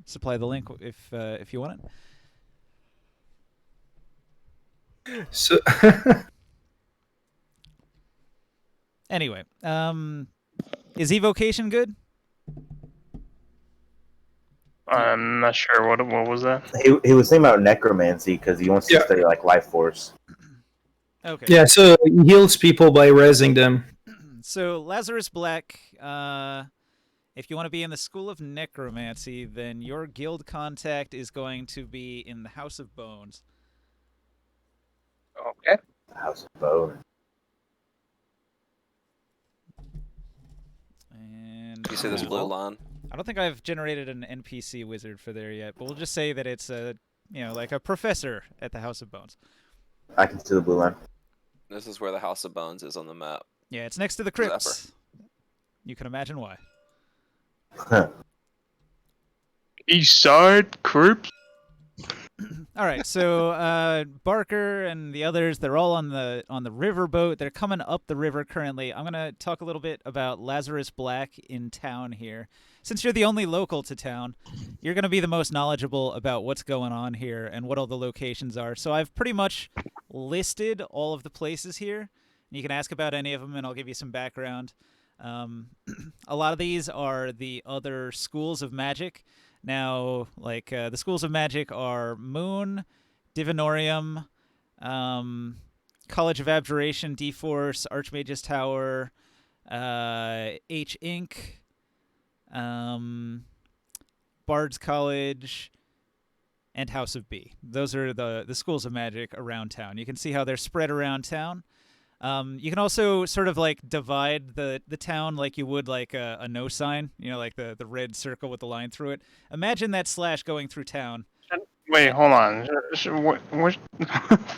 supply the link if you want it. So Anyway, is evocation good? I'm not sure what was that. He was thinking about necromancy because he wants to Yeah. study like life force. Okay. yeah, so he heals people by rezzing them. So Lazarus Black, if you want to be in the School of Necromancy, then your guild contact is going to be in the House of Bones. Okay. House of Bone. And You see this blue line? I don't think I've generated an NPC wizard for there yet, but we'll just say that it's like a professor at the House of Bones. I can see the blue line. This is where the House of Bones is on the map. Yeah, it's next to the crypts. You can imagine why. East side crypt. All right, so Barker and the others, they're all on the riverboat. They're coming up the river currently. I'm going to talk a little bit about Lazarus Black in town here. Since you're the only local to town, you're going to be the most knowledgeable about what's going on here and what all the locations are. So I've pretty much listed all of the places here. You can ask about any of them, and I'll give you some background. A lot of these are the other schools of magic. Now, like, the schools of magic are Moon, Divinorium, College of Abjuration, D-Force, Archmage's Tower, H Inc., Bard's College, and House of B. Those are the schools of magic around town. You can see how they're spread around town. You can also sort of like divide the town like you would like a no sign, like the red circle with the line through it. Imagine that slash going through town. Wait, hold on.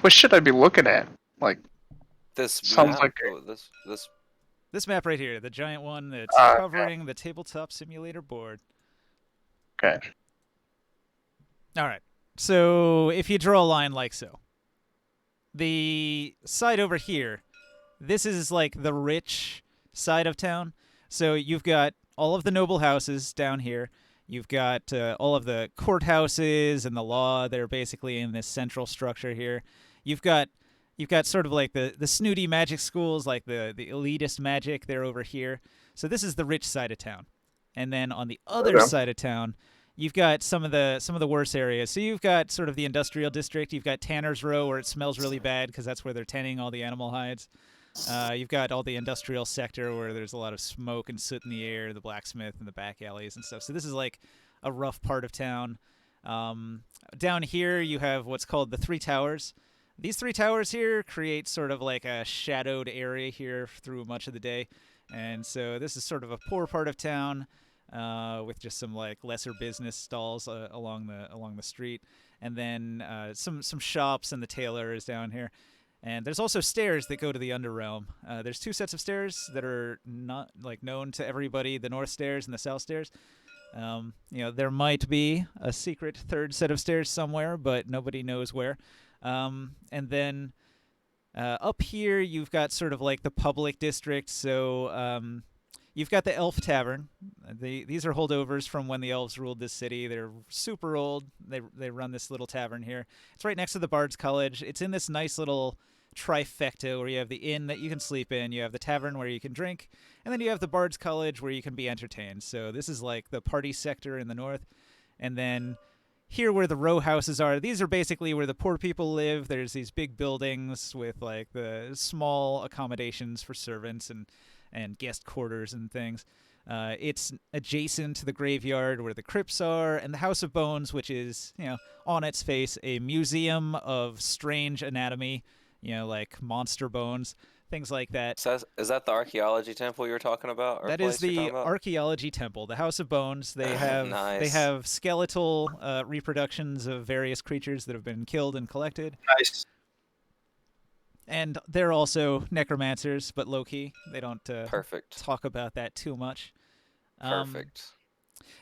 What should I be looking at? Like, This sounds map, like This map right here, the giant one that's covering the tabletop simulator board. okay. All right. So if you draw a line like so, the side over here, this is like the rich side of town. So you've got all of the noble houses down here. You've got all of the courthouses and the law. They're basically in this central structure here. You've got sort of like the snooty magic schools, like the elitist magic. They're over here. So this is the rich side of town. And then on the other side of town, you've got some of the worse areas. So you've got sort of the industrial district. You've got Tanner's Row, where it smells really bad because that's where they're tanning all the animal hides. You've got all the industrial sector where there's a lot of smoke and soot in the air, the blacksmith and the back alleys and stuff. So this is like a rough part of town. Down here, you have what's called the Three Towers. These three towers here create sort of like a shadowed area here through much of the day. And so this is sort of a poor part of town. With just some like lesser business stalls along the street, and then some shops, and the tailor is down here. And there's also stairs that go to the underrealm. There's two sets of stairs that are not like known to everybody: the north stairs and the south stairs. There might be a secret third set of stairs somewhere, but nobody knows where. And then up here, you've got sort of like the public district. So you've got the Elf Tavern. These are holdovers from when the elves ruled this city. They're super old. They run this little tavern here. It's right next to the Bard's College. It's in this nice little trifecta where you have the inn that you can sleep in, you have the tavern where you can drink, and then you have the Bard's College where you can be entertained. So this is like the party sector in the north. And then here where the row houses are, these are basically where the poor people live. There's these big buildings with like the small accommodations for servants and guest quarters and things. It's adjacent to the graveyard where the crypts are, and the House of Bones, which is, on its face, a museum of strange anatomy, like monster bones, things like that. So is that the archaeology temple you were talking about? That is the archaeology temple, the House of Bones. They have Nice. They have skeletal reproductions of various creatures that have been killed and collected. Nice. And they're also necromancers, but low-key. They don't Perfect. talk about that too much. Perfect.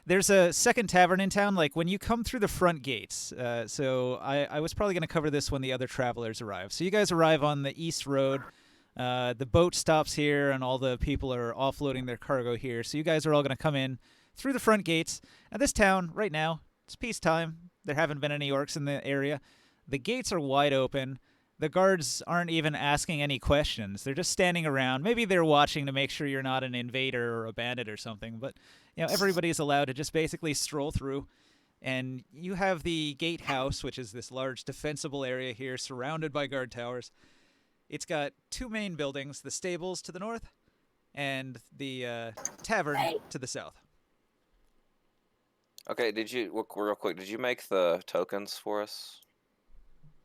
There's a second tavern in town, like when you come through the front gates. So I was probably going to cover this when the other travelers arrive. So you guys arrive on the East Road. The boat stops here, and all the people are offloading their cargo here. So you guys are all going to come in through the front gates. And this town, right now, It's peacetime. There haven't been any orcs in the area. The gates are wide open. The guards aren't even asking any questions. They're just standing around. Maybe they're watching to make sure you're not an invader or a bandit or something, but everybody's allowed to just basically stroll through. And you have the gatehouse, which is this large defensible area here surrounded by guard towers. It's got two main buildings, the stables to the north and the tavern to the south. Okay, real quick, did you make the tokens for us?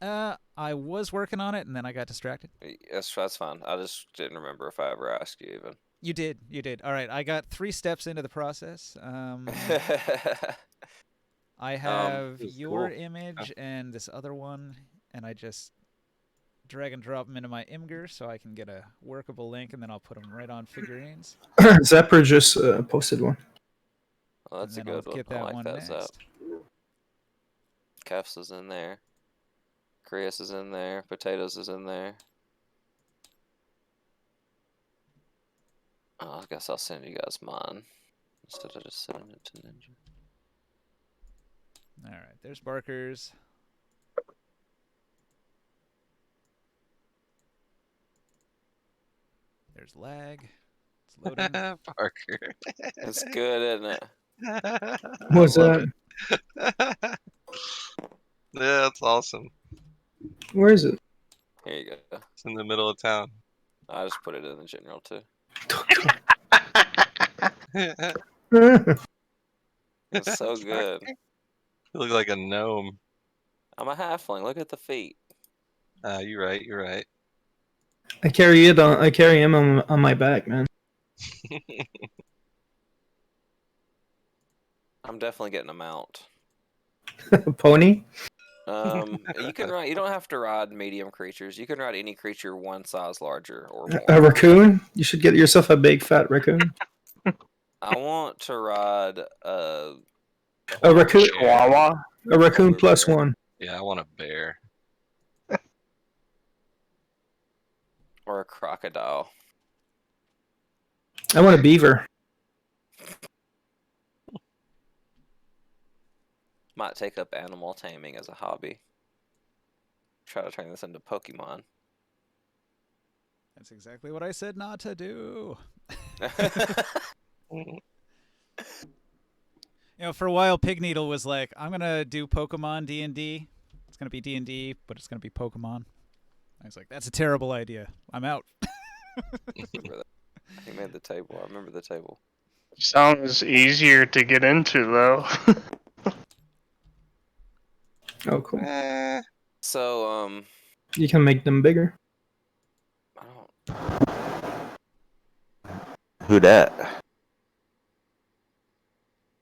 I was working on it, and then I got distracted. That's fine. I just didn't remember if I ever asked you even. You did. All right, I got 3 steps into the process. I have That's your cool. image and this other one, and I just drag and drop them into my Imgur so I can get a workable link, and then I'll put them right on figurines. Zapper just posted one. Well, that's a and then good I'll one. get I that like one that next. Zap. Kefs is in there. Krius is in there. Potatoes is in there. Oh, I guess I'll send you guys mine instead of just sending it to Ninja. All right, there's Barker's. There's lag. It's loading. Parker. It's good, isn't it? What's I that? love it. Yeah, that's awesome. Where is it? Here you go. It's in the middle of town. I just put it in the general too. You It's so good. look like a gnome. I'm a halfling. Look at the feet. You're right. You're right. I carry him on my back, man. I'm definitely getting a mount. Pony? You can ride. You don't have to ride medium creatures. You can ride any creature one size larger or more. A raccoon? You should get yourself a big fat raccoon. I want to ride A raccoon. Chihuahua. A raccoon plus one. Yeah, I want a bear. or a crocodile. I want a beaver. Might take up animal taming as a hobby. Try to turn this into Pokemon. That's exactly what I said not to do. For a while, Pig Needle was like, I'm going to do Pokemon D&D. It's going to be D&D, but it's going to be Pokemon. I was like, that's a terrible idea. I'm out. He made the table. I remember the table. Sounds easier to get into, though. Oh, cool. So, You can make them bigger. I don't. Who dat?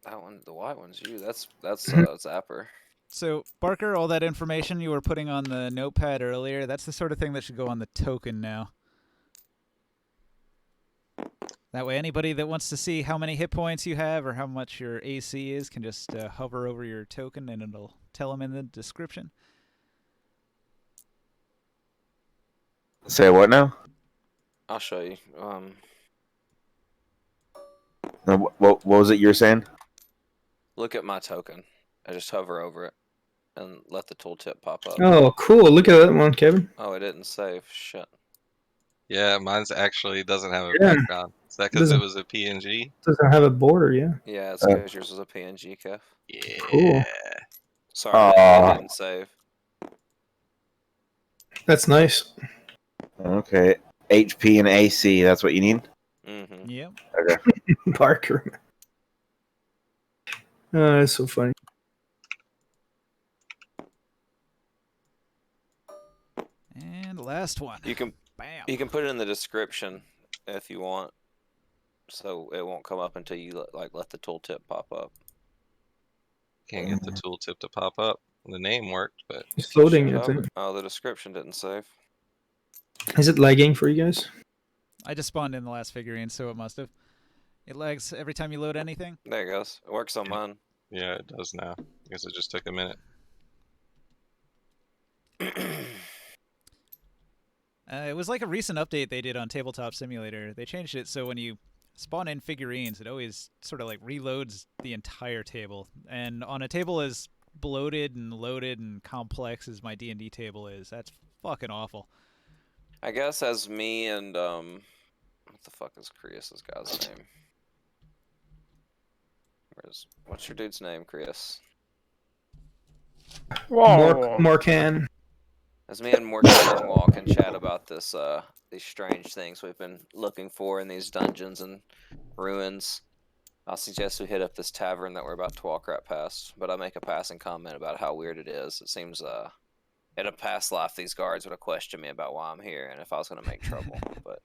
That one, the white one's you. That's Zapper. So, Barker, all that information you were putting on the notepad earlier, that's the sort of thing that should go on the token now. That way, anybody that wants to see how many hit points you have or how much your AC is can just hover over your token and it'll tell them in the description. Say what now? I'll show you. What was it you were saying? Look at my token. I just hover over it and let the tooltip pop up. Oh, cool. Look at that one, Kevin. Oh, it didn't save. Shit. Yeah, mine's actually doesn't have a Yeah. background. Is that because it was a PNG? Doesn't have a border, yeah. Yeah, it's because yours was a PNG, Kev. Yeah. Cool. Sorry, it Aw. didn't save. That's nice. Okay. HP and AC, that's what you need? Mm-hmm. Yep. Barker. Oh, that's so funny. And last one. You can put it in the description if you want, so it won't come up until you let the tooltip pop up. Can't get the tooltip to pop up. The name worked, but It's loading, Should I think. hover. Oh, the description didn't save. Is it lagging for you guys? I just spawned in the last figurine, so it must have. It lags every time you load anything. There it goes. It works on mine. yeah, it does now. I guess it just took a minute. It was like a recent update they did on Tabletop Simulator. They changed it so when you spawn in figurines, it always sort of like reloads the entire table. And on a table as bloated and loaded and complex as my D&D table is, that's fucking awful. I guess as me and what the fuck is Krius's guy's name? What's your dude's name, Krius? Whoa. Morkan. As me and Morgan walk and chat about this, these strange things we've been looking for in these dungeons and ruins, I'll suggest we hit up this tavern that we're about to walk right past. But I make a passing comment about how weird it is. It seems, in a past life, these guards would have questioned me about why I'm here and if I was going to make trouble. But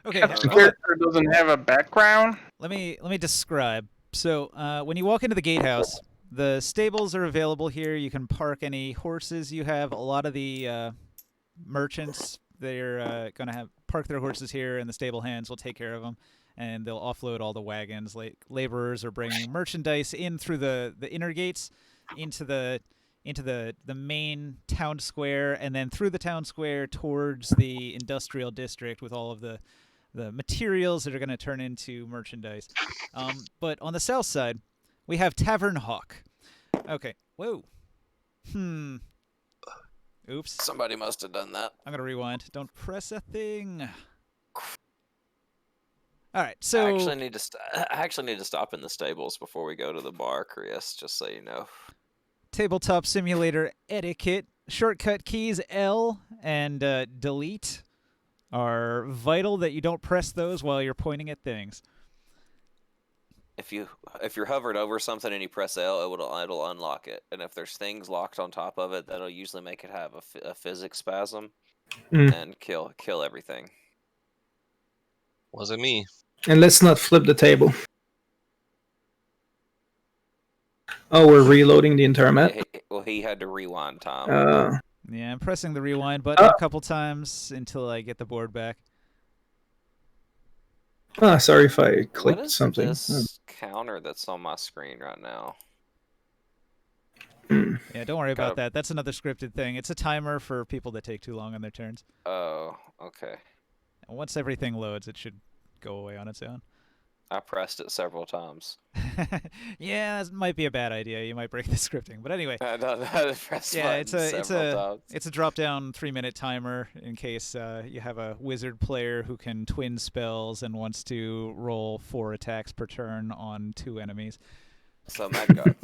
Okay, The character doesn't have a background. let me describe. So when you walk into the gatehouse, the stables are available here. You can park any horses you have. A lot of the merchants, they're going to have park their horses here, and the stable hands will take care of them, and they'll offload all the wagons. Like laborers are bringing merchandise in through the inner gates into the main town square, and then through the town square towards the industrial district with all of the materials that are going to turn into merchandise. But on the south side, we have Tavern Hawk. Okay. Whoa. Oops. somebody must have done that. I'm going to rewind. Don't press a thing. All right. So I actually need to stop in the stables before we go to the bar, Krius, just so you know. tabletop simulator etiquette. Shortcut keys L and delete are vital that you don't press those while you're pointing at things. If you're hovered over something and you press L, it'll unlock it. And if there's things locked on top of it, that'll usually make it have a physics spasm and kill everything. Wasn't me. And let's not flip the table. Oh, we're reloading the entire map. He had to rewind time. Yeah, I'm pressing the rewind button a couple times until I get the board back. Sorry if I What clicked is something. this counter that's on my screen right now? Yeah, don't worry about that. That's another scripted thing. It's a timer for people that take too long on their turns. Oh, okay. And once everything loads, it should go away on its own. I pressed it several times. Yeah, that might be a bad idea. You might break the scripting. But anyway, I pressed yeah, buttons several times. it's a drop-down 3-minute timer in case you have a wizard player who can twin spells and wants to roll 4 attacks per turn on 2 enemies. So Mad God.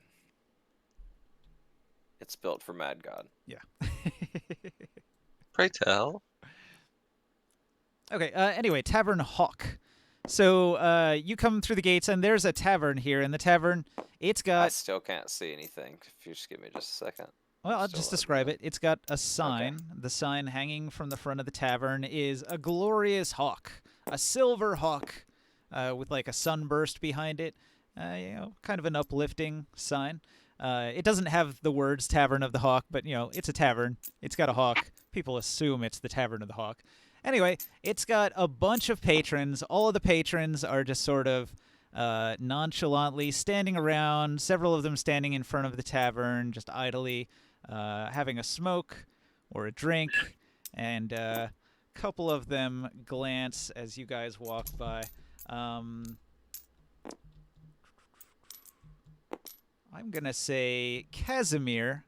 It's built for Mad God. Yeah. Pray tell. Okay. Anyway, Tavern Hawk. So you come through the gates, and there's a tavern here. And the tavern, it's I got. still can't see anything. If you just give me just a second. Well, I'll Still just loading describe up. it. It's got a sign. The sign hanging from the front of the tavern is a glorious hawk, a silver hawk, with like a sunburst behind it. Kind of an uplifting sign. It doesn't have the words Tavern of the Hawk, but it's a tavern. It's got a hawk. People assume it's the Tavern of the Hawk. Anyway, it's got a bunch of patrons. All of the patrons are just sort of nonchalantly standing around, several of them standing in front of the tavern, just idly having a smoke or a drink, and a couple of them glance as you guys walk by. I'm going to say Casimir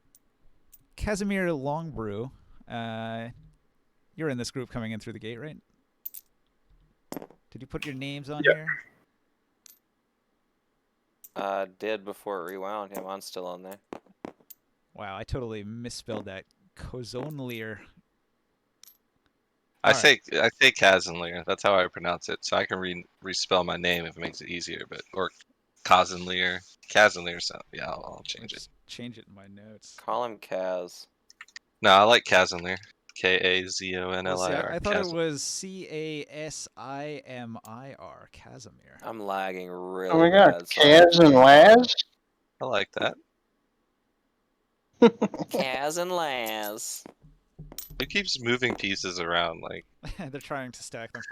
Longbrew. You're in this group coming in through the gate, right? Did you put your names on here? I did before it rewound. Yeah, mine's still on there. Wow, I totally misspelled that. Kozonlier. I say Kazenlier. That's how I pronounce it. So I can respell my name if it makes it easier. Or Kazenlier. Kazenlier. So yeah, I'll change it. Just change it in my notes. Call him Kaz. No, I like Kazenlier. Well, see, Kazonlier. I thought it was Casimir. Casimir. I'm lagging really Oh my god, bad. Kaz and Laz? I like that. Kaz and Laz. Who keeps moving pieces around? Like, They're trying to stack them.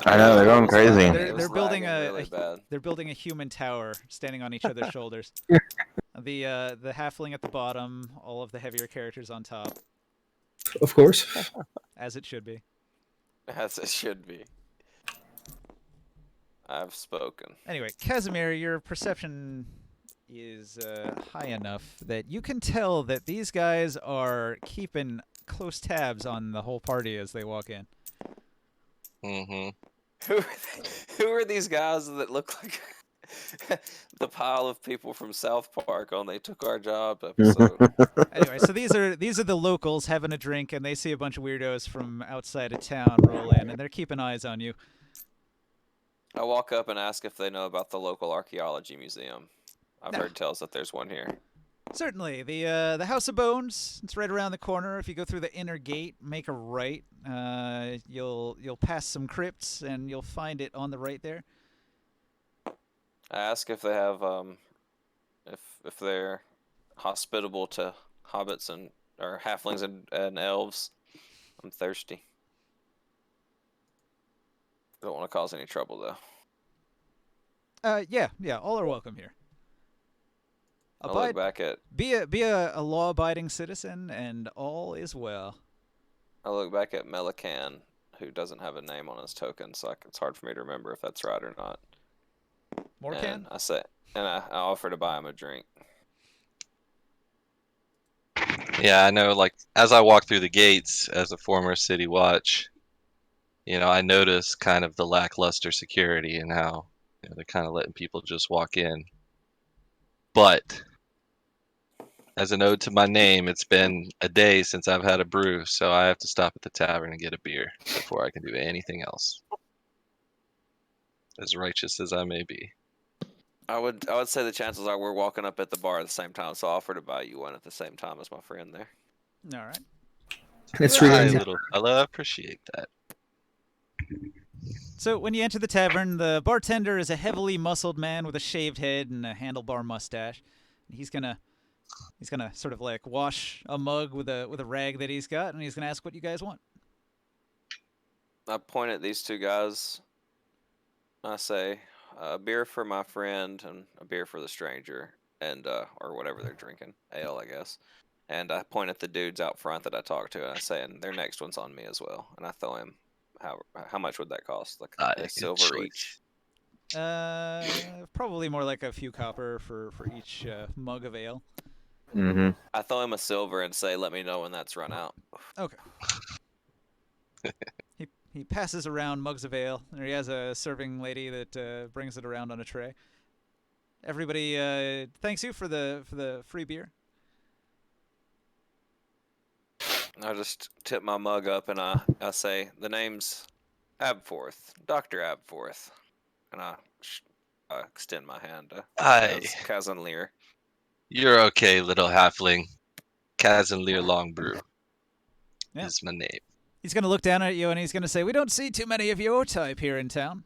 I know, they're going crazy. They're building really bad. They're building a human tower, standing on each other's shoulders. The halfling at the bottom, all of the heavier characters on top, Of course. as it should be. As it should be. I've spoken. Anyway, Casimir, your perception is high enough that you can tell that these guys are keeping close tabs on the whole party as they walk in. Mm-hmm. Who are these guys that look like the pile of people from South Park on They Took Our Job episode? Anyway, so these are the locals having a drink, and they see a bunch of weirdos from outside of town roll in, and they're keeping eyes on you. I walk up and ask if they know about the local archaeology museum. I've No. heard tales that there's one here. Certainly, the House of Bones. It's right around the corner. If you go through the inner gate, make a right. You'll pass some crypts, and you'll find it on the right there. I ask if they have if they're hospitable to hobbits and or halflings and elves. I'm thirsty. Don't want to cause any trouble though. Yeah, all are welcome here. I look back at Be a law-abiding citizen, and all is well. Melican, who doesn't have a name on his token, so it's hard for me to remember if that's right or not. Morcan? And I offer to buy him a drink. Yeah, I know. Like as I walk through the gates as a former city watch, I notice kind of the lackluster security and how they're kind of letting people just walk in. But as an ode to my name, it's been a day since I've had a brew, so I have to stop at the tavern and get a beer before I can do anything else. As righteous as I may be. I would say the chances are we're walking up at the bar at the same time, so I offer to buy you one at the same time as my friend there. All right. It's I really appreciate that. So when you enter the tavern, the bartender is a heavily muscled man with a shaved head and a handlebar mustache. He's gonna sort of like wash a mug with a rag that he's got, and he's gonna ask what you guys want. I point at these two guys. I say, a beer for my friend and a beer for the stranger, and or whatever they're drinking, ale, I guess. And I point at the dudes out front that I talked to, and I say, and their next one's on me as well. And I throw him, how much would that cost? Like a silver each. Probably more like a few copper for each mug of ale. Mm-hmm. I throw him a silver and say, let me know when that's run out. Okay. He passes around mugs of ale, and he has a serving lady that brings it around on a tray. Everybody thanks you for the free beer. I just tip my mug up and I say, the name's Abforth, Dr. Abforth. And I extend my hand to Cousin Lear. You're okay, little halfling. Cousin Lear Longbrew Yeah. is my name. He's going to look down at you, and he's going to say, we don't see too many of your type here in town.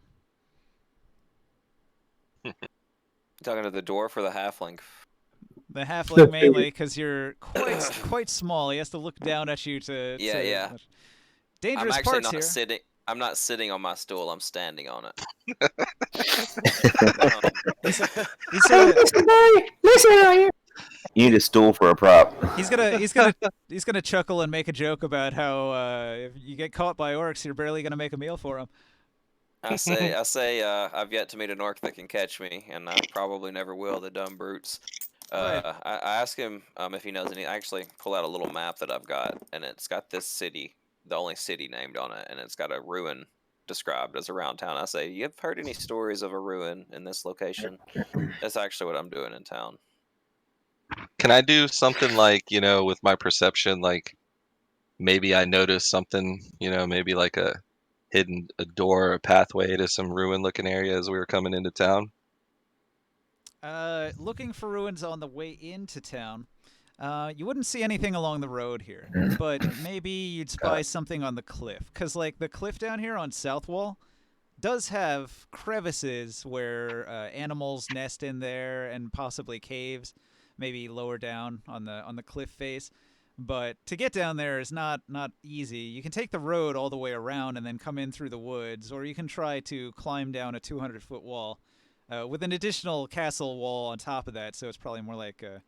Talking to the dwarf or the halfling? The halfling mainly, because you're quite small. He has to look down at you to... Yeah. Dangerous I'm actually parts not here. sitting. I'm not sitting on my stool. I'm standing on it. Listen, You need a stool for a prop. He's gonna chuckle and make a joke about how if you get caught by orcs, you're barely gonna make a meal for them. I say, I've yet to meet an orc that can catch me, and I probably never will. The dumb brutes. Right. I ask him if he knows any. I actually pull out a little map that I've got, and it's got this city, the only city named on it, and it's got a ruin described as around town. I say, you've heard any stories of a ruin in this location? That's actually what I'm doing in town. Can I do something like, with my perception, like maybe I notice something, maybe like a door, a pathway to some ruin-looking area as we were coming into town? Looking for ruins on the way into town. You wouldn't see anything along the road here, but maybe you'd spy something on the cliff. Because, like, the cliff down here on Southwall does have crevices where animals nest in there, and possibly caves, maybe lower down on the cliff face. But to get down there is not easy. You can take the road all the way around and then come in through the woods, or you can try to climb down a 200-foot wall with an additional castle wall on top of that, so it's probably more like a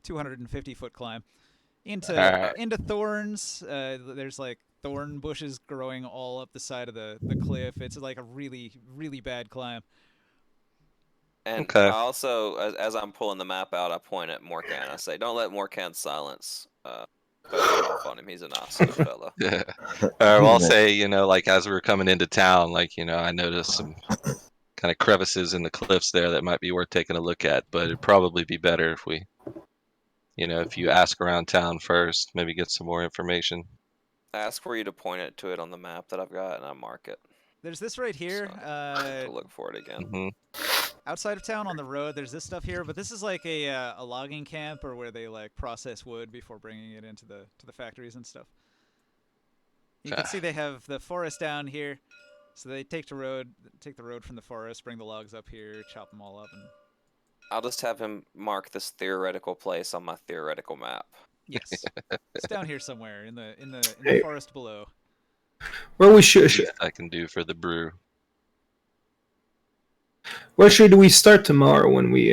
250-foot climb. Into thorns. There's like thorn bushes growing all up the side of the cliff. It's like a really, really bad climb. And Okay. I also, as I'm pulling the map out, I point at Morkan. I say, "Don't let Morkan's silence put off on him. He's a nice good fella." Yeah. Well, I'll say, you know, like as we were coming into town, like, you know, I noticed some kind of crevices in the cliffs there that might be worth taking a look at, but it'd probably be better if we, you know, if you ask around town first, maybe get some more information. I ask for you to point it to it on the map that I've got, and I mark it. There's this right here. So I have to look for it again. Hmm. Outside of town on the road, there's this stuff here, but this is like a logging camp or where they like process wood before bringing it into the factories and stuff. You can see they have the forest down here, so they take the road from the forest, bring the logs up here, chop them all up, and I'll just have him mark this theoretical place on my theoretical map. yes, it's down here somewhere in the Hey. forest below. Where we should Least I can do for the brew. where should we start tomorrow when we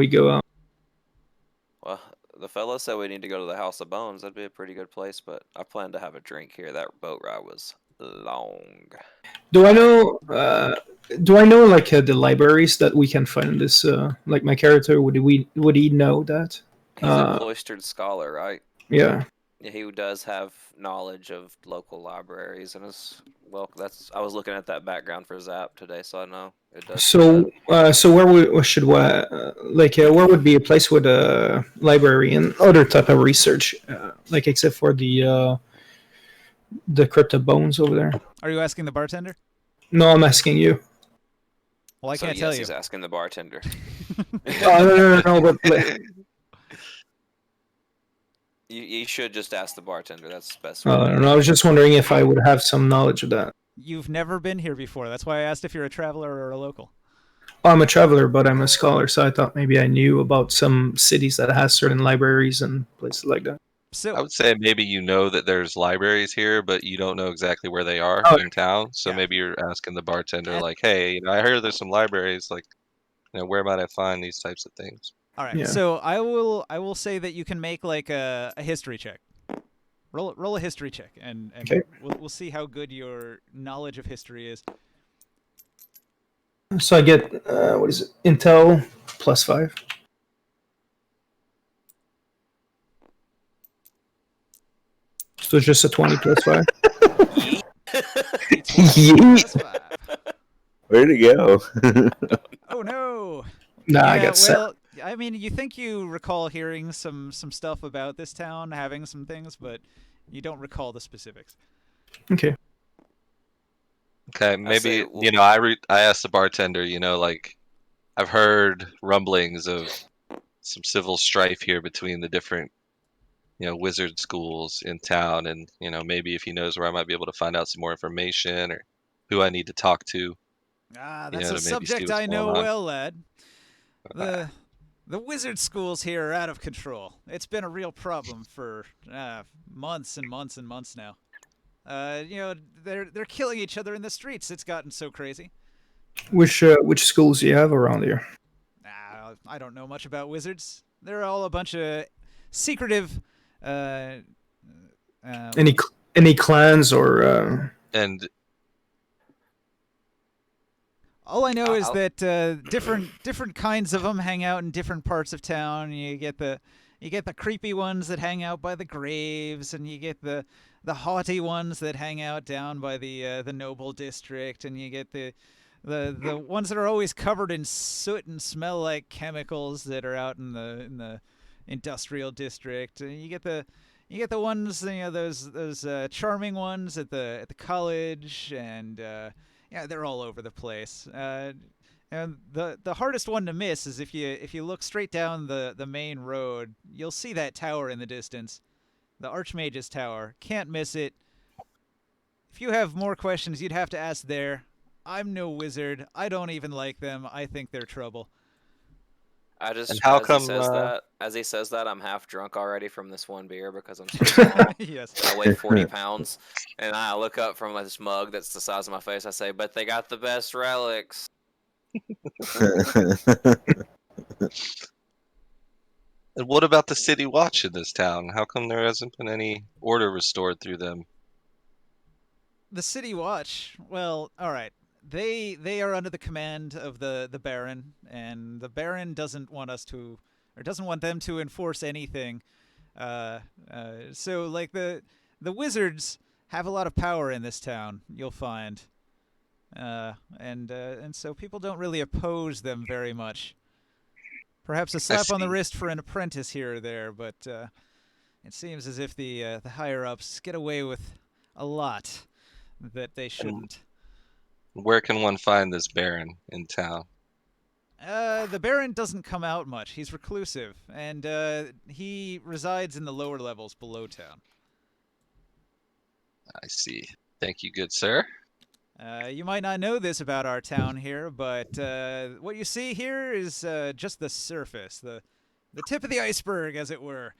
go out? Well, the fellow said we need to go to the House of Bones. That'd be a pretty good place, but I plan to have a drink here. That boat ride was long. Do I know? Like the libraries that we can find in this? Like my character, would he know that? He's a cloistered scholar, right? Yeah. Yeah, he does have knowledge of local libraries, and I was looking at that background for Zap today, so I know it does. So where would be a place with a library and other type of research, like except for the crypto bones over there? Are you asking the bartender? No, I'm asking you. Well, I So can't yes, tell you. he's asking the bartender. No, but You should just ask the bartender. That's the best. I don't know. I was just wondering if I would have some knowledge of that. You've never been here before. That's why I asked if you're a traveler or a local. I'm a traveler, but I'm a scholar, so I thought maybe I knew about some cities that has certain libraries and places like that. So I would say maybe you know that there's libraries here, but you don't know exactly where they are Oh. in town. So Yeah. maybe you're asking the bartender, And- like, "Hey, you know, I heard there's some libraries. Like, you know, where might I find these types of things?" all right. Yeah. So I will say that you can make like a history check. Roll a history check, and Okay. we'll see how good your knowledge of history is. So I get what is it? Intel +5. So it's just a 20 +5. Plus 5. Where'd it go? Oh no! Nah, I Yeah, got set. well, I mean, you think you recall hearing some stuff about this town having some things, but you don't recall the specifics. Okay. Okay, say, maybe well- you know, I asked the bartender, you know, like I've heard rumblings of some civil strife here between the different, you know, wizard schools in town, and you know, maybe if he knows where I might be able to find out some more information or who I need to talk to. Ah, You that's know, a to maybe see subject what's I know going on. well, lad. The wizard schools here are out of control. It's been a real problem for months and months and months now. You know, they're killing each other in the streets. It's gotten so crazy. Which schools do you have around here? I don't know much about wizards. They're all a bunch of secretive. Any clans or? And All I know is I'll- that different kinds of them hang out in different parts of town. You get the creepy ones that hang out by the graves, and you get the haughty ones that hang out down by the noble district, and you get the ones that are always covered in soot and smell like chemicals that are out in the industrial district. And you get the ones, you know, those charming ones at the college, and yeah, they're all over the place. And the hardest one to miss is if you look straight down the main road, you'll see that tower in the distance, the Archmage's Tower. Can't miss it. If you have more questions, you'd have to ask there. I'm no wizard. I don't even like them. I think they're trouble. I just And how as come, he says that, as he says that, I'm half drunk already from this one beer because I'm so small. Yes. I weigh 40 pounds, and I look up from this mug that's the size of my face. I say, "But they got the best relics." And what about the city watch in this town? How come there hasn't been any order restored through them? The City Watch. Well, all right. they are under the command of the Baron, and the Baron doesn't want us to, or doesn't want them to enforce anything. So like the wizards have a lot of power in this town. You'll find, and so people don't really oppose them very much. Perhaps a slap on the see. wrist for an apprentice here or there, but it seems as if the higher ups get away with a lot that they shouldn't. Where can one find this Baron in town? The Baron doesn't come out much. He's reclusive, and he resides in the lower levels below town. I see. Thank you, good sir. You might not know this about our town here, but what you see here is just the surface, the tip of the iceberg, as it were.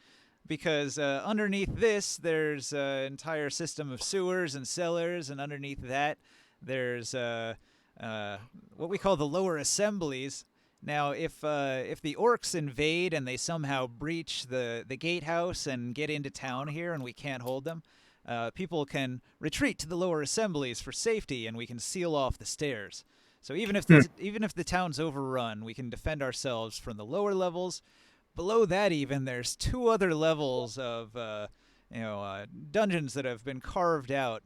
Because underneath this, there's an entire system of sewers and cellars, and underneath that, there's what we call the lower assemblies. Now, if the orcs invade and they somehow breach the gatehouse and get into town here, and we can't hold them, people can retreat to the lower assemblies for safety, and we can seal off the stairs. So even if the town's overrun, we can defend ourselves from the lower levels. Below that, even there's 2 other levels of dungeons that have been carved out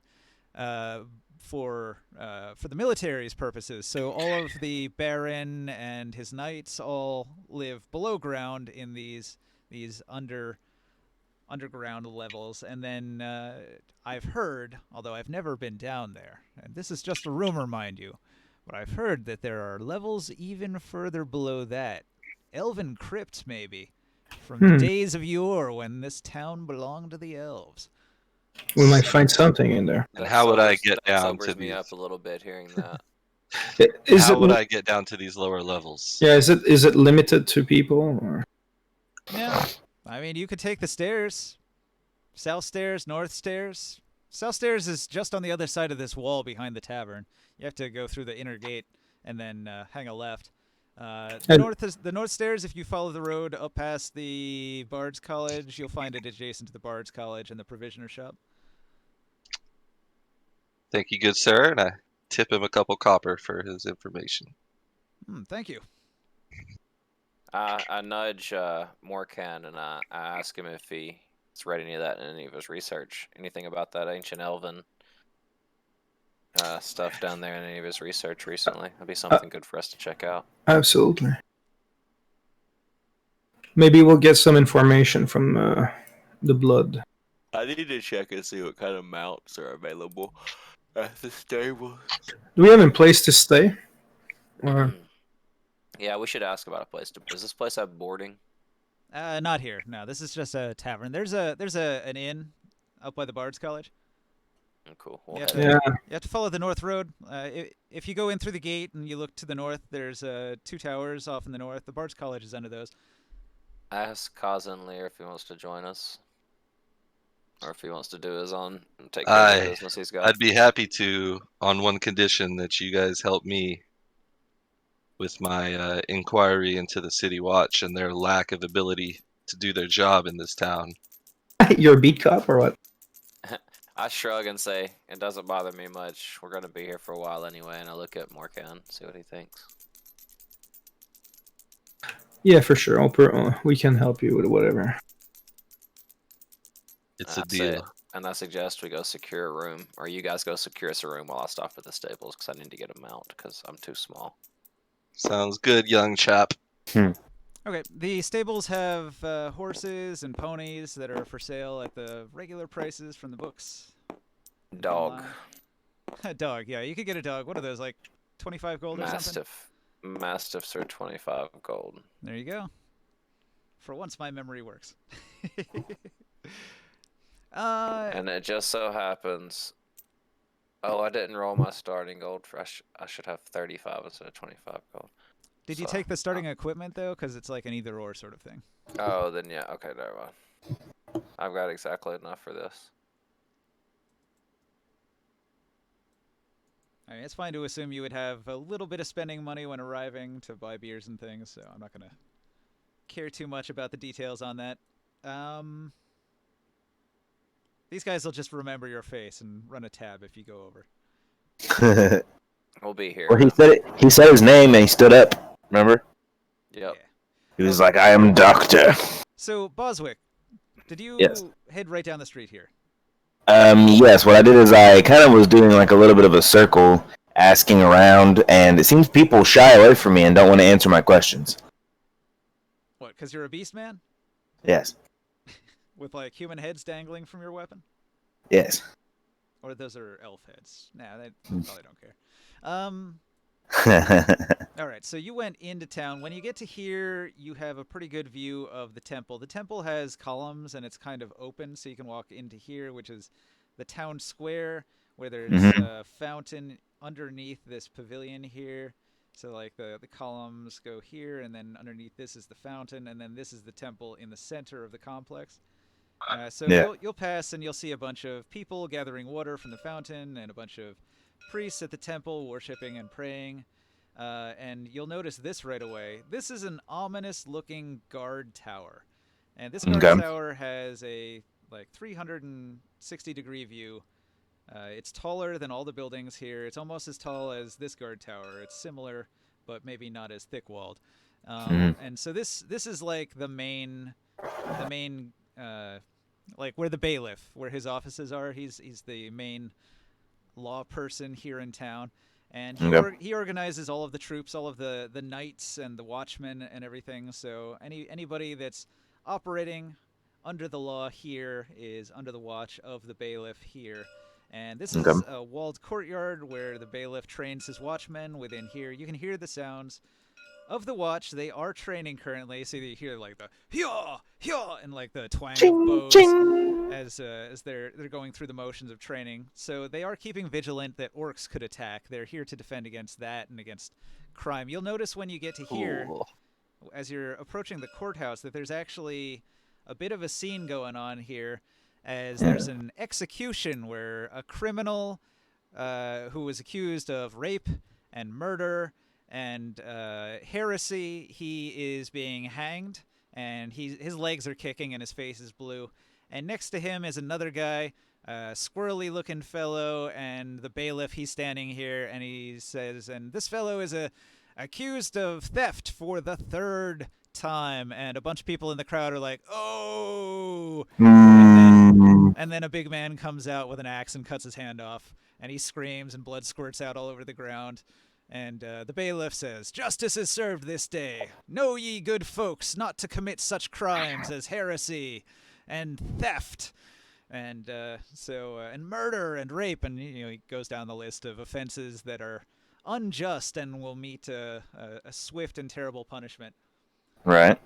for the military's purposes. So all of the Baron and his knights all live below ground in these underground levels. And then I've heard, although I've never been down there, and this is just a rumor, mind you, but I've heard that there are levels even further below that. Elven crypts, maybe, from the days of yore when this town belonged to the elves. We might find something in there. And how would I get that down sobers to me these? up a little bit hearing that. How would I get down to these lower levels? Yeah, is it limited to people or? Yeah, I mean, you could take the stairs. South stairs, north stairs. South stairs is just on the other side of this wall behind the tavern. You have to go through the inner gate and then hang a left. The north stairs, if you follow the road up past the Bard's College, you'll find it adjacent to the Bard's College and the provisioner shop. Thank you, good sir, and I tip him a couple copper for his information. Thank you. I nudge Morkan and I ask him if he's read any of that in any of his research. Anything about that ancient elven stuff down there in any of his research recently? That'd be something good for us to check out. Absolutely. Maybe we'll get some information from the blood. I need to check and see what kind of mounts are available at the stable. Do we have a place to stay? Or Yeah, we should ask about a place. Does this place have boarding? Not here. No, this is just a tavern. There's an inn up by the Bard's College. Cool. You have, yeah, you have to follow the north road. If you go in through the gate and you look to the north, there's 2 towers off in the north. The Bard's College is under those. Ask Kazan Lear if he wants to join us. Or if he wants to do his own and take care of the business he's got. I'd be happy to, on one condition, that you guys help me with my inquiry into the City Watch and their lack of ability to do their job in this town. you're a beat cop or what? I shrug and say, it doesn't bother me much. We're going to be here for a while anyway. And I look at Morkan, see what he thinks. Yeah, for sure. We can help you with whatever. It's a That's deal. it. And I suggest we go secure a room. Or you guys go secure us a room while I stop at the stables. Because I need to get a mount. Because I'm too small. Sounds good, young chap. Okay, the stables have horses and ponies that are for sale at the regular prices from the books. Dog. A dog, yeah. You could get a dog. What are those, like 25 gold or something? Mastiff. Mastiffs are 25 gold. There you go. For once, my memory works. And it just so happens... Oh, I didn't roll my starting gold. I should have 35 instead of 25 gold. Did you take the starting equipment, though? Because it's like an either-or sort of thing. Oh, then yeah. Okay, never mind. I've got exactly enough for this. I mean, it's fine to assume you would have a little bit of spending money when arriving to buy beers and things, so I'm not going to care too much about the details on that. These guys will just remember your face and run a tab if you go over. We'll be here. Well, he said it. He said his name and he stood up. Remember? Yep. Yeah. He was like, "I am Doctor." So, Boswick, did you Yes. head right down the street here? Yes. What I did is I kind of was doing like a little bit of a circle, asking around, and it seems people shy away from me and don't want to answer my questions. What, because you're a beast man? Yes. With, like, human heads dangling from your weapon? Yes. Or those are elf heads? Nah, they probably don't care. All right, so you went into town. When you get to here, you have a pretty good view of the temple. The temple has columns, and it's kind of open, so you can walk into here, which is the town square, where there's a fountain underneath this pavilion here. So, like, the columns go here, and then underneath this is the fountain, and then this is the temple in the center of the complex. So Yeah. you'll pass, and you'll see a bunch of people gathering water from the fountain, and a bunch of priests at the temple worshiping and praying. And you'll notice this right away. This is an ominous-looking guard tower, and this guard Okay. tower has a 360-degree view. It's taller than all the buildings here. It's almost as tall as this guard tower. It's similar, but maybe not as thick-walled. And so this is like the main like where the bailiff, where his offices are. He's the main law person here in town. And he organizes all of the troops, all of the knights and the watchmen and everything. So anybody that's operating under the law here is under the watch of the bailiff here. And this is a walled courtyard where the bailiff trains his watchmen within here. You can hear the sounds of the watch. They are training currently, so you hear like the hyaw, hyaw, and like the twang of bows as they're going through the motions of training. So they are keeping vigilant that orcs could attack. They're here to defend against that and against crime. You'll notice when you get to here, as you're approaching the courthouse, that there's actually a bit of a scene going on here, as there's an execution where a criminal who was accused of rape and murder and heresy, he is being hanged, and his legs are kicking and his face is blue. And next to him is another guy, squirrely-looking fellow, and the bailiff, he's standing here, and he says, and this fellow is accused of theft for the 3rd time. And a bunch of people in the crowd are like, oh! And then a big man comes out with an axe and cuts his hand off, and he screams, and blood squirts out all over the ground. And the bailiff says, "Justice is served this day. Know ye, good folks, not to commit such crimes as heresy and theft, and and murder and rape." And he goes down the list of offenses that are unjust and will meet a swift and terrible punishment. Right.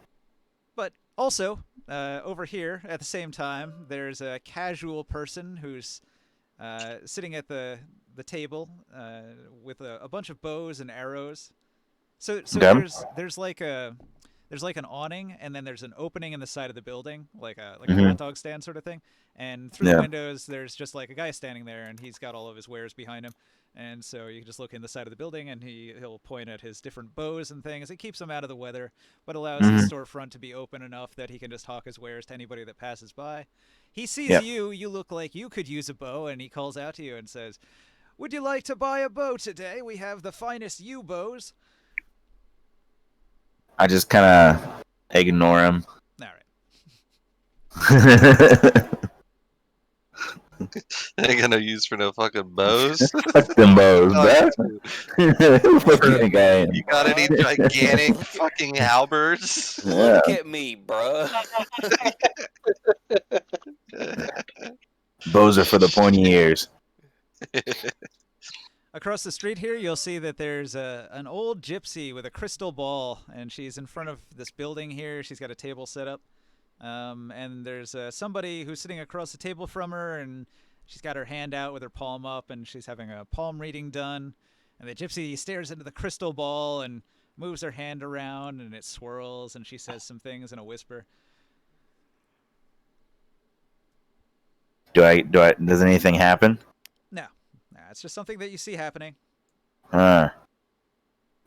But also, over here at the same time, there's a casual person who's sitting at the table with a bunch of bows and arrows. So there's like an awning, and then there's an opening in the side of the building, like a hot dog stand sort of thing. And through the windows, there's just like a guy standing there, and he's got all of his wares behind him. And so you can just look in the side of the building, and he'll point at his different bows and things. It keeps him out of the weather, but allows the storefront to be open enough that he can just hawk his wares to anybody that passes by. He sees you look like you could use a bow, and he calls out to you and says, "Would you like to buy a bow today? We have the finest yew bows." I just kind of ignore him. All right. Ain't gonna use for no fucking bows. Fuck them bows, bro. Fuck you, guy. You got any gigantic fucking halberds? Yeah. Look at me, bruh. Bows are for the pointy ears. Across the street here, you'll see that there's an old gypsy with a crystal ball, and she's in front of this building here. She's got a table set up. And there's somebody who's sitting across the table from her, and she's got her hand out with her palm up, and she's having a palm reading done. And the gypsy stares into the crystal ball and moves her hand around, and it swirls, and she says some things in a whisper. Does anything happen? No, it's just something that you see happening.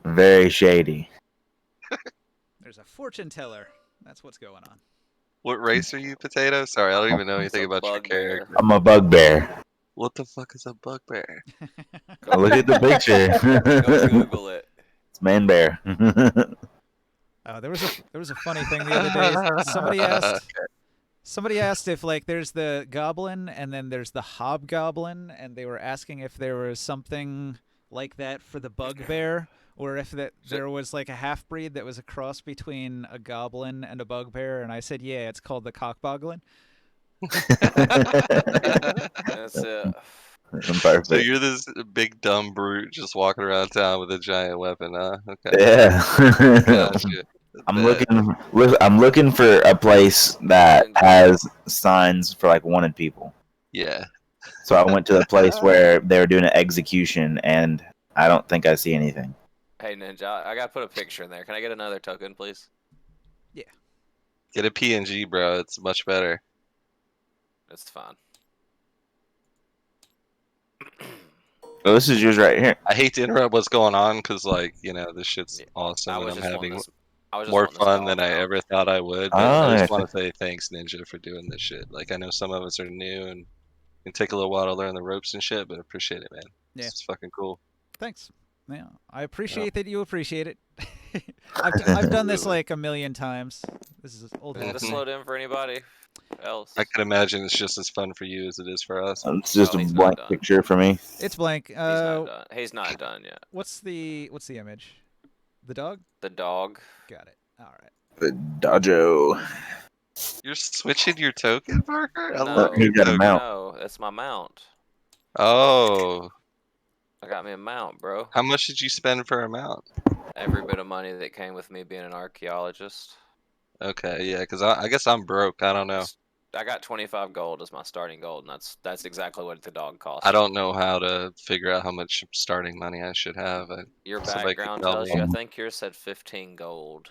Very shady. There's a fortune teller. That's what's going on. What race are you, Potato? Sorry, I don't even know anything It's a about your bugbear. character. I'm a bugbear. What the fuck is a bugbear? Look at the Go picture. Google it. It's man bear. There was a funny thing the other day. Somebody asked if like there's the goblin and then there's the hobgoblin, and they were asking if there was something like that for the bugbear, or if there was like a half breed that was a cross between a goblin and a bugbear. And I said, yeah, it's called the cockboglin. That's it. Perfect. So you're this big dumb brute just walking around town with a giant weapon, huh? Okay. Yeah. Gotcha. I'm looking for a place that has signs for like wanted people. Yeah. So I went to the place where they were doing an execution, and I don't think I see anything. Hey Ninja, I gotta put a picture in there. Can I get another token, please? Get a PNG, bro. It's much better. That's fine. Oh, this is yours right here. I hate to interrupt what's going on because, like, you know, this shit's awesome, I and was I'm just having wanting this. I was just more wanting this fun to than I all know. ever thought I would. But Oh, I just yeah. want to say thanks, Ninja, for doing this shit. Like, I know some of us are new and it can take a little while to learn the ropes and shit, but I appreciate it, man. Yeah. It's fucking cool. Thanks. Yeah, I appreciate that you appreciate it. I've done this like a million times. This is old Is hat this for me. load in for anybody else? I can imagine it's just as fun for you as it is for us. It's just Oh, a he's not blank done. picture for me. It's blank. He's not done. He's not done yet. What's the image? The dog? The dog. Got it. All right. The Dojo. You're switching your token, Parker? I No. love You your got a token. mount. No, that's my mount. Oh. I got me a mount, bro. How much did you spend for a mount? Every bit of money that came with me being an archaeologist. Okay, yeah, because I guess I'm broke. I don't know. I got 25 gold as my starting gold, and that's exactly what the dog cost. I don't know how to figure out how much starting money I should have. Your somebody could background tell tells me. you. I think yours said 15 gold.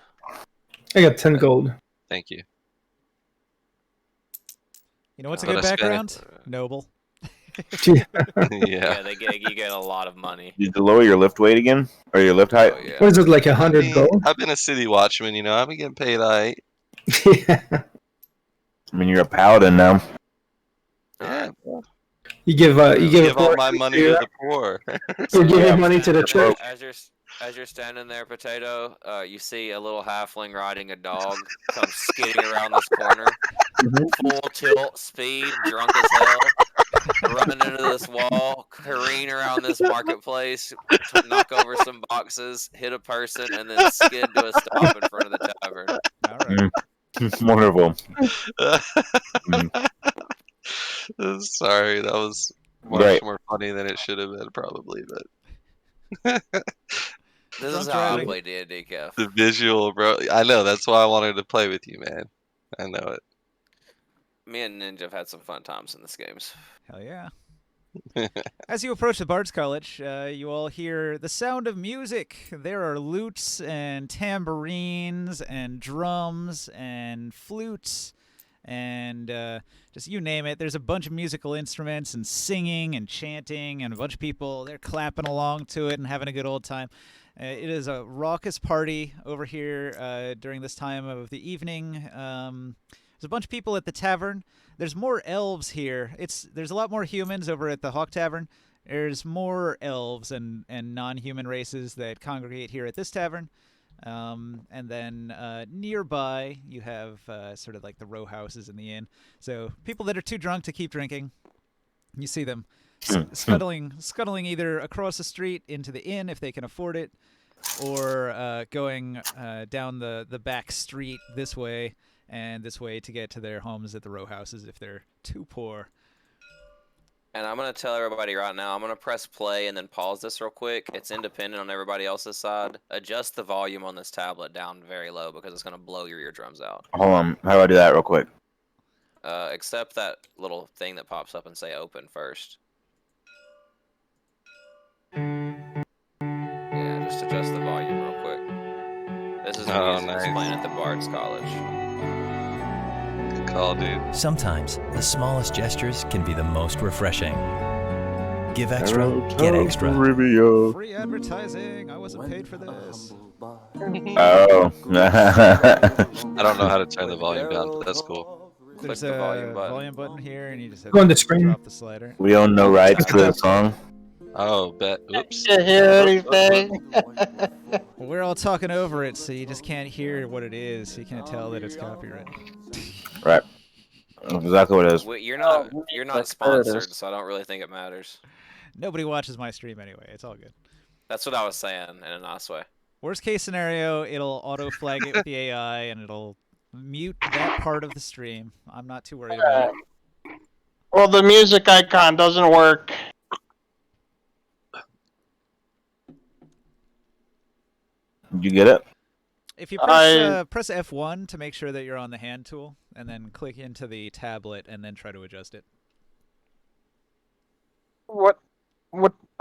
I got 10 gold. Thank you. You know what's a But good I spent- background? Noble. Yeah. Yeah, you get a lot of money. Did you lower your lift weight again? Or your lift height? Oh yeah. What is it, like I 100 mean, gold? I've been a city watchman, you know. I've been getting paid all Yeah. I mean, you're a paladin now. Yeah, You give I a give all poor my money to the poor. You give Yeah. money to the church. As you're standing there, Potato, you see a little halfling riding a dog come skidding around this corner, full tilt, speed, drunk as hell, running into this wall, careen around this marketplace, knock over some boxes, hit a person, and then skid to a stop in front of the tavern. All right. Wonderful. Sorry, that was much Right. more funny than it should have been, probably. But This is Drunk how I driving. play D&D, Kev. the visual, bro. I know. That's why I wanted to play with you, man. I know it. Me and Ninja have had some fun times in this games. Hell yeah. As you approach the Bard's College, you all hear the sound of music. There are lutes and tambourines and drums and flutes and just you name it. There's a bunch of musical instruments and singing and chanting and a bunch of people. They're clapping along to it and having a good old time. It is a raucous party over here during this time of the evening. There's a bunch of people at the tavern. There's more elves here. There's a lot more humans over at the Hawk Tavern. There's more elves and non-human races that congregate here at this tavern. And then nearby, you have sort of like the row houses in the inn. So people that are too drunk to keep drinking, you see them scuttling either across the street into the inn if they can afford it, or going down the back street this way and this way to get to their homes at the row houses if they're too poor. And I'm going to tell everybody right now, I'm going to press play and then pause this real quick. It's independent on everybody else's side. Adjust the volume on this tablet down very low because it's going to blow your eardrums out. Hold on. How do I do that real quick? Except that little thing that pops up and say open first. Yeah, just adjust the volume real quick. This is the music that's nice. playing at the Bard's College. Good call, dude. Sometimes the smallest gestures can be the most refreshing. Give extra, get extra. Free advertising. I wasn't paid for this. Oh. I don't know how to turn the volume down, but that's cool. Click There's the a volume button. here, and you just have Go on to the screen. drop the slider. We own no rights to the song. Oh, bet. Oops. You hear anything? Well, we're all talking over it, so you just can't hear what it is. You can't tell that it's copyright. Right. That's exactly what it is. You're Oh, not like, sponsored, there it is. so I don't really think it matters. Nobody watches my stream anyway. It's all good. That's what I was saying in a nice way. Worst case scenario, it'll auto flag it with the AI, and it'll mute that part of the stream. I'm not too worried about it. Well, the music icon doesn't work. Did you get it? If you press F1 to make sure that you're on the hand tool, and then click into the tablet, and then try to adjust it. What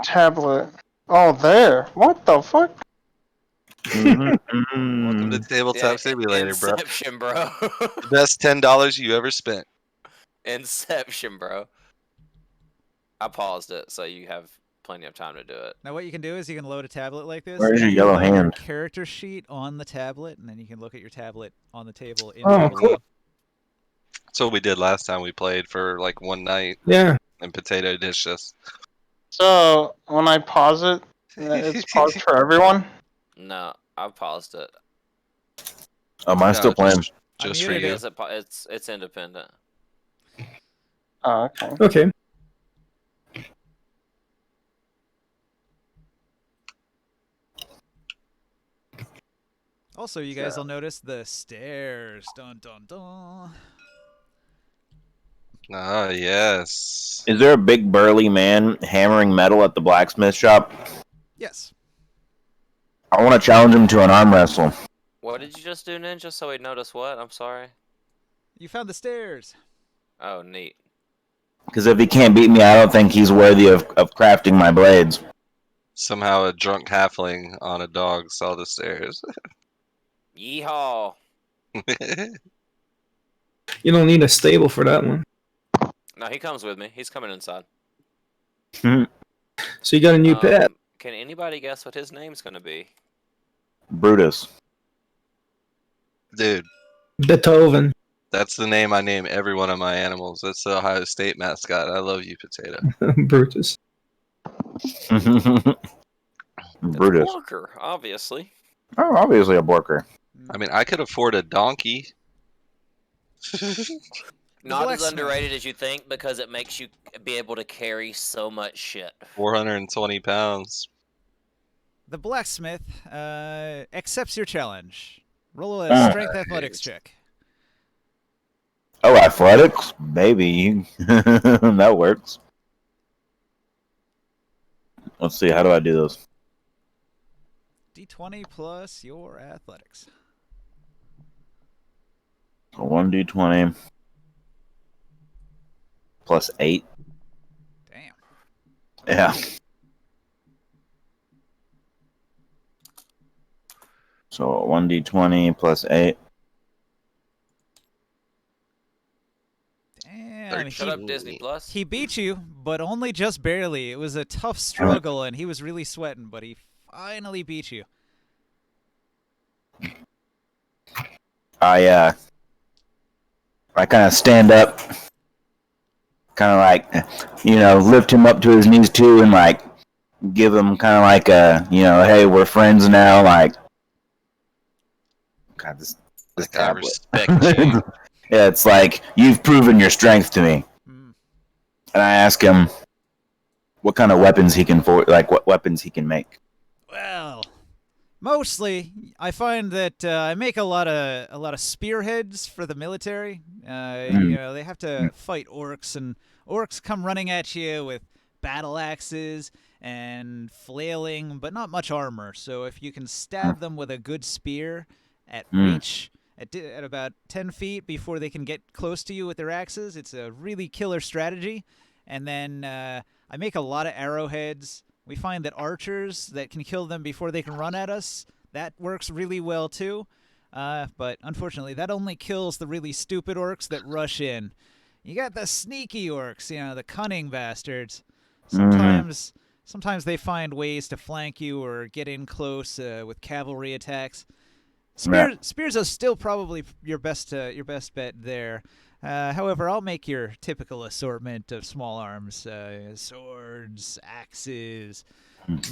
tablet? Oh, there. What the fuck? Welcome to Tabletop Simulator, bro. Inception, bro. Best $10 you ever spent. Inception, bro. I paused it, so you have plenty of time to do it. Now what you can do is you can load a tablet like this. Where's your and yellow load your hand? character sheet on the tablet, and then you can look at your tablet on the table. In Oh, the cool. That's what we did last time we played for like one night. Yeah. And Potato dished us. So when I pause it, it's paused for everyone. No, I paused it. Oh, mine's still playing. Just I for muted you. it. It's independent. Oh, okay. Okay. Also, you guys will notice the stairs. Dun dun dun. Ah, yes. Is there a big burly man hammering metal at the blacksmith shop? Yes. I want to challenge him to an arm wrestle. What did you just do, Ninja? So we notice what? I'm sorry. You found the stairs. Oh, neat. Because if he can't beat me, I don't think he's worthy of crafting my blades. Somehow a drunk halfling on a dog saw the stairs. Yeehaw! You don't need a stable for that one. No, he comes with me. He's coming inside. So you got a new pet. Can anybody guess what his name's gonna be? Brutus. Dude, Beethoven. that's the name I name every one of my animals. That's the Ohio State mascot. I love you, Potato. Brutus. Brutus. Walker, obviously. Oh, obviously a Borker. I mean, I could afford a donkey. Not as blacksmith. underrated as you think because it makes you be able to carry so much shit. 420 pounds. The blacksmith accepts your challenge. Roll a strength athletics check. Oh, athletics? Maybe. That works. Let's see, how do I do this? D20 plus your athletics. So 1d20 plus 8. Damn. Yeah. So 1d20 plus 8. Damn. Shut up, Disney Plus. He beat you, but only just barely. It was a tough struggle, and he was really sweating, but he finally beat you. I kind of stand up, kind of like, lift him up to his knees too, and like give him kind of like a, hey, we're friends now. Like, God, this Like, I tablet. respect you. Yeah, it's like you've proven your strength to me. Mm. And I ask him what kind of weapons he can what weapons he can make. Well, mostly, I find that I make a lot of spearheads for the military. They have to fight orcs, and orcs come running at you with battle axes and flailing, but not much armor. So if you can stab them with a good spear at reach, at about 10 feet before they can get close to you with their axes, it's a really killer strategy. And then I make a lot of arrowheads. We find that archers that can kill them before they can run at us, that works really well too. But unfortunately, that only kills the really stupid orcs that rush in. You got the sneaky orcs, the cunning bastards. Sometimes they find ways to flank you or get in close with cavalry attacks. Spears are still probably your best bet there. However, I'll make your typical assortment of small arms: swords, axes,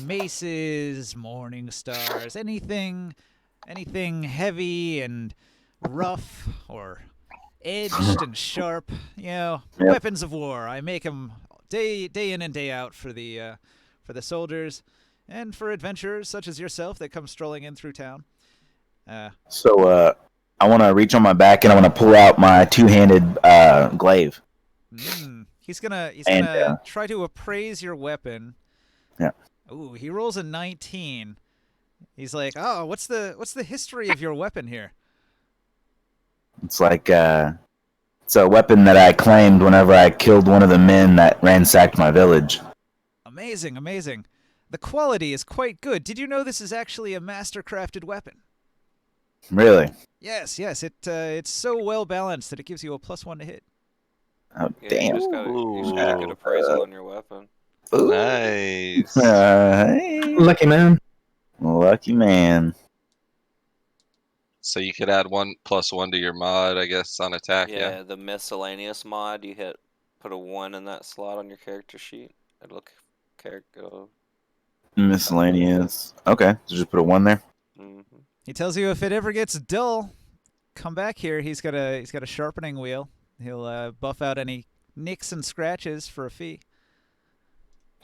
maces, morning stars, anything heavy and rough or edged and sharp. Yep. Weapons of war. I make them day in and day out for the soldiers and for adventurers such as yourself that come strolling in through town. So I want to reach on my back and I want to pull out my two-handed glaive. He's gonna And, try to appraise your weapon. Yeah. Ooh, he rolls a 19. He's like, "Oh, what's the history of your weapon here?" It's like it's a weapon that I claimed whenever I killed one of the men that ransacked my village. Amazing, amazing. The quality is quite good. Did you know this is actually a master-crafted weapon? Really? Yes. It's so well balanced that it gives you a +1 to hit. Oh, Yeah, damn. you just got a good appraisal on your weapon. Ooh. Nice. Hey. Lucky man. Lucky man. So you could add 1+1 to your mod, I guess, on attack. Yeah. The miscellaneous mod, put a 1 in that slot on your character sheet. It'll look Miscellaneous. Okay, so just put a 1 there. He tells you if it ever gets dull, come back here. He's got a sharpening wheel. He'll buff out any nicks and scratches for a fee.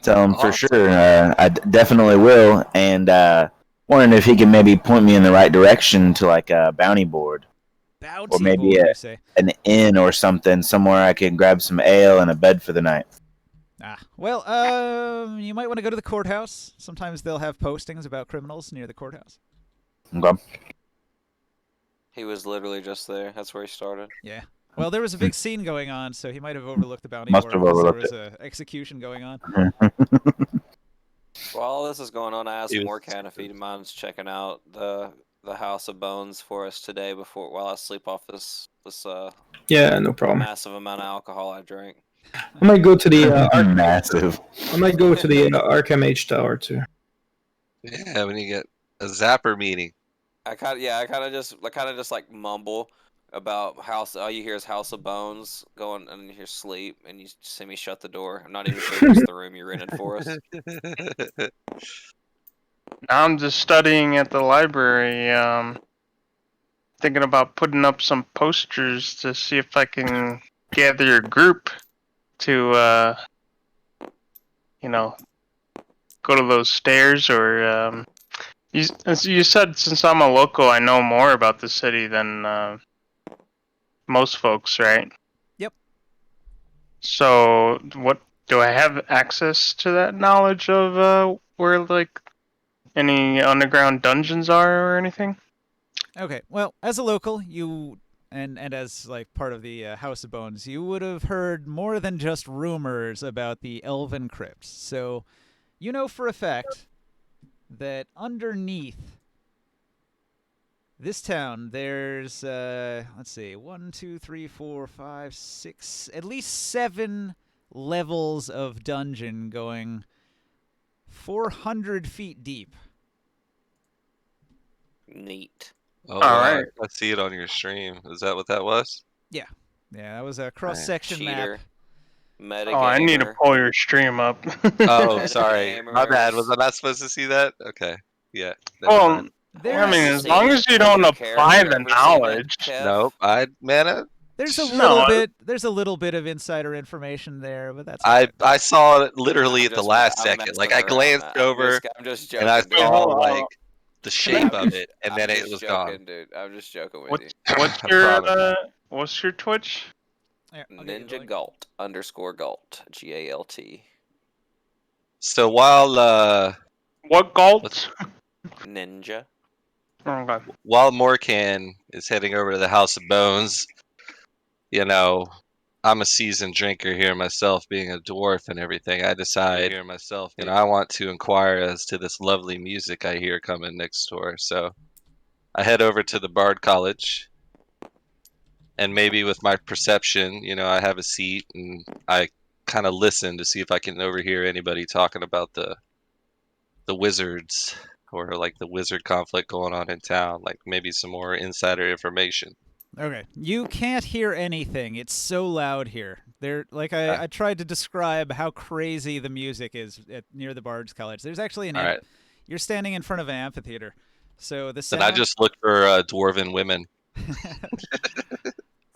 Tell him for Awesome. sure. I definitely will. And wondering if he can maybe point me in the right direction to like a bounty board. Bounty maybe board, you say? An inn or something, somewhere I can grab some ale and a bed for the night. Well, you might want to go to the courthouse. Sometimes they'll have postings about criminals near the courthouse. Okay. He was literally just there. That's where he started. Yeah. Well, there was a big scene going on, so he might have overlooked the bounty Must board have because overlooked there was an execution going on. While all this is going on, I asked He was Morkan if he minds checking out the House of Bones for us today while I sleep off this Yeah, no problem. massive amount of alcohol I drank. I might go to the Massive. I might go to the Arkham H Tower too. Yeah, when you get a zapper meeting. I kind of just like mumble about all you hear is House of Bones going, and you hear sleep, and you see me shut the door. I'm not even sure if it's the room you rented for us. Now I'm just studying at the library, thinking about putting up some posters to see if I can gather a group to, go to those stairs or, as you said, since I'm a local, I know more about the city than most folks, right? Yep. So, what do I have access to that knowledge of where like any underground dungeons are or anything? Okay. Well, as a local, you and as like part of the House of Bones, you would have heard more than just rumors about the Elven crypts. So, you know for a fact that underneath this town, there's let's see, 1, 2, 3, 4, 5, 6, at least 7 levels of dungeon going 400 feet deep. Neat. Oh, All wow. right. I see it on your stream. Is that what that was? Yeah, that was a cross-section map. Cheater. Metagamer. Oh, I need to pull your stream up. Oh, sorry. My bad. Was I not supposed to see that? Okay. Yeah. never Well, mind. I mean, as See long it as you for don't your apply character. the Ever seen it, knowledge. Kev? Nope. There's a No, little bit. There's a little bit of insider information there, but that's. I saw it literally I'm at the just- last I'm second. Like messing I around. glanced over I'm just joking. and I dude. Wait, saw hold on. like the shape I'm of it, and then I'm it just was joking, gone. dude. I'm just joking with What, you. what's I your promise. what's your Twitch? Here, I'll get you the Ninja link. Galt _Galt GALT So while What Galt? Ninja. Oh god. while Morkan is heading over to the House of Bones, you know, I'm a seasoned drinker here myself, being a dwarf and everything. I decide here myself, I want to inquire as to this lovely music I hear coming next door. So I head over to the Bard College, and maybe with my perception, I have a seat and I kind of listen to see if I can overhear anybody talking about the wizards or like the wizard conflict going on in town, like maybe some more insider information. Okay, you can't hear anything. It's so loud here. I tried to describe how crazy the music is near the Bard's College. There's actually an All right. You're standing in front of an amphitheater, so the Then sound. I just look for dwarven women.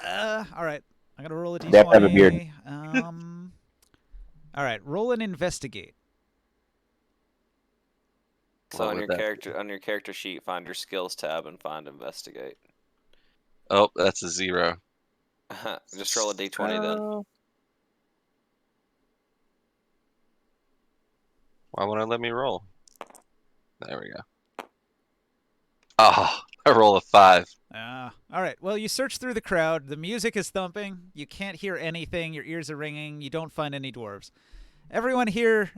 All right. I gotta roll a d20. They have to have a beard. All right, roll an investigate. So What on would your that character sheet, find your skills tab and find investigate. Oh, that's a 0. Just roll a d20 then. Why won't it let me roll? There we go. Oh, I roll a 5. All right. Well, you search through the crowd. The music is thumping. You can't hear anything. Your ears are ringing. You don't find any dwarves. Everyone here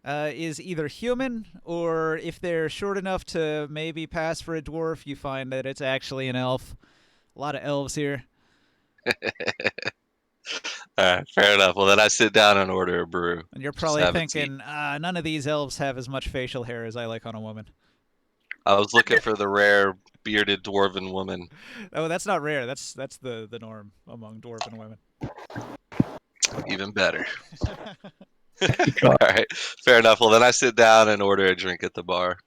is either human, or if they're short enough to maybe pass for a dwarf, you find that it's actually an elf. A lot of elves here. Alright, fair enough. Well, then I sit down and order a brew. And you're Just probably have a tea. thinking, none of these elves have as much facial hair as I like on a woman. I was looking for the rare bearded dwarven woman. Oh, that's not rare. That's the norm among dwarven women. Even better. Alright, fair enough. Well, then I sit down and order a drink at the bar.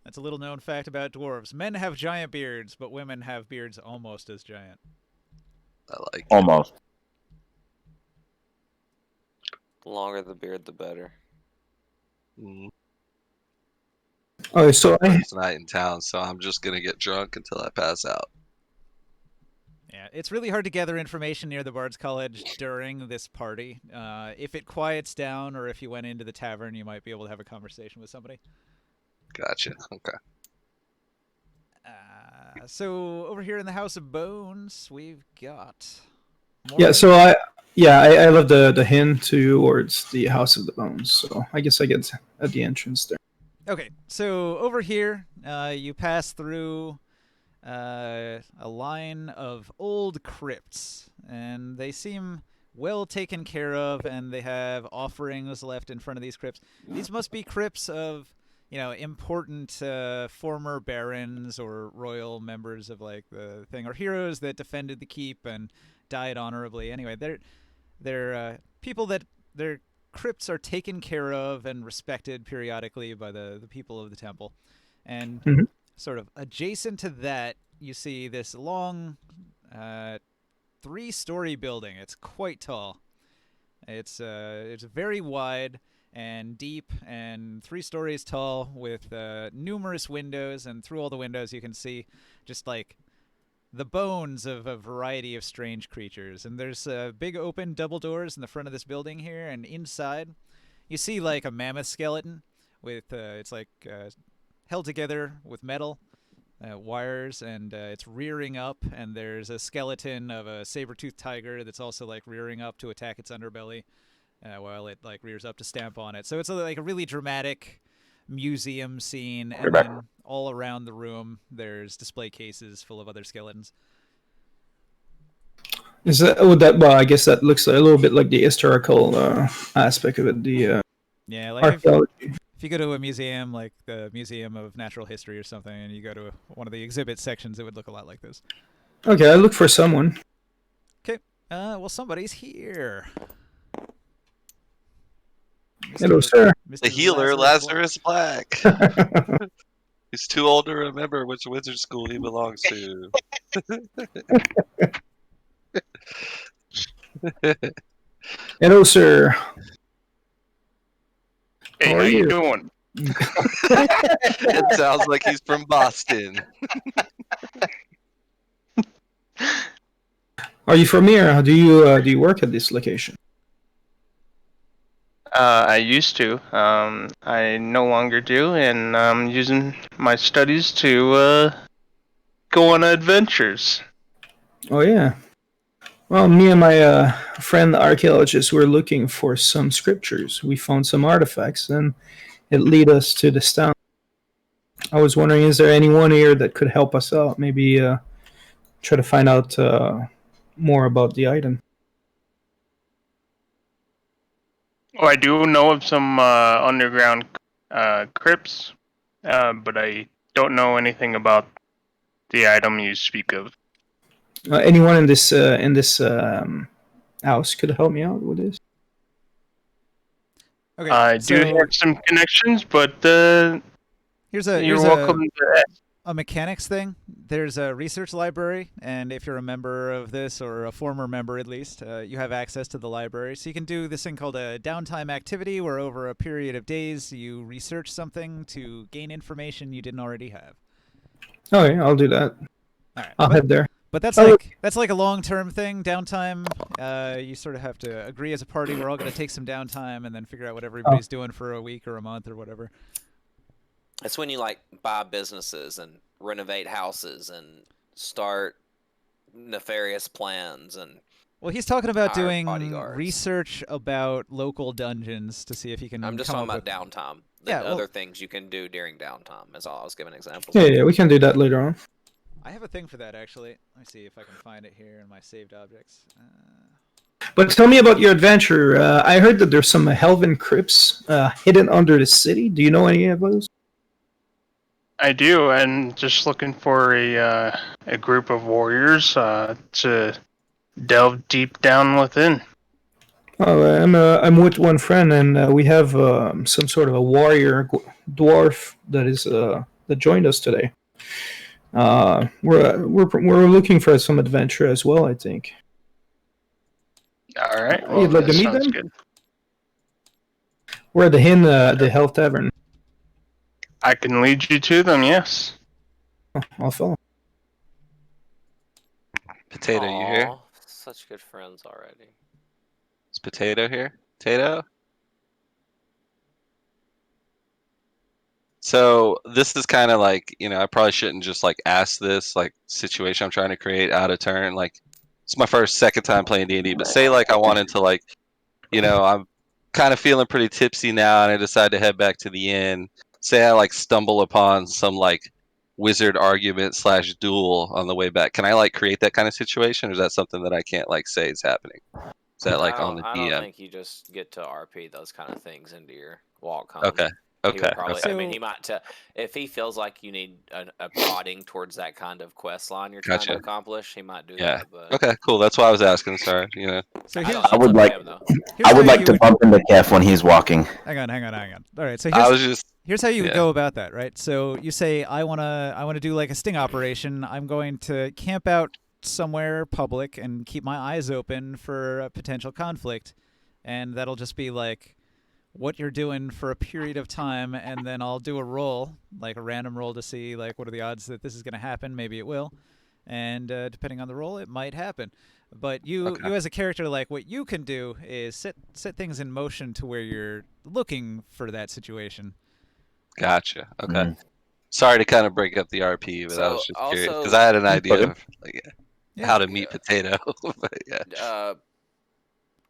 That's a little known fact about dwarves. Men have giant beards, but women have beards almost as giant. I like it. Almost. The longer the beard, the better. Mm, Oh, so First night in town, so I'm just gonna get drunk until I pass out. Yeah, it's really hard to gather information near the Bard's College during this party. If it quiets down, or if you went into the tavern, you might be able to have a conversation with somebody. Gotcha. Okay. So over here in the House of Bones, we've got. yeah, so I love the hint towards the House of the Bones. So I guess I get at the entrance there. Okay, so over here, you pass through a line of old crypts, and they seem well taken care of, and they have offerings left in front of these crypts. These must be crypts of, important former barons or royal members of like the thing, or heroes that defended the keep and died honorably. Anyway, they're people that their crypts are taken care of and respected periodically by the people of the temple. And sort of adjacent to that, you see this long 3-story building. It's quite tall. It's very wide and deep and 3 stories tall with numerous windows, and through all the windows you can see just like the bones of a variety of strange creatures. And there's big open double doors in the front of this building here, and inside you see like a mammoth skeleton with it's like held together with metal wires, and it's rearing up, and there's a skeleton of a saber-toothed tiger that's also like rearing up to attack its underbelly while it like rears up to stamp on it. So it's like a really dramatic museum scene, and then all around the room there's display cases full of other skeletons. Is that well? I guess that looks a little bit like the historical aspect of it. The Yeah, like archaeology. if you go to a museum like the Museum of Natural History or something, and you go to one of the exhibit sections, it would look a lot like this. Okay, I look for someone. Okay, well, somebody's here. Hello, sir. The healer, Lazarus Black. He's too old to remember which wizard school he belongs to. Hello, sir. Hey, How how are you you? doing? It sounds like he's from Boston. Are you from here? Do you work at this location? I used to. I no longer do, and I'm using my studies to go on adventures. Oh yeah. Well, me and my friend the archaeologist were looking for some scriptures. We found some artifacts, and it led us to this town. I was wondering, is there anyone here that could help us out? Maybe try to find out more about the item. Oh, I do know of some underground crypts, but I don't know anything about the item you speak of. Anyone in this house could help me out with this? Okay, I do so have some connections, but here's you're welcome to. a mechanics thing. There's a research library, and if you're a member of this, or a former member at least, you have access to the library. So you can do this thing called a downtime activity, where over a period of days you research something to gain information you didn't already have. Oh yeah, I'll do that. All right, I'll head there. but that's Oh. like a long-term thing. Downtime. You sort of have to agree as a party. We're all going to take some downtime, and then figure out what everybody's doing for a week or a month or whatever. It's when you like buy businesses and renovate houses and start nefarious plans and Well, he's talking about Hire doing bodyguards. research about local dungeons to see if he can. I'm just come talking up about with... downtime. The Yeah, well- other things you can do during downtime is all I was giving examples. Yeah, we can do that later on. I have a thing for that actually. Let me see if I can find it here in my saved objects. But tell me about your adventure. I heard that there's some Helven crypts hidden under the city. Do you know any of those? I do, and just looking for a group of warriors to delve deep down within. Oh, I'm with one friend, and we have some sort of a warrior dwarf that is that joined us today. We're looking for some adventure as well, I think. All right, well, You'd like to that meet sounds them? good. We're at the Health Tavern. I can lead you to them. Yes. Oh, I'll follow. Potato, you here? Aw, such good friends already. Is Potato here? Potato? So this is kind of like, I probably shouldn't just like ask this like situation I'm trying to create out of turn. Like, it's my second time playing D&D, but say like I wanted to like, I'm kind of feeling pretty tipsy now, and I decide to head back to the inn. Say I like stumble upon some like wizard argument / duel on the way back. Can I like create that kind of situation, or is that something that I can't like say is happening? Is that like on the I DM? don't think you just get to RP those kind of things into your walk home. Okay. He would Okay. probably, Okay. I mean, he might if he feels like you need a prodding towards that kind of quest line you're trying Gotcha. to accomplish, he might do Yeah. that. But Okay. Cool. That's why I was asking. Sorry. So I here's, don't know, I would it's up to like- him, though. here's I how would like you to bump into Kef when he's walking. Hang on. All right, so I was just. here's how you would yeah. go about that, right? So you say, I wanna do like a sting operation. I'm going to camp out somewhere public and keep my eyes open for a potential conflict, and that'll just be like what you're doing for a period of time, and then I'll do a roll, like a random roll, to see like what are the odds that this is going to happen. Maybe it will, and depending on the roll, it might happen. But you as a character, like what you can do is set things in motion to where you're looking for that situation. Gotcha. Okay. Mm. Sorry to kind of break up the RP, but I So, was just curious also- because I had an idea Okay. of like, how to meet Potato. But yeah.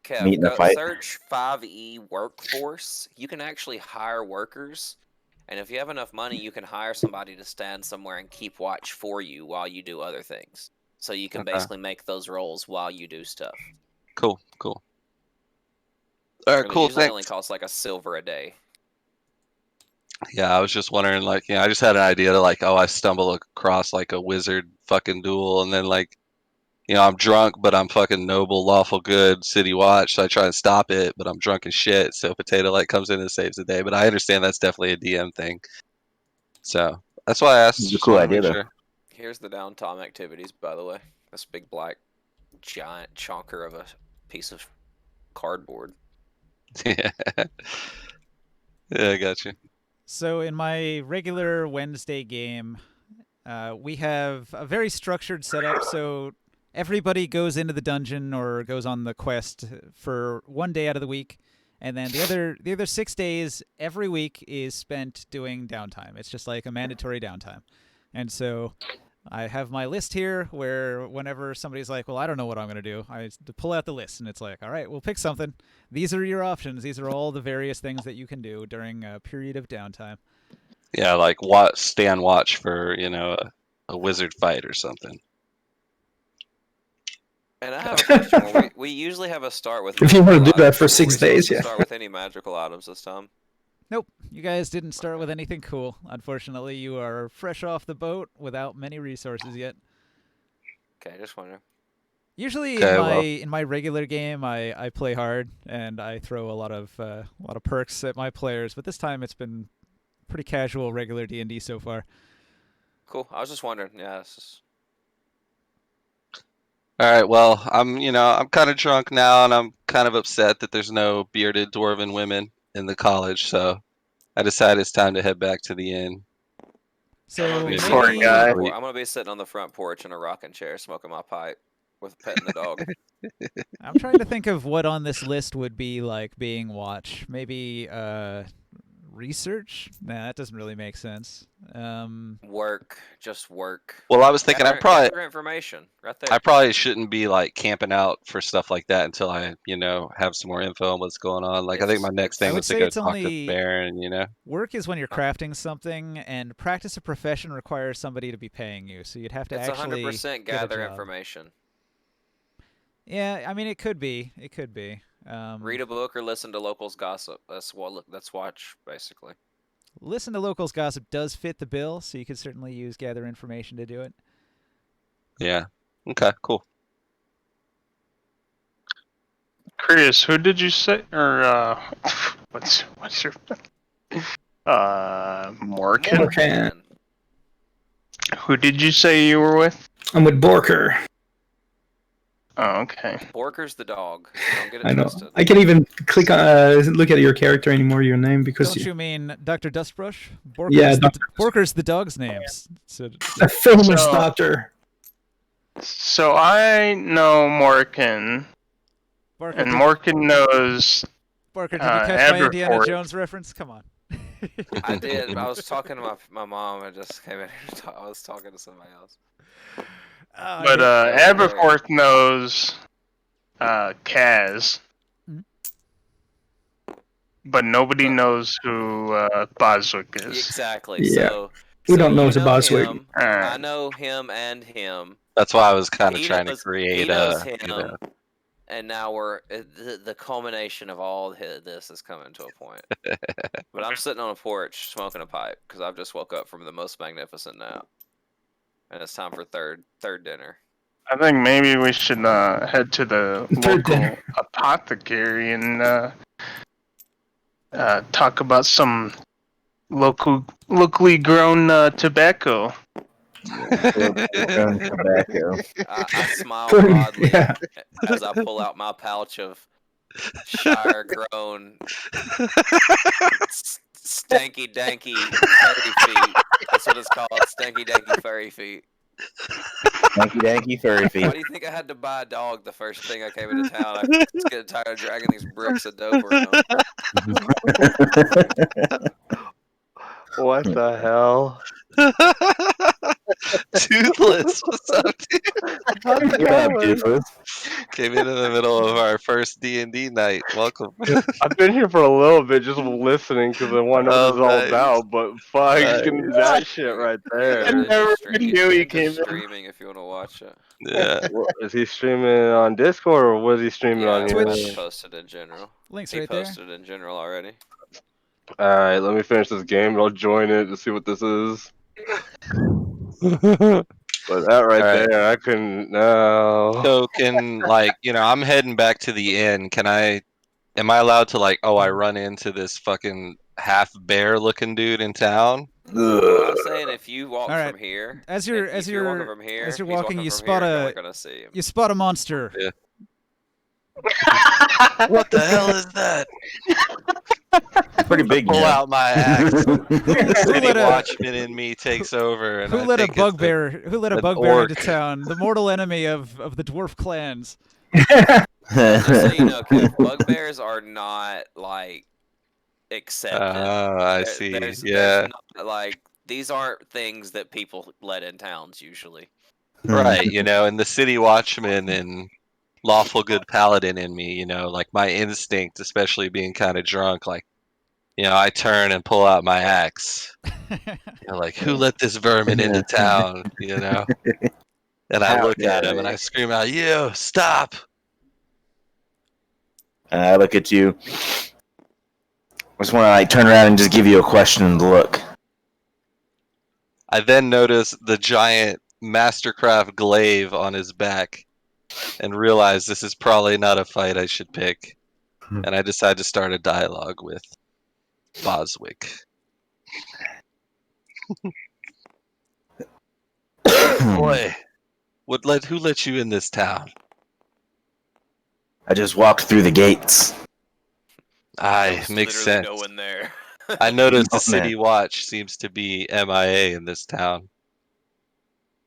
Kev, Meet in a go fight. search 5e workforce. You can actually hire workers, and if you have enough money, you can hire somebody to stand somewhere and keep watch for you while you do other things. So you can Okay. basically make those rolls while you do stuff. Cool. All right. It Cool. usually Thanks. only costs like $1 a day. Yeah, I was just wondering, like, I just had an idea to like, I stumble across like a wizard fucking duel, and then like, I'm drunk, but I'm fucking noble, lawful good, city watch, so I try and stop it, but I'm drunk as shit. So Potato like comes in and saves the day. But I understand that's definitely a DM thing. So that's why I asked. It's a just cool wanted to idea, make though. sure. Here's the downtime activities, by the way. This big black giant chonker of a piece of cardboard. Yeah. Yeah, I got you. So in my regular Wednesday game, we have a very structured setup. So everybody goes into the dungeon or goes on the quest for one day out of the week, and then the other 6 days every week is spent doing downtime. It's just like a mandatory downtime. And so I have my list here where whenever somebody's like, well, I don't know what I'm going to do, I pull out the list, and it's like, all right, we'll pick something. These are your options. These are all the various things that you can do during a period of downtime. Yeah, like stand watch for a wizard fight or something. And I have a question. We usually have a start with. If you wanna magical do that items. for Were 6 we supposed days, to yeah. Start with any magical items this time. Nope, you guys didn't start with anything cool. Unfortunately, you are fresh off the boat without many resources yet. Okay, just wondering. Usually Okay, in well. my regular game, I play hard and I throw a lot of perks at my players, but this time it's been pretty casual regular D&D so far. Cool. I was just wondering. Yeah, it's just... All right, well, I'm kind of drunk now, and I'm kind of upset that there's no bearded dwarven women in the college, so I decided it's time to head back to the inn. So Maybe- Poor maybe guy. I'm gonna be sitting on the front porch in a rocking chair, smoking my pipe, with petting the dog. I'm trying to think of what on this list would be like being watch. Maybe research? Nah, that doesn't really make sense. Work, just work. Well, I was thinking gather information right there. I probably shouldn't be like camping out for stuff like that until I, have some more info on what's going on. Like, I think my next I thing would was to say go it's talk only- to Baron, Work is when you're crafting something, and practice a profession requires somebody to be paying you. So you'd have to It's actually 100% get a gather job. information. Yeah, I mean it could be. It could be. Read a book or listen to locals gossip. That's watch basically. Listen to locals gossip does fit the bill, so you could certainly use gather information to do it. Yeah. Okay, cool. Chris, who did you say? Or what's your Morgan? Morgan. Who did you say you were with? I'm with Borker. Oh, okay. Borker's the dog. Don't get it I know. twisted. I can't even click on look at your character anymore, your name, because Don't you mean Dr. Dustbrush? Yeah, Borker's the dog's name. So, a famous So- doctor. So I know Morgan, Borker, and did, Morgan knows. Borker, did you catch my Indiana Aberforth. Jones reference? Come on. I did. I was talking to my mom. I just came in here. I was talking to somebody else. But yeah. Aberforth knows Kaz. Hmm. But nobody knows who Boswick is. Exactly. Yeah. So We don't know you it's a Boswick. him, Alright. I know him and him. That's why I was kind of He trying to knows- create he knows a, him, and now we're the culmination of all this is coming to a point. But I'm sitting on a porch smoking a pipe because I've just woke up from the most magnificent nap, and it's time for third dinner. I think maybe we should head to the Third local dinner. apothecary and talk about some locally grown tobacco. Tobacco. I smile broadly Yeah. as I pull out my pouch of Shire-grown stanky danky furry feet. That's what it's called, stanky danky furry feet. Danky danky furry Why feet. do you think I had to buy a dog the first thing I came into town? I was getting tired of dragging these brooks of dope around. What the hell? Toothless, what's up, dude? What up, Doofus? Came in the middle of our first D&D night. Welcome. I've been here for a little bit just listening because I want to know what it's all nice. about, but fuck, Nice. that shit right there. I never knew you It's came in. streaming if you want to watch it. Yeah. What, is he streaming on Discord or was he streaming Yeah, on I here? Twitch. posted in general. Links He right there. posted in general already. Alright, let me finish this game and I'll join it to see what this is. But that right Alright. there, I couldn't. No. So can I'm heading back to the inn. Am I allowed to I run into this fucking half bear looking dude in town? I'm saying if you walk All right. from here, As if you're walking from here, as you're he's walking, you from spot here, you're a only gonna see him. you spot a monster. Yeah. What the hell is that? Pretty big. Pull out my axe. City let a- watchman in me takes over, and Who I let a think it's bugbear? Who let a an bugbear into orc. town? The mortal enemy of the dwarf clans. Just so you know, Kev, bugbears are not accepted. Oh, I There- see. there's Yeah, not, these aren't things that people let in towns usually. right. And the city watchman and lawful good paladin in me, my instinct, especially being kind of drunk, I turn and pull out my axe. Who let this vermin into town? And I How look at dare him and they. I scream out, "You stop!" And I look at you. just want to like turn around and just give you a questioned look. I then notice the giant Mastercraft glaive on his back and realize this is probably not a fight I should pick. And I decide to start a dialogue with Boswick. Boy, who let you in this town? I just walked through the gates. Aye, There's makes literally sense. no one there. I noticed the Oh, man. City Watch seems to be MIA in this town.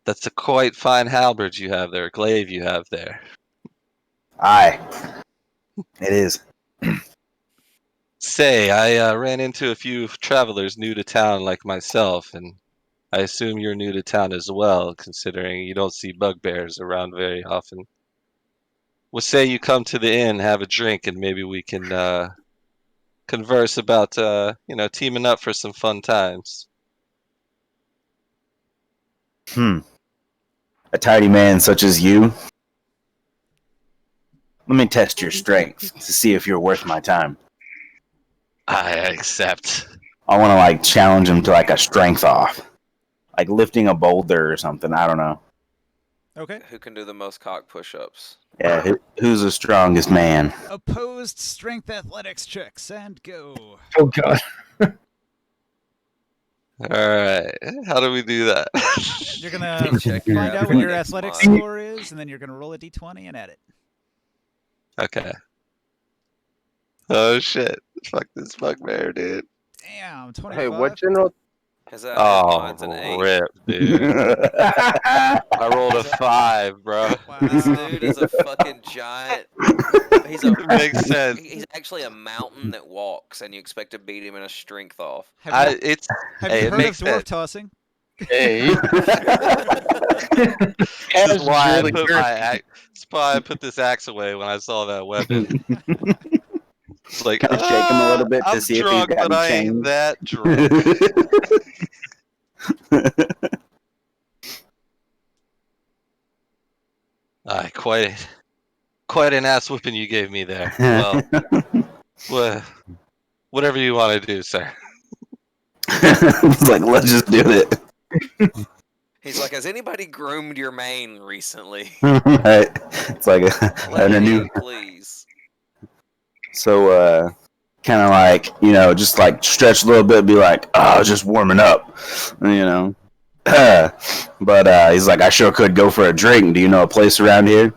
That's a quite fine halberd you have there, glaive you have there. Aye, it is. Say, I ran into a few travelers new to town like myself, and I assume you're new to town as well, considering you don't see bugbears around very often. Well, say you come to the inn, have a drink, and maybe we can converse about, teaming up for some fun times. A tidy man such as you. Let me test your strength to see if you're worth my time. I accept. I want to like challenge him to like a strength off, like lifting a boulder or something. I don't know. Okay. Who can do the most cock push-ups? Yeah, who's the strongest man? Opposed strength athletics checks and go. Oh god. Alright, how do we do that? You're gonna Check your find out what your athletics athletics mod. score is, and then you're gonna roll a d20 and add it. Okay. Oh shit. Fuck this bugbear, dude. Damn, 25. Hey, what general? His hit Oh, mod's an 8. rip, dude. I rolled a 5, bro. This Wow. dude is a fucking giant. He's a Makes sense. He's actually a mountain that walks, and you expect to beat him in a strength off. Have you, It's have hey, you it heard of makes dwarf sense. tossing? Hey, This is why really I put that's why I put this axe away when I saw that weapon. It's like, Kinda shake him a little bit to I'm see if he's drunk, got but any I ain't change. that drunk. Aye, quite an ass whipping you gave me there. Well, whatever you want to do, sir. It's like, let's just do it. He's like, has anybody groomed your mane recently? Right. It's like Let a me new. in, please. So, kind of like, just like stretch a little bit, be like, oh, just warming up, But he's like, I sure could go for a drink. Do you know a place around here?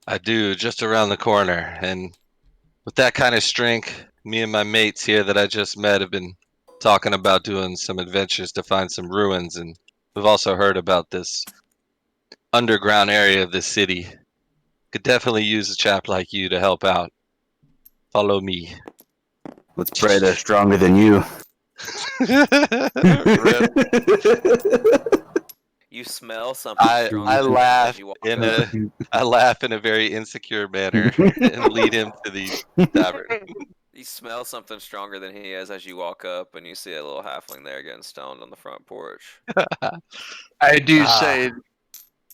I do, just around the corner. And with that kind of strength, me and my mates here that I just met have been talking about doing some adventures to find some ruins. And we've also heard about this underground area of the city. Could definitely use a chap like you to help out. Follow me. Let's pray they're stronger than you. Rip. You smell something stronger I than laugh as you walk in up. a very insecure manner and lead him to the tavern. You smell something stronger than he is as you walk up, and you see a little halfling there getting stoned on the front porch. I do say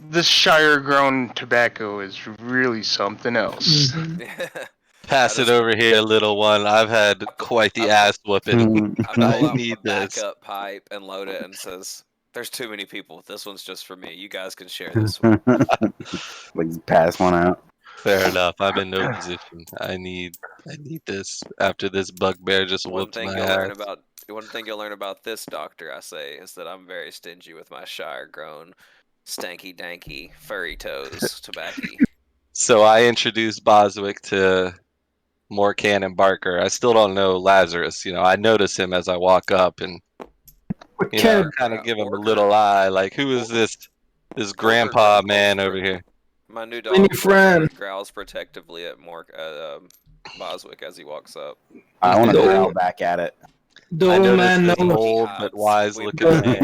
this Shire-grown tobacco is really something else. Pass it over here, little one. I've had quite the ass whooping. I pull I out need my this. backup pipe and load it, and says, "There's too many people. This one's just for me. You guys can share this one." Like, pass one out. Fair enough. I'm in no position. I need this after this bugbear just One whooped thing my you'll learn ass. about this doctor, I say, is that I'm very stingy with my Shire-grown, stanky danky furry toes tobacco. So I introduced Boswick to Morcan and Barker. I still don't know Lazarus. I notice him as I walk up and Ken, kind of give him a Walker. little eye, like, who is this grandpa man over here? My new My new dog friend. Walker growls protectively at Boswick as he walks up. I want to The growl old- back at it. The I old noticed man this knows. old but wise looking man.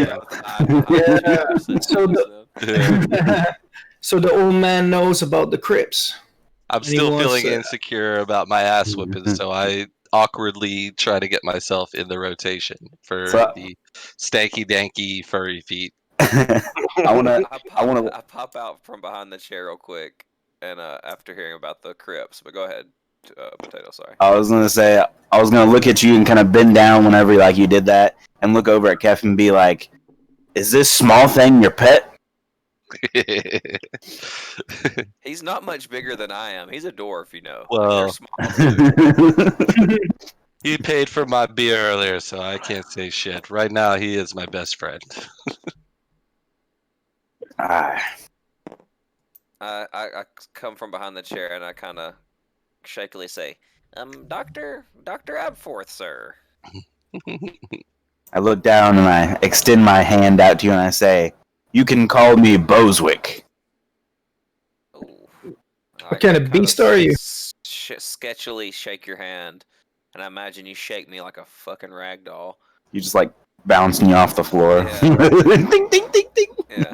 Yeah, so the old man knows about the crypts. I'm And he still wants feeling to- insecure about my ass whipping, so I awkwardly try to get myself in the rotation for So- the stanky danky furry feet. I want to. I pop out from behind the chair real quick, and after hearing about the crypts, but go ahead. Potato. Sorry. I was gonna say I was gonna look at you and kind of bend down whenever like you did that, and look over at Kef and be like, "Is this small thing your pet?" He's not much bigger than I am. He's a dwarf, you know. Well. Like, they're small. He paid for my beer earlier, so I can't say shit. Right now, he is my best friend. Ah, I come from behind the chair and I kind of shakily say, Doctor Abforth, sir. I look down and I extend my hand out to you and I say, "You can call me Bozwick." Ooh. What kind of beast are you? Sketchily shake your hand, and I imagine you shake me like a fucking rag doll. You just like bouncing you off the floor. Yeah. Ding, ding, ding, ding. Yeah.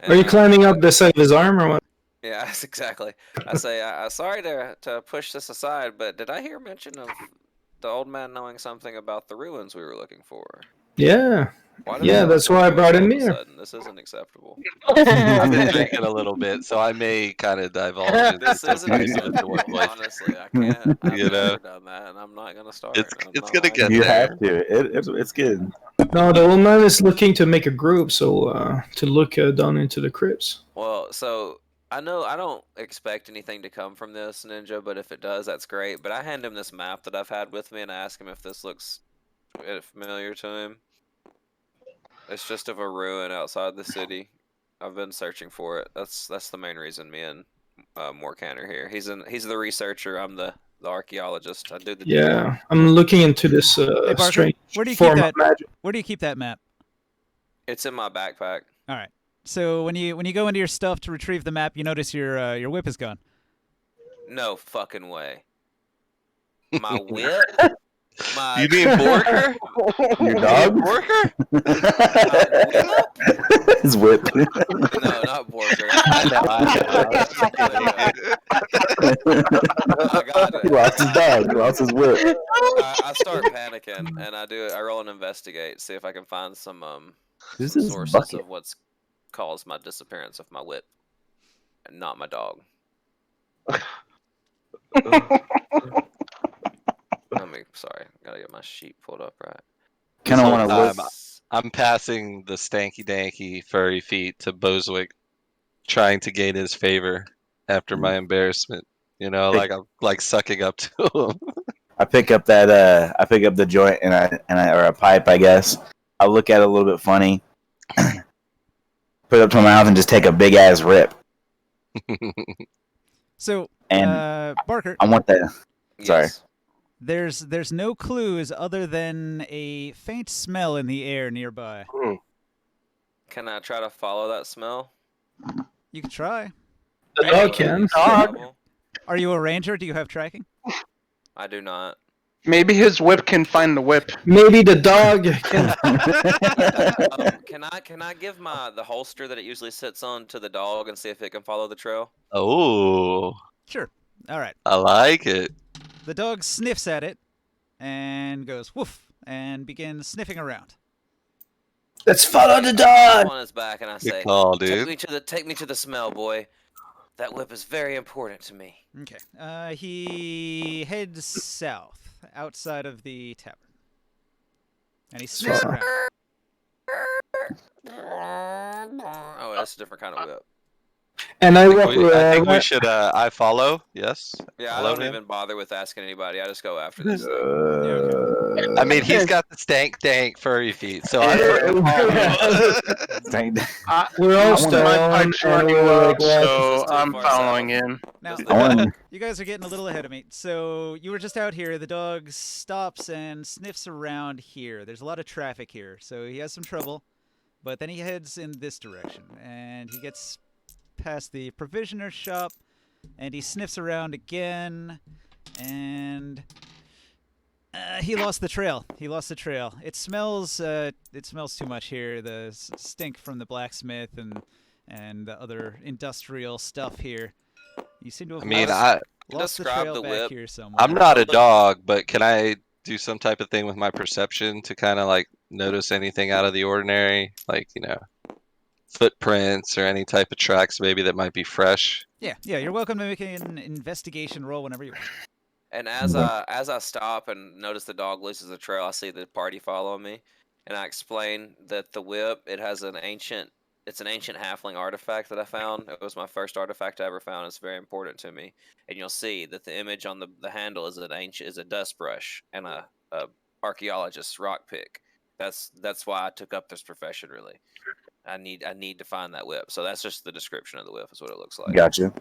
Are you climbing up the side of his arm or what? Yeah, exactly. I say, sorry to push this aside, but did I hear mention of the old man knowing something about the ruins we were looking for? Yeah. Why did Yeah, we that's look why I for brought ruins him all of a here. sudden? This isn't acceptable. I've been drinking a little bit, so I may kind of divulge into This some isn't pieces of acceptable. the life. Honestly, I can't. I've You know? never done that, and I'm not gonna start. It's I'm it's not gonna lying. get You there. have to. It's good. No, the old man is looking to make a group, so to look down into the crypts. Well, so I know I don't expect anything to come from this, Ninja, but if it does, that's great. But I hand him this map that I've had with me, and I ask him if this looks familiar to him. It's just of a ruin outside the city. I've been searching for it. That's the main reason me and Morkan are here. He's the researcher. I'm the archaeologist. I do the Yeah, I'm looking into this Hey, Barker, strange where do you keep form that? of magic. Where do you keep that map? It's in my backpack. All right. So when you go into your stuff to retrieve the map, you notice your whip is gone. No fucking way. My whip. My You mean Borker? Your dog? Borker? His whip. No, not Borker. I I got He it. lost his dog. He lost his whip. I start panicking and I roll an investigate, see if I can find some Who's some this sources bucket? of what's caused my disappearance of my whip, and not my dog. Sorry, gotta get my sheet pulled up right. Kind of So, want to look. I'm passing the stanky danky furry feet to Bozwick, trying to gain his favor after my embarrassment. You know, like I'm like sucking up to him. I pick up that. I pick up the joint and I or a pipe, I guess. I look at it a little bit funny. Put it up to my mouth and just take a big ass rip. So, And Barker, I want that. Sorry. Yes. there's no clues other than a faint smell in the air nearby. Can I try to follow that smell? You can try. The dog can. Are you a ranger? Do you have tracking? I do not. Maybe his whip can find the whip. Maybe the dog can. Can I give the holster that it usually sits on to the dog and see if it can follow the trail? Oh, Sure. All right. I like it. The dog sniffs at it and goes woof and begins sniffing around. Let's follow the I'm dog. on his back and I Good say, call, take dude. me to the smell, boy. That whip is very important to me. Okay. He heads south outside of the tavern. And he sniffs around. Oh, that's a different kind of whip. And I walk. I think we should. I follow. Yes. Yeah, I Follow don't him? even bother with asking anybody. I just go after this thing. I mean, he's got the stank dank furry feet, so I fucking follow. We're all My stoned, pipe's and running we're low, like, well, so This is too I'm far following south. in. Now, This I want you guys are getting a little ahead of me. So you were just out here. The dog stops and sniffs around here. There's a lot of traffic here, so he has some trouble. But then he heads in this direction, and he gets past the provisioner's shop, and he sniffs around again, and he lost the trail. He lost the trail. It smells. It smells too much here. The stink from the blacksmith and the other industrial stuff here. You seem to have I mean, lost the Describe trail the back whip. here somewhere. I'm not a dog, but can I do some type of thing with my perception to kind of like notice anything out of the ordinary, like footprints or any type of tracks maybe that might be fresh? Yeah. You're welcome to make an investigation roll whenever you want. And as I stop and notice the dog loses the trail, I see the party follow me, and I explain that the whip it's an ancient halfling artifact that I found. It was my first artifact I ever found. It's very important to me, and you'll see that the image on the handle is a dust brush and a archaeologist's rock pick. That's why I took up this profession. Really, I need to find that whip. So that's just the description of the whip. Is what it looks like. Gotcha.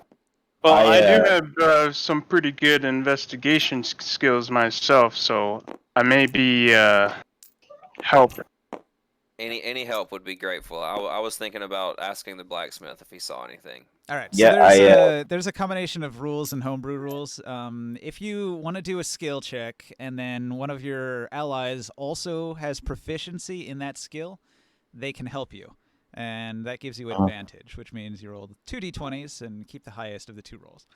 Well, I, I do have some pretty good investigation skills myself, so I may be help. Any help would be grateful. I was thinking about asking the blacksmith if he saw anything. All right. Yeah, So there's a combination of rules and homebrew rules. If you want to do a skill check, and then one of your allies also has proficiency in that skill, they can help you, and that gives you advantage, which means you roll 2d20s and keep the highest of the 2 rolls.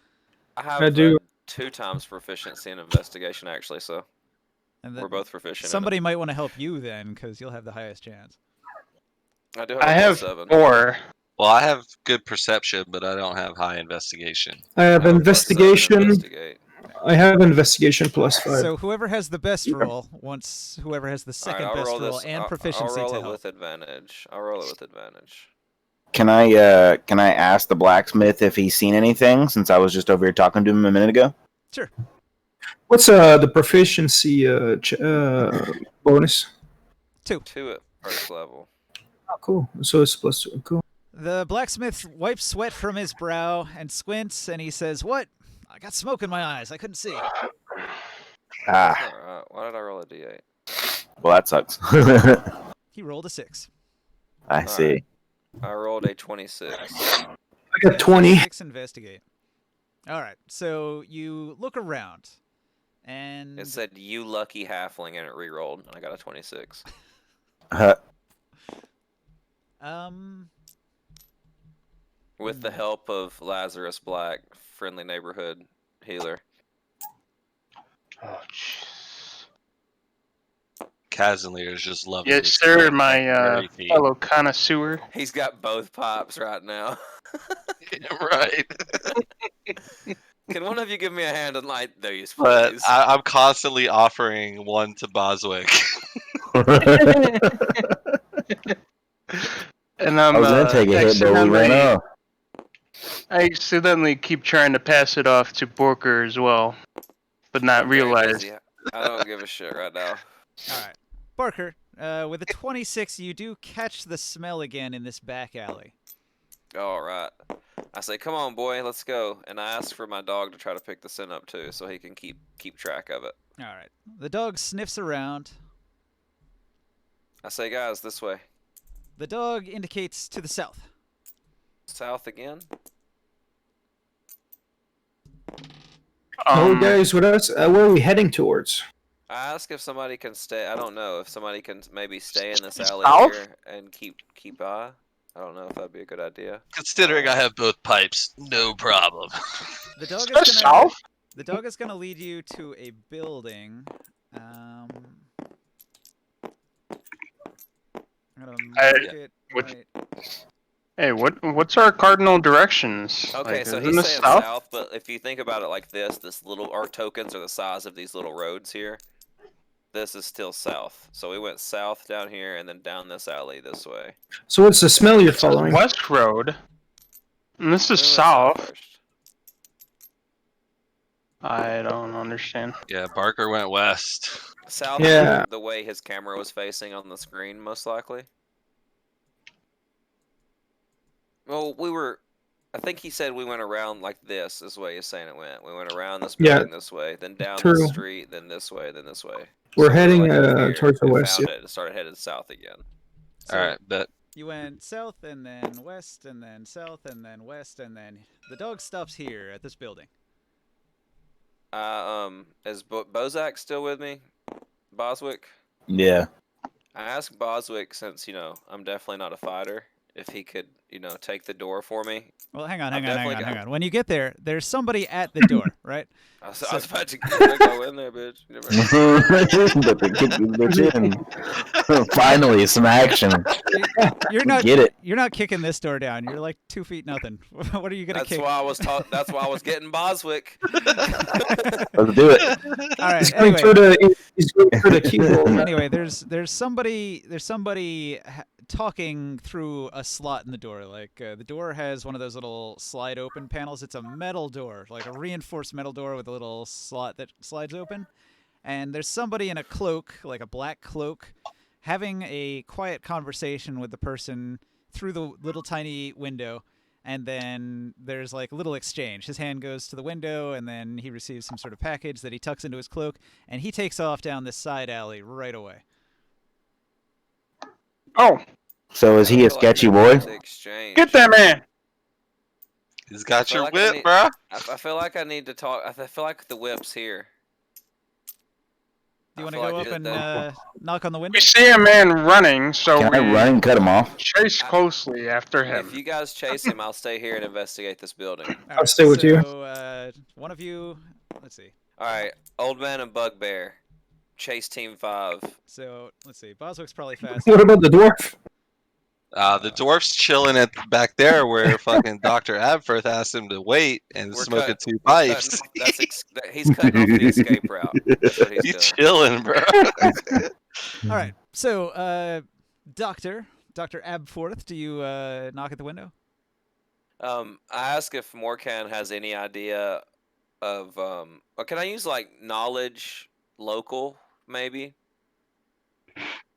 I have I do- 2 times proficiency in investigation actually, so And we're then both proficient. in somebody might want to help you then, because you'll have the highest chance. it. I do have. I a have +7. 4. Well, I have good perception, but I don't have high investigation. I have I have a +7 investigation. investigate. I have investigation +5. So whoever has the best roll wants whoever has the second I'll best roll roll this. and I'll proficiency roll to it help. with advantage. I'll roll it with advantage. Can I ask the blacksmith if he's seen anything since I was just over here talking to him a minute ago? Sure. What's the proficiency bonus? 2. 2 at first level. Oh, cool. So it's +2. Cool. The blacksmith wipes sweat from his brow and squints, and he says, "What? I got smoke in my eyes. I couldn't see." Ah, Alright, why did I roll a d8? well, that sucks. He rolled a 6. I see. I rolled a 26. I got 20. 6 investigate. All right. So you look around, and It said "you lucky halfling" and it re-rolled, and I got a 26. With the help of Lazarus Black, friendly neighborhood healer. Oh, jeez. Kazanlir is just loving Yes, this sir, game. my Very theme. fellow connoisseur. He's got both pops right now. Right. Can one of you give me a hand and light these, But please? I'm constantly offering one to Boswick. And I'm I was gonna take a hit, but we ran off. I accidentally keep trying to pass it off to Borker as well, but not I'm very realize. busy. I don't give a shit right now. all right, Barker. With a 26, you do catch the smell again in this back alley. All right. I say, "Come on, boy, let's go." And I ask for my dog to try to pick the scent up too, so he can keep track of it. All right. The dog sniffs around. I say, "Guys, this way." The dog indicates to the south. South again. Oh, guys, what else? Where are we heading towards? I ask if somebody can stay. I don't know if somebody can maybe stay in this alley South? here and keep eye. I don't know if that'd be a good idea. Considering I have both pipes, no problem. The dog Is is that gonna. south? The dog is gonna lead you to a building. I'm gonna mark it what- right. Hey, what's our cardinal directions? Okay, Like, so isn't he's this saying south? south, but if you think about it like this little our tokens are the size of these little roads here. This is still south. So we went south down here and then down this alley this way. So what's the smell you're following? West Road. And this is We went south. first. I don't understand. Yeah, Barker went west. South Yeah. is the way his camera was facing on the screen, most likely. Well, I think he said we went around like this, is the way he's saying it went. We went around this Yeah. building this way, then down True. the street, then this way, then this way. We're So we were, heading like, up here, towards the we west. found Yeah. it and started headed south again. So All right, bet. you went south and then west and then south and then west and then the dog stops here at this building. Is Bozak still with me? Boswick? Yeah. I asked Boswick, since, I'm definitely not a fighter, if he could, take the door for me. Well, hang on. I've definitely Hang got- on. When you get there, there's somebody at the door, right? I was about to go in there, bitch. You never know. But they kicked this bitch in. Finally, some action. You're not Get it. You're not kicking this door down. You're like 2 feet nothing. What are you gonna That's kick? why I was That's why I was getting Boswick. Let's do it. All right. He's going Anyway, for the keyhole. anyway, there's somebody talking through a slot in the door. Like the door has one of those little slide open panels. It's a metal door, like a reinforced metal door with a little slot that slides open. And there's somebody in a cloak, like a black cloak, having a quiet conversation with the person through the little tiny window. And then there's like a little exchange. His hand goes to the window, and then he receives some sort of package that he tucks into his cloak, and he takes off down this side alley right away. Oh, So is he a sketchy boy? Exchange. get that man! He's got feel your like I whip, need- bro. I feel like I need to talk. I feel like the whip's here. Do you I want to feel go like up and that- knock on the window? We see a man running, so Can we I run and cut him off? chase closely after him. If you guys chase him, I'll stay here and investigate this building. All I'll stay with you. So, one of you, let's see. All right, Old Man and Bugbear, chase Team 5. So, let's see. Boswick's probably fast. What about the dwarf? The dwarf's chilling at back there where fucking Dr. Abforth asked him to wait and We're smoking cut- 2 we're pipes. He's cutting off the escape route. That's what he's He's doing. chilling, bro. All right. So, Dr. Abforth, do you knock at the window? I ask if Morkan has any idea of or can I use like knowledge local maybe?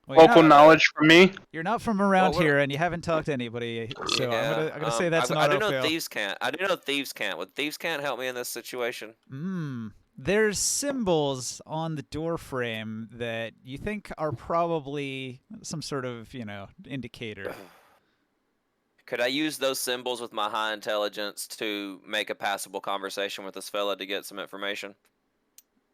Well, you're Local not- knowledge from me. You're not from around Well, here, and you haven't talked to anybody, so I'm gonna say that's an I do auto know fail. thieves can't. I do know thieves can't. Would thieves can't help me in this situation? There's symbols on the door frame that you think are probably some sort of, indicator. Could I use those symbols with my high intelligence to make a passable conversation with this fella to get some information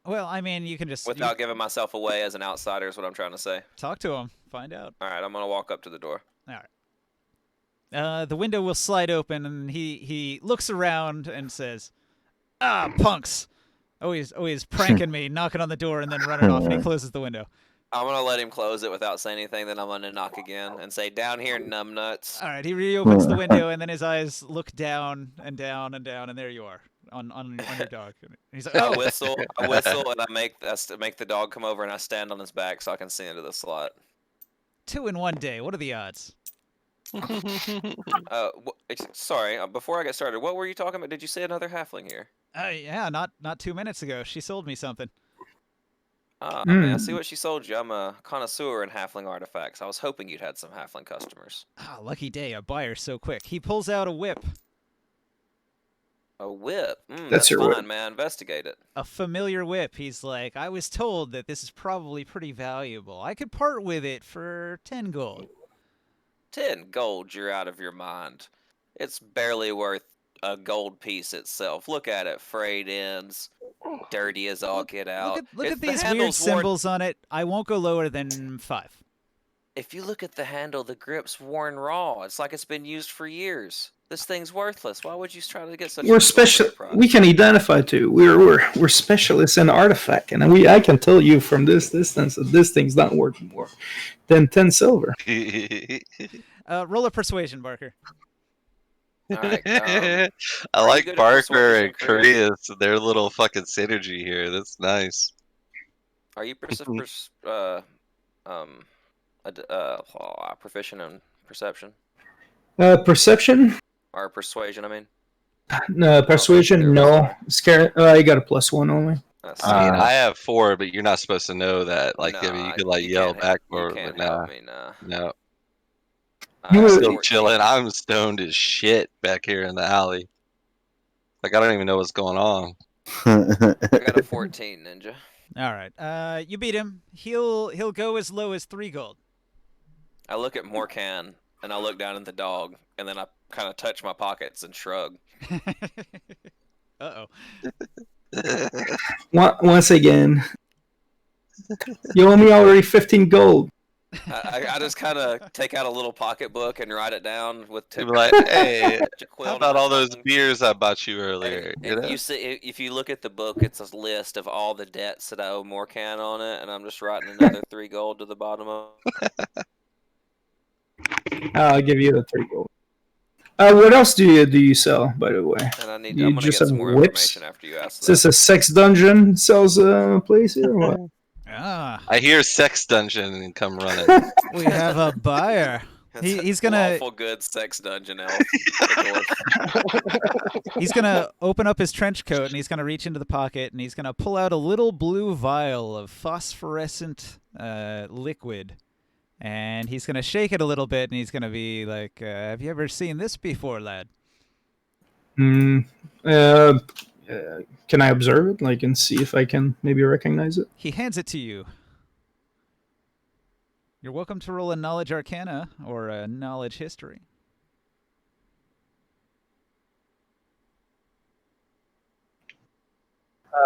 Well, I mean, you can just without giving myself away as an outsider? Is what I'm trying to say. talk to him, find out. All right, I'm gonna walk up to the door. The window will slide open, and he looks around and says, "Ah, punks! Always pranking me, knocking on the door and then running off." And he closes the window. I'm gonna let him close it without saying anything. Then I'm gonna knock again and say, "Down here, numbnuts." All right, he reopens the window, and then his eyes look down and down and down, and there you are on your dog. And he's like, I "Oh, whistle, and I make the dog come over, and I stand on his back so I can see into the slot. 2 in 1 day. What are the odds?" Sorry. Before I get started, what were you talking about? Did you see another halfling here? Yeah, not 2 minutes ago. She sold me something. I mean, I see what she sold you. I'm a connoisseur in halfling artifacts. I was hoping you'd had some halfling customers. Ah, lucky day. A buyer so quick. He pulls out a whip. A whip. That's That's your fine, whip. man. Investigate it. A familiar whip. He's like, "I was told that this is probably pretty valuable. I could part with it for 10 gold." 10 gold, you're out of your mind. It's barely worth a gold piece itself. Look at it, frayed ends, dirty as all get out. Look If at the these weird handle's worn- symbols on it. I won't go lower than 5. If you look at the handle, the grip's worn raw. It's like it's been used for years. This thing's worthless. Why would you try to get such? We're a special. price? We can identify too. We're specialists in artifact, and I can tell you from this distance that this thing's not worth more than 10 silver. Roll a persuasion, Barker. All right, I are you like good at Barker and persuasion, Koreas, their little fucking synergy here. That's nice. Are you proficient in perception Perception? or persuasion? I mean, No, persuasion? No. Scare. I got a +1 only. that's I mean, I have 4, but you're not supposed to know that. Like, I mean, you Nah, could like you yell can't- back you for it, can't but nah, help me, nah. no. You I were- got a Still 14. chilling. I'm stoned as shit back here in the alley. Like, I don't even know what's going on. I got a 14, ninja. All right. You beat him. He'll go as low as 3 gold. I look at Morkan and I look down at the dog, and then I kind of touch my pockets and shrug. Uh-oh. Once again, you owe me already 15 gold. I just kind of take out a little pocketbook and write it down with You'd tip. be like, hey, quill how on about my all those tongue. beers I bought you earlier? And, You and know? you see, if you look at the book, it's a list of all the debts that I owe Morcan on it, and I'm just writing another 3 gold to the bottom of. I'll give you the 3 gold. What else do you sell, by the way? And I'm You gonna just get have some more whips? information after you ask Is this that. a sex dungeon sells a place here or what? Ah, I hear sex dungeon and come running. we have a buyer. He's gonna Lawful good sex dungeon elf. The dwarf. he's gonna open up his trench coat and he's gonna reach into the pocket and he's gonna pull out a little blue vial of phosphorescent liquid, and he's gonna shake it a little bit and he's gonna be like, "Have you ever seen this before, lad?" Can I observe it, like, and see if I can maybe recognize it? He hands it to you. You're welcome to roll a knowledge arcana or a knowledge history.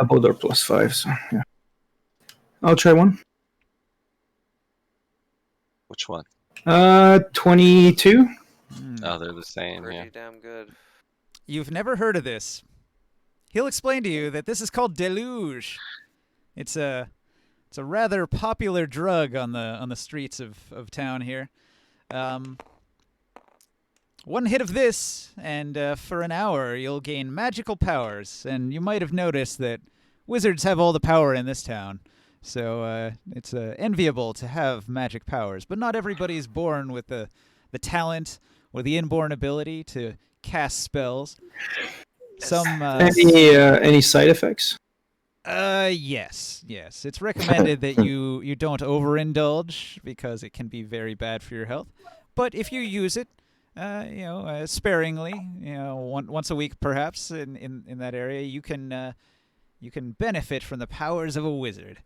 Both are +5, so yeah. I'll try one. Which one? 22. Oh, they're the same. Pretty Yeah. damn good. You've never heard of this. He'll explain to you that this is called deluge. It's a rather popular drug on the streets of town here. One hit of this, and for an hour you'll gain magical powers. And you might have noticed that wizards have all the power in this town, so it's enviable to have magic powers. But not everybody is born with the talent or the inborn ability to cast spells. Some Any side effects? yes. It's recommended that you don't overindulge because it can be very bad for your health. But if you use it, sparingly, once a week perhaps in that area, you can benefit from the powers of a wizard.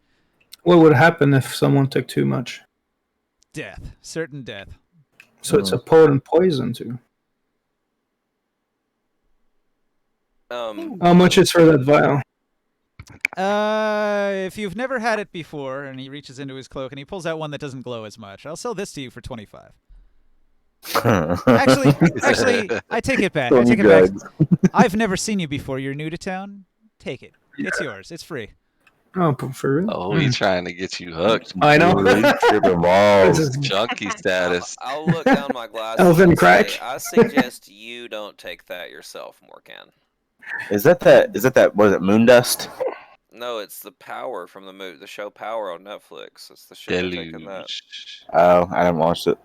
What would happen if someone took too much? Death, certain death. So it's a potent poison too. How much is for that vial? If you've never had it before, and he reaches into his cloak and he pulls out one that doesn't glow as much, I'll sell this to you for 25. Actually, I take it back. I've never seen you before. You're new to town. Take it. It's yours. It's free. Oh, for real? Oh, he's trying to get you hooked. I know. This is junkie status. I'll look down my glasses. Elven and crack? say, I suggest you don't take that yourself, Morcan. Is that was it Moondust? No, it's the Power from the show Power on Netflix. It's the show taking that. Deluge. Oh, I didn't watch it.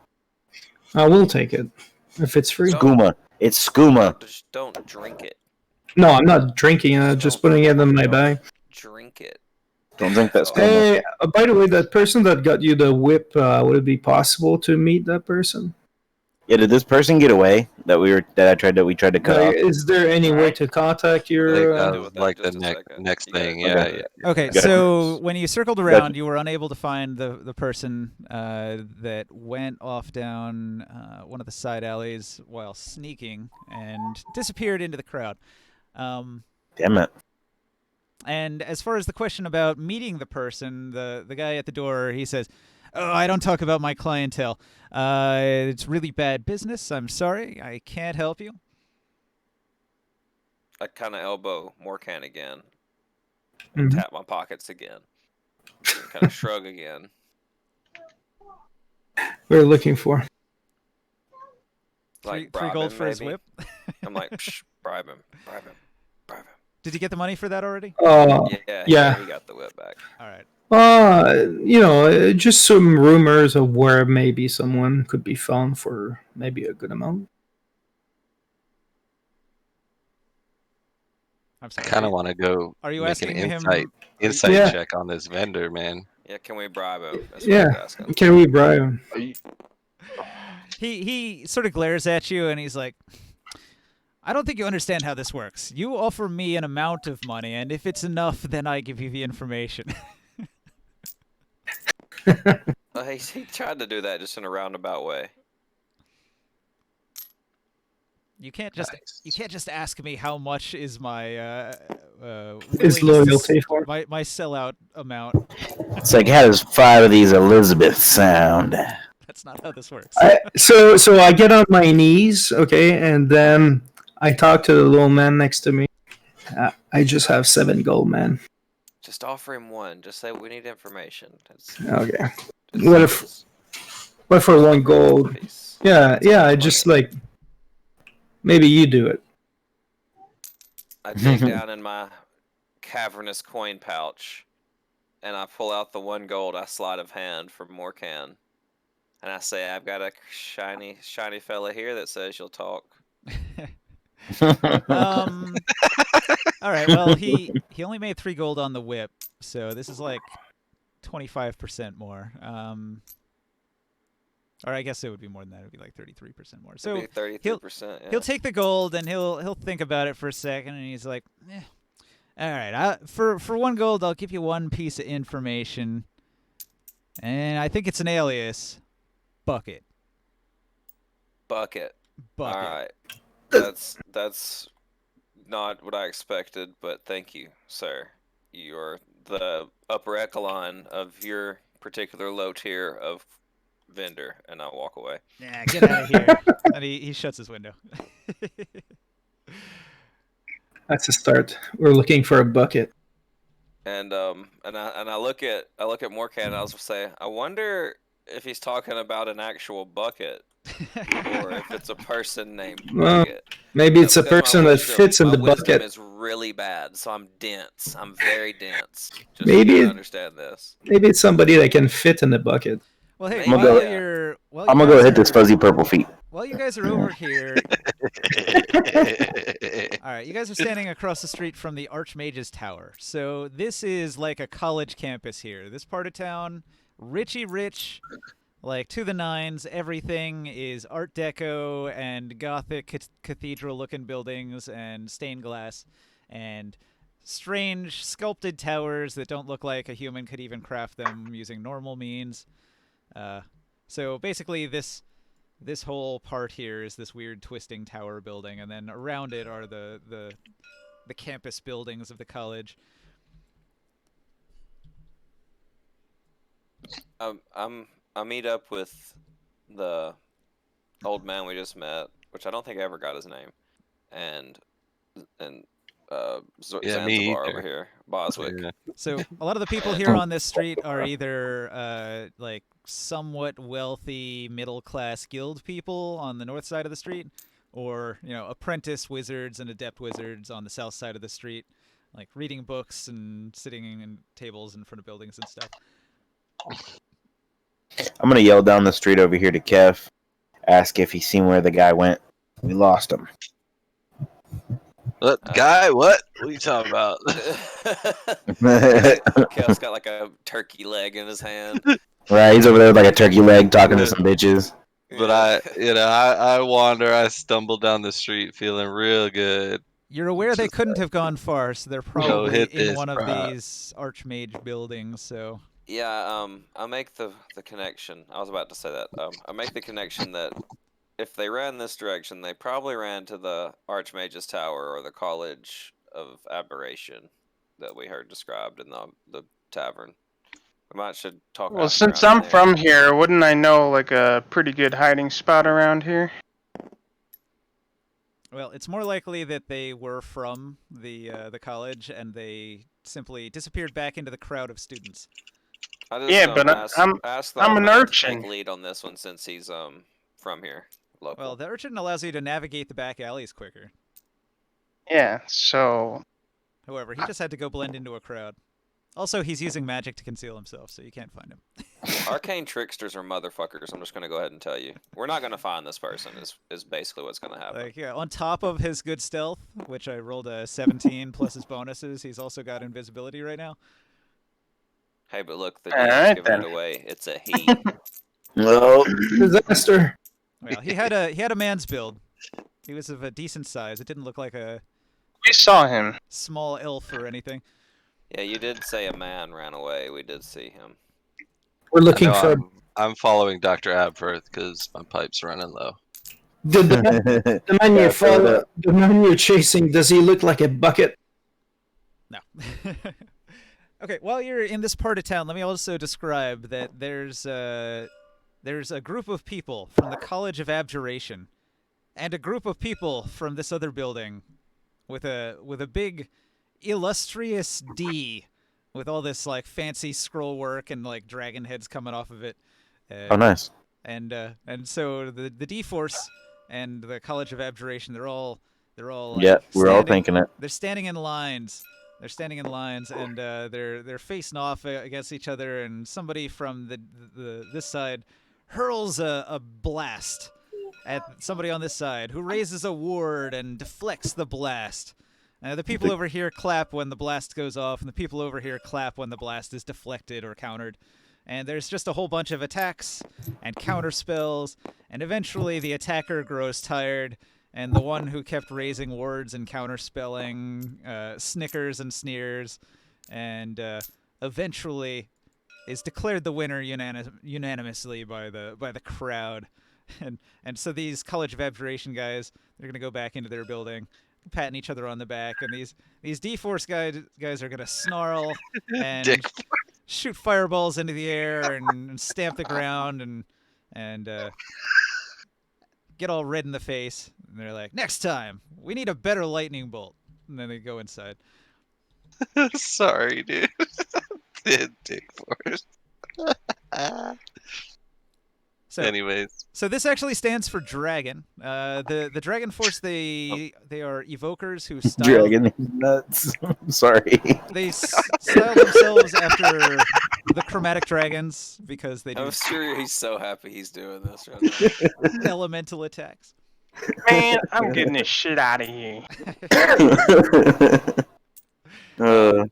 I will take it if it's free. Skooma. It's skooma. Just don't drink it. No, I'm not drinking it. Just putting it in my bag. Drink it. Don't think that's skooma. Hey, by the way, that person that got you the whip, would it be possible to meet that person? Yeah, did this person get away that we tried to cut off? Is there any way to contact I think your? that do was with that like just the a second. next You got thing. it. Yeah, Okay. yeah. Okay, Gotcha. so when you circled around, you were unable to find the person that went off down one of the side alleys while sneaking and disappeared into the crowd. Damn it. And as far as the question about meeting the person, the guy at the door, he says, "Oh, I don't talk about my clientele. It's really bad business. I'm sorry. I can't help you." I kind of elbow Morcan again. Mhm. Tap my pockets again. Kind of shrug again. We're looking for. Like three bribe gold him, for his maybe. whip. I'm like, Psh, bribe him. Did you get the money for that already? Yeah, he got the whip back. All right. Just some rumors of where maybe someone could be found for maybe a good amount. I'm I sorry. kind of want to go Are you make asking an him? insight Yeah. check on this vendor, man. Yeah, can we bribe him? That's what Yeah. I was asking. Can we bribe him? He sort of glares at you and he's like, "I don't think you understand how this works. You offer me an amount of money, and if it's enough, then I give you the information." He tried to do that just in a roundabout way. You can't just ask me how much is my Is willingness to loyalty for? my sellout amount. It's like, how does 5 of these Elizabeths sound? That's not how this works. So I get on my knees, okay, and then I talk to the little man next to me. I just have 7 gold, man. Just offer him one. Just say we need information. Okay. What for 1 gold? Yeah. I just like. Maybe you do it. I dig down in my cavernous coin pouch, and I pull out the 1 gold I sleight of hand from Morkan, and I say, "I've got a shiny fella here that says you'll talk." All right. Well, he only made 3 gold on the whip, so this is like 25% more. Or I guess it would be more than that. It would be like 33% more. So 33%. he'll take the gold and he'll think about it for a second, and he's like, all right, for 1 gold, I'll give you 1 piece of information, and I think it's an alias, Bucket. Bucket. Bucket. All right. That's not what I expected, but thank you, sir. You're the upper echelon of your particular low tier of vendor, and I walk away. Yeah, get out of here. And he shuts his window. That's a start. We're looking for a bucket. And I look at Morkan, and I was say, I wonder if he's talking about an actual bucket, or if it's a person named Bucket. Maybe it's a person that fits in the my wisdom bucket. is really bad, so I'm dense. I'm very dense. Just Maybe so you it- understand this. Maybe it's somebody that can fit in the bucket. Well, hey, I'm while gonna you're while I'm you gonna go guys hit this are- fuzzy purple feet. While you guys are over here, all right, you guys are standing across the street from the Archmage's Tower. So this is like a college campus here. This part of town, richy rich, like to the nines. Everything is Art Deco and Gothic cathedral-looking buildings and stained glass and strange sculpted towers that don't look like a human could even craft them using normal means. So basically, this whole part here is this weird twisting tower building, and then around it are the campus buildings of the college. I meet up with the old man we just met, which I don't think I ever got his name, and Yeah, me Zanzibar either. over here, Boswick. Yeah. So a lot of the people here on this street are either like somewhat wealthy middle-class guild people on the north side of the street, or apprentice wizards and adept wizards on the south side of the street, like reading books and sitting in tables in front of buildings and stuff. I'm gonna yell down the street over here to Kev, ask if he's seen where the guy went. We lost him. What guy? What? What are you talking about? Kel's got like a turkey leg in his hand. Right, he's over there with like a turkey leg talking to some bitches. But I wander. I stumble down the street feeling real good. You're aware they Just couldn't have gone far, so they're probably hit in this one of prop. these Archmage buildings. So Yeah, I make the connection. I was about to say that. I make the connection that if they ran this direction, they probably ran to the Archmage's Tower or the College of Aberration that we heard described in the tavern. We might should talk. Well, out since around I'm there. from here, wouldn't I know like a pretty good hiding spot around here? well, it's more likely that they were from the college and they simply disappeared back into the crowd of students. I just, Yeah, but ask the I'm old an man to urchin. take lead on this one since he's from here, local. Well, the urchin allows you to navigate the back alleys quicker. Yeah, so However, he just had to go blend into a crowd. Also, he's using magic to conceal himself, so you can't find him. Arcane tricksters are motherfuckers. I'm just gonna go ahead and tell you, we're not gonna find this person. Is basically what's gonna happen. Like, yeah, on top of his good stealth, which I rolled a 17 plus his bonuses, he's also got invisibility right now. Hey, but look, the Alright, DM's giving then. it away. It's a he. No. Disaster. Well, he had a man's build. He was of a decent size. It didn't look like a we saw him. small elf or anything. Yeah, you did say a man ran away. We did see him. We're looking I know for. I'm following Dr. Abworth because my pipe's running low. Did the man Yeah, you fill it follow, up. the man you're chasing, does he look like a bucket? No. Okay, while you're in this part of town, let me also describe that there's a group of people from the College of Abjuration, and a group of people from this other building, with a big illustrious D, with all this like fancy scroll work and like dragon heads coming off of it. Oh, nice. And so the D Force and the College of Abjuration, they're all like, Yeah, we're all standing- thinking it. They're standing in lines. They're standing in lines, and they're facing off against each other. And somebody from this side hurls a blast at somebody on this side, who raises a ward and deflects the blast. The people over here clap when the blast goes off, and the people over here clap when the blast is deflected or countered. And there's just a whole bunch of attacks and counter spells, and eventually the attacker grows tired, and the one who kept raising words and counterspelling snickers and sneers, and eventually is declared the winner unanimously by the crowd. And so these College of Abjuration guys, they're gonna go back into their building, patting each other on the back, and these D-Force guys are gonna snarl and Dick. shoot fireballs into the air and stamp the ground and get all red in the face. And they're like, next time, we need a better lightning bolt. And then they go inside. Sorry, dude. Dick Force. So, Anyways, so this actually stands for dragon. The Dragon Force, they are evokers who style Dragon nuts. Sorry. they style themselves after the chromatic dragons because they do I'm sure he's so happy he's doing this right now. elemental attacks. Man, I'm getting this shit out of here. I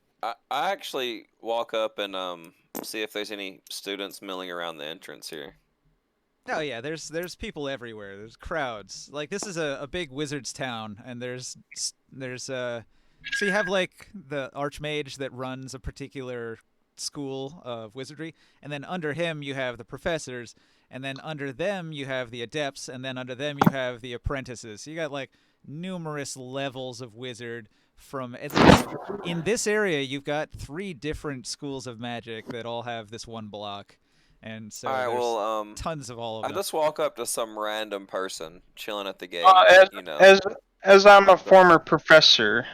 actually walk up and see if there's any students milling around the entrance here. Oh yeah, there's people everywhere. There's crowds. Like this is a big wizard's town, and there's so you have like the archmage that runs a particular school of wizardry, and then under him you have the professors, and then under them you have the adepts, and then under them you have the apprentices. So you got like numerous levels of wizard. From at least in this area, you've got 3 different schools of magic that all have this one block. And so All right, there's well, tons of all of I them. just walk up to some random person chilling at the gate. You know, As I'm a former professor,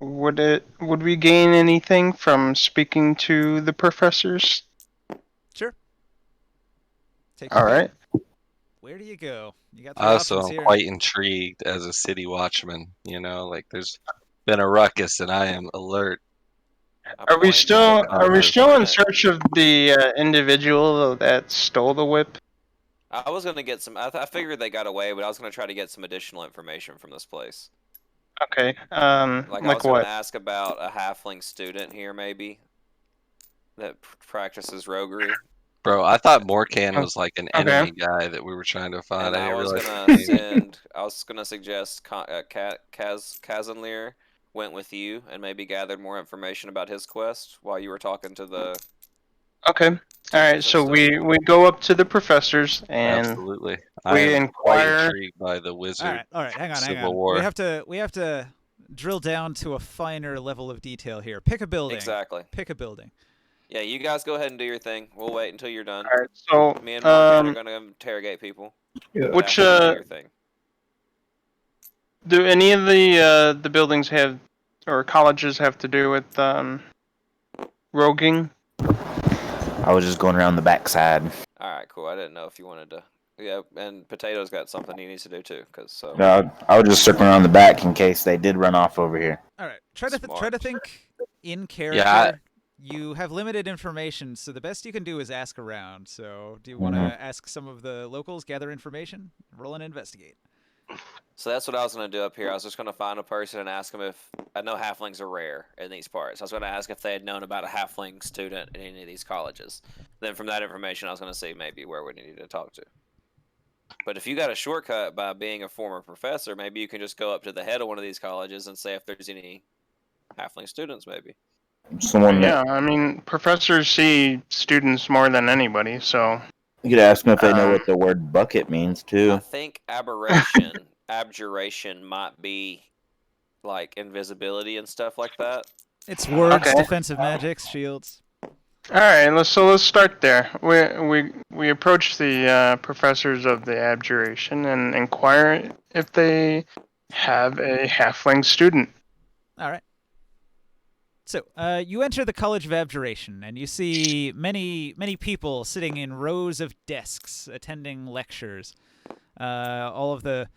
would we gain anything from speaking to the professors? Sure. Take All your pick. right. Where do you go? You got 3 also options I'm here. quite intrigued as a city watchman. You know, like there's been a ruckus and I am alert. Are we still in search? search of the individual that stole the whip? I was gonna get some. I figured they got away, but I was gonna try to get some additional information from this place. Okay. Like I was what? gonna ask about a halfling student here, maybe that practices roguery. Bro, I thought Morkan was like an Okay. enemy guy that we were trying to find. And I I didn't was realize gonna send. I was gonna suggest Kazanlir went with you and maybe gathered more information about his quest while you were talking to the. Okay. All right. So we go up to the professors and Absolutely. we I am quite inquire- intrigued by the wizard. All right, hang on. Civil War. We have to drill down to a finer level of detail here. Pick a building. Exactly. Pick a building. Yeah, you guys go ahead and do your thing. We'll wait until you're done. All right. So Me and Morgan are gonna interrogate people. Yeah. But which after you do your thing. do any of the buildings have or colleges have to do with roguing? I was just going around the backside. All right, cool. I didn't know if you wanted to. Yeah, and Potato's got something he needs to do too, cause so. No, I was just circling around the back in case they did run off over here. All right. Try to Smart. think in character. Yeah, You have limited information, so the best you can do is ask around. So, do you want to ask some of the locals, gather information, roll and investigate? So that's what I was gonna do up here. I was just gonna find a person and ask them if I know halflings are rare in these parts. I was gonna ask if they had known about a halfling student in any of these colleges. Then from that information, I was gonna see maybe where we needed to talk to. But if you got a shortcut by being a former professor, maybe you can just go up to the head of one of these colleges and say if there's any halfling students, maybe. Someone Yeah. I mean, professors see students more than anybody. So You could ask them if they know Um, what the word bucket means I too. think abjuration might be like invisibility and stuff like that. It's words, Okay. defensive magics, shields. All right, let's start there. We approach the professors of the abjuration and inquire if they have a halfling student. All right. So, you enter the College of Abjuration, and you see many people sitting in rows of desks attending lectures. All of the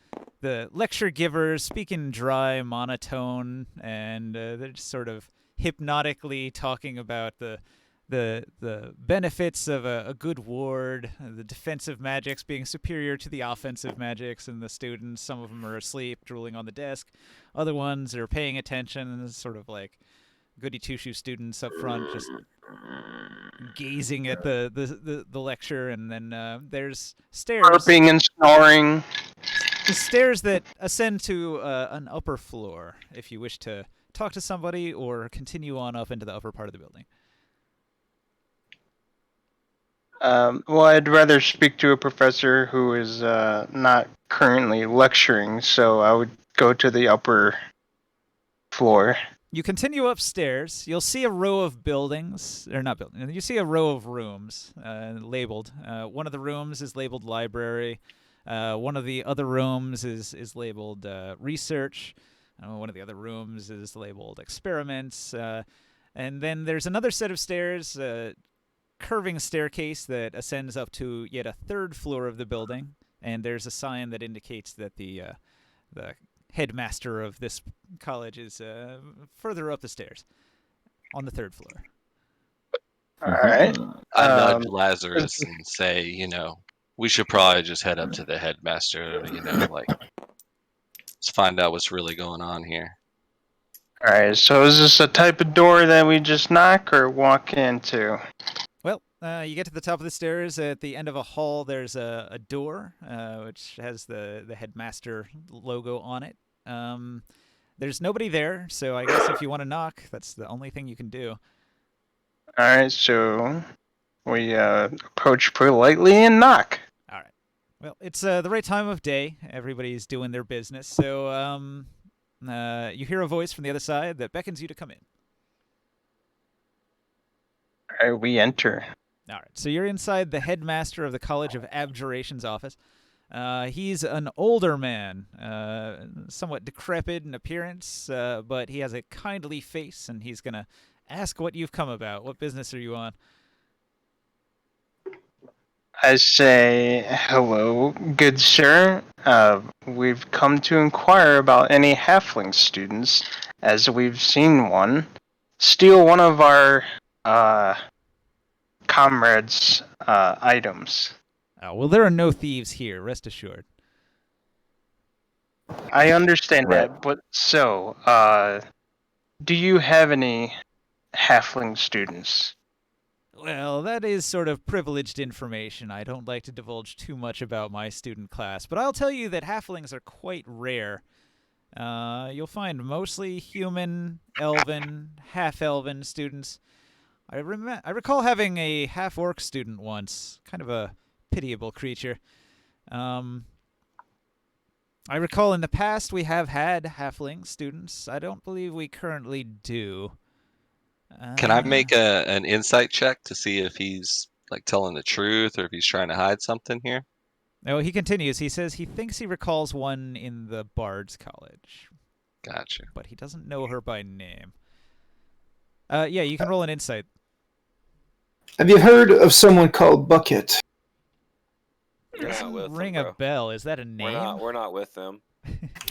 lecture givers speak in dry monotone, and they're just sort of hypnotically talking about the benefits of a good ward, the defensive magics being superior to the offensive magics, and the students. Some of them are asleep, drooling on the desk. Other ones are paying attention, and it's sort of like goody two shoe students up front, just gazing at the lecture, and then there's stairs. Burping and snoring. Stairs that ascend to an upper floor if you wish to talk to somebody or continue on up into the upper part of the building. Well, I'd rather speak to a professor who is not currently lecturing, so I would go to the upper floor. You continue upstairs. You'll see a row of buildings, or not buildings. You see a row of rooms labeled. One of the rooms is labeled library. One of the other rooms is labeled research. One of the other rooms is labeled experiments. And then there's another set of stairs, curving staircase that ascends up to yet a third floor of the building. And there's a sign that indicates that the headmaster of this college is further up the stairs on the third floor. All right. I nudge Lazarus and say, we should probably just head up to the headmaster, let's find out what's really going on here. All right. So is this a type of door that we just knock or walk into? Well, you get to the top of the stairs. At the end of a hall, there's a door, which has the headmaster logo on it. There's nobody there, so I guess if you want to knock, that's the only thing you can do. All right. So we approach politely and knock. All right. Well, it's the right time of day. Everybody's doing their business. So you hear a voice from the other side that beckons you to come in. All right. We enter. All right. So you're inside the headmaster of the College of Abjuration's office. He's an older man, somewhat decrepit in appearance, but he has a kindly face, and he's going to ask what you've come about. What business are you on? I say, hello, good sir. We've come to inquire about any halfling students, as we've seen one steal one of our comrades' items. Well, there are no thieves here, rest assured. I understand that, but do you have any halfling students? Well, that is sort of privileged information. I don't like to divulge too much about my student class, but I'll tell you that halflings are quite rare. You'll find mostly human, elven, half-elven students. I recall having a half-orc student once, kind of a pitiable creature. I recall in the past we have had halfling students. I don't believe we currently do. Can I make an insight check to see if he's telling the truth or if he's trying to hide something here? No, he continues. He says he thinks he recalls one in the Bard's College. Gotcha. But he doesn't know her by name. Yeah, you can roll an insight. Have you heard of someone called Bucket? We're not with Ring them, a bro. bell. Is that a name? We're not with them.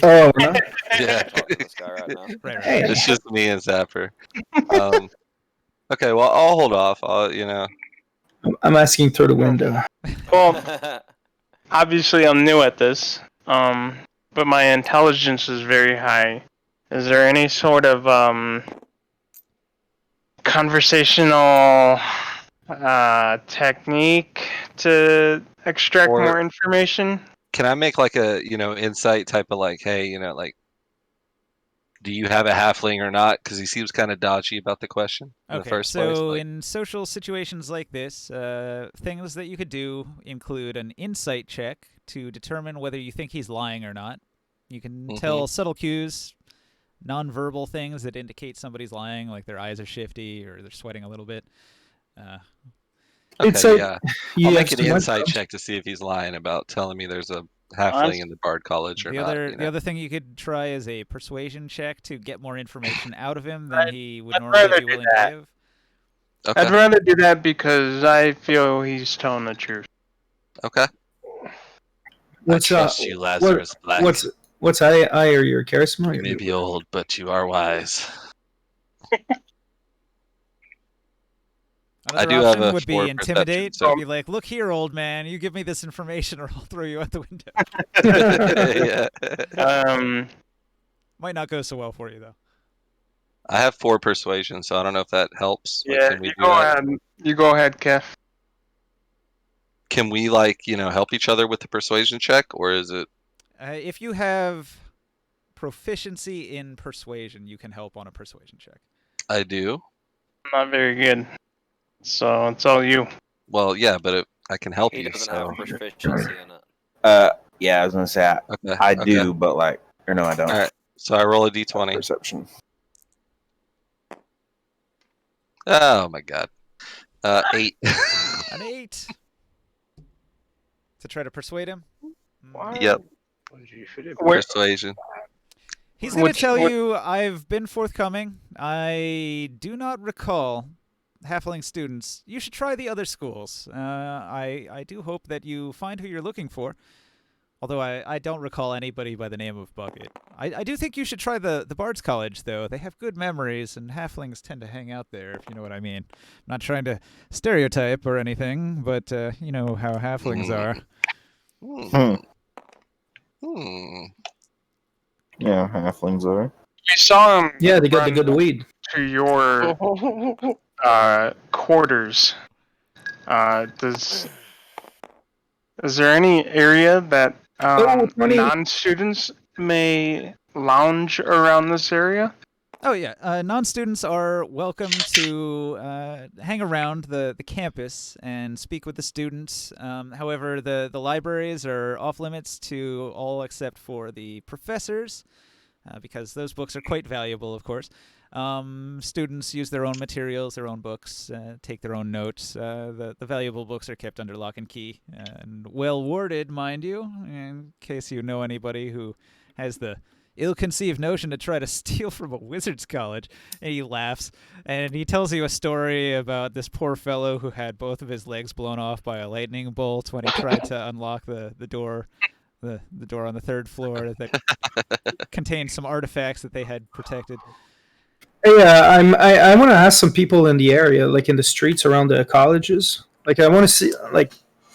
Oh, no? Yeah. Talk to this guy right now. Right. Hey. It's just me and Zapper. Okay, well, I'll hold off. I'm asking through the window. Well, obviously I'm new at this, but my intelligence is very high. Is there any sort of conversational technique to extract Or- more information? Can I make a insight type of hey, Do you have a halfling or not? Because he seems kind of dodgy about the question in the Okay, first place. so Like, in social situations like this, things that you could do include an insight check to determine whether you think he's lying or not. You can tell subtle cues, nonverbal things that indicate somebody's lying, like their eyes are shifty or they're sweating a little bit. okay, It's a- yeah. You I'll have make an to wonder- insight check to see if he's lying about telling me there's a halfling in the Bard College or The not. other, you the know? other thing you could try is a persuasion check to get more information out of him than he would I'd normally rather be do willing that. to give. Okay. I'd rather do that because I feel he's telling the truth. Okay. What's I trust you, Lazarus Black. What's I or your charisma? You may be old, but you are wise. Another do have option a would be 4 intimidate. perception, so- Be like, look here, old man, you give me this information or I'll throw you out the window. Yeah. Might not go so well for you, though. I have 4 persuasion, so I don't know if that helps. but Yeah, can we you do go that? ahead. You go ahead, Kev. Can we help each other with the persuasion check, or is it? If you have proficiency in persuasion, you can help on a persuasion check. I do. Not very good. So it's all you. Well, yeah, but I can help He you. doesn't So have proficiency in it. Yeah, I was gonna say okay, I okay. do, but or no, I don't. All right. So I roll a d20. Perception. Oh my god. 8. An 8. To try to persuade him? Yep. Where, Persuasion. He's going to Which- tell what- you, I've been forthcoming. I do not recall halfling students. You should try the other schools. I do hope that you find who you're looking for. Although I don't recall anybody by the name of Bucket. I do think you should try the Bard's College, though. They have good memories, and halflings tend to hang out there, if you know what I mean. I'm not trying to stereotype or anything, but you know how halflings are. Hmm. Hmm. Yeah, halflings are. we saw him. Yeah, they got the run good weed. to your quarters. Is there any area that Tony. non-students may lounge around this area? Oh yeah, non-students are welcome to hang around the campus and speak with the students. However, the libraries are off limits to all except for the professors, because those books are quite valuable, of course. Students use their own materials, their own books, take their own notes. The valuable books are kept under lock and key and well warded, mind you, in case you know anybody who has the ill-conceived notion to try to steal from a wizard's college. And he laughs, and he tells you a story about this poor fellow who had both of his legs blown off by a lightning bolt when he tried to unlock the door, the door on the 3rd floor that contained some artifacts that they had protected. Yeah, I want to ask some people in the area, like in the streets around the colleges. Like I want to see, like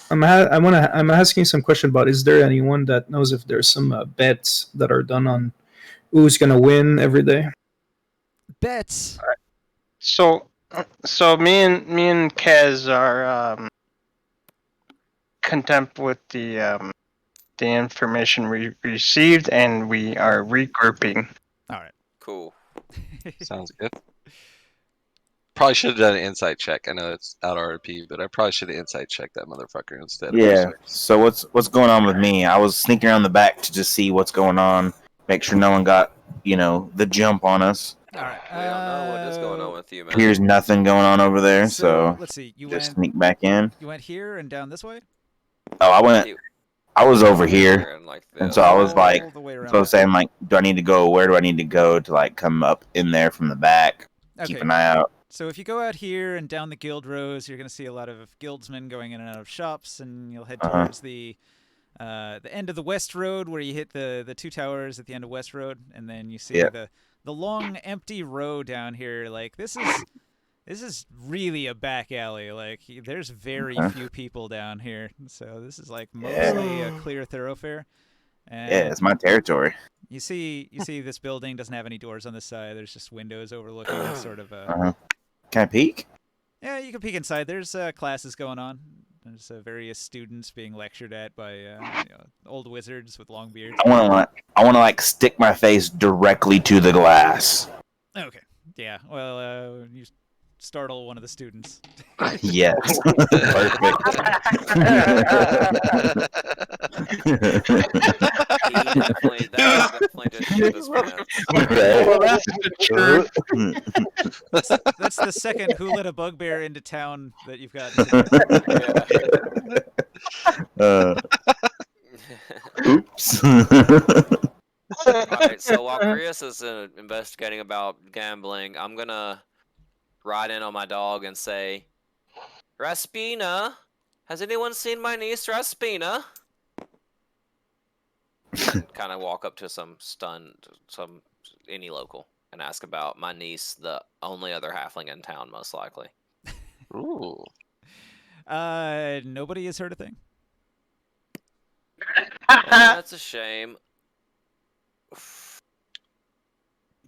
I'm asking some question about, is there anyone that knows if there's some bets that are done on who's gonna win every day? Bets. So me and Kez are content with the information we received, and we are regrouping. All right. Cool. Sounds good. Probably should have done an insight check. I know it's out RP, but I probably should have insight checked that motherfucker instead. Yeah. So what's going on with me? I was sneaking around the back to just see what's going on, make sure no one got the jump on us. All right. We don't know what is going on with you, man. Here's nothing going on over there, so let's see. You just went. sneak back in. You went here and down this way. Oh, I was over here, And like and so I was like, All the way around so I was that. saying like, do I need to go? Where do I need to go to come up in there from the back? Okay. Keep an eye out. So if you go out here and down the guild rows, you're going to see a lot of guildsmen going in and out of shops, and you'll head towards the end of the West Road, where you hit the 2 towers at the end of West Road, and then you see Yeah. the long empty row down here. Like this is really a back alley. Like there's very few people down here, so this is like mostly a clear thoroughfare. And Yeah, it's my territory. You see this building doesn't have any doors on this side. There's just windows overlooking sort of a. Can I peek? Yeah, you can peek inside. There's classes going on. There's various students being lectured at by old wizards with long beards. I want to like stick my face directly to the glass. Okay. Yeah. Well, you startle one of the students. Yes. That definitely just shit his pants. Well, that's the truth. That's the second Who Let a Bugbear into town that you've got. Oops. Alright, so while Chris is investigating about gambling, I'm gonna ride in on my dog and say, Raspina, has anyone seen my niece Raspina? Kind of walk up to any local and ask about my niece, the only other halfling in town, most likely. Ooh. Nobody has heard a thing. That's a shame.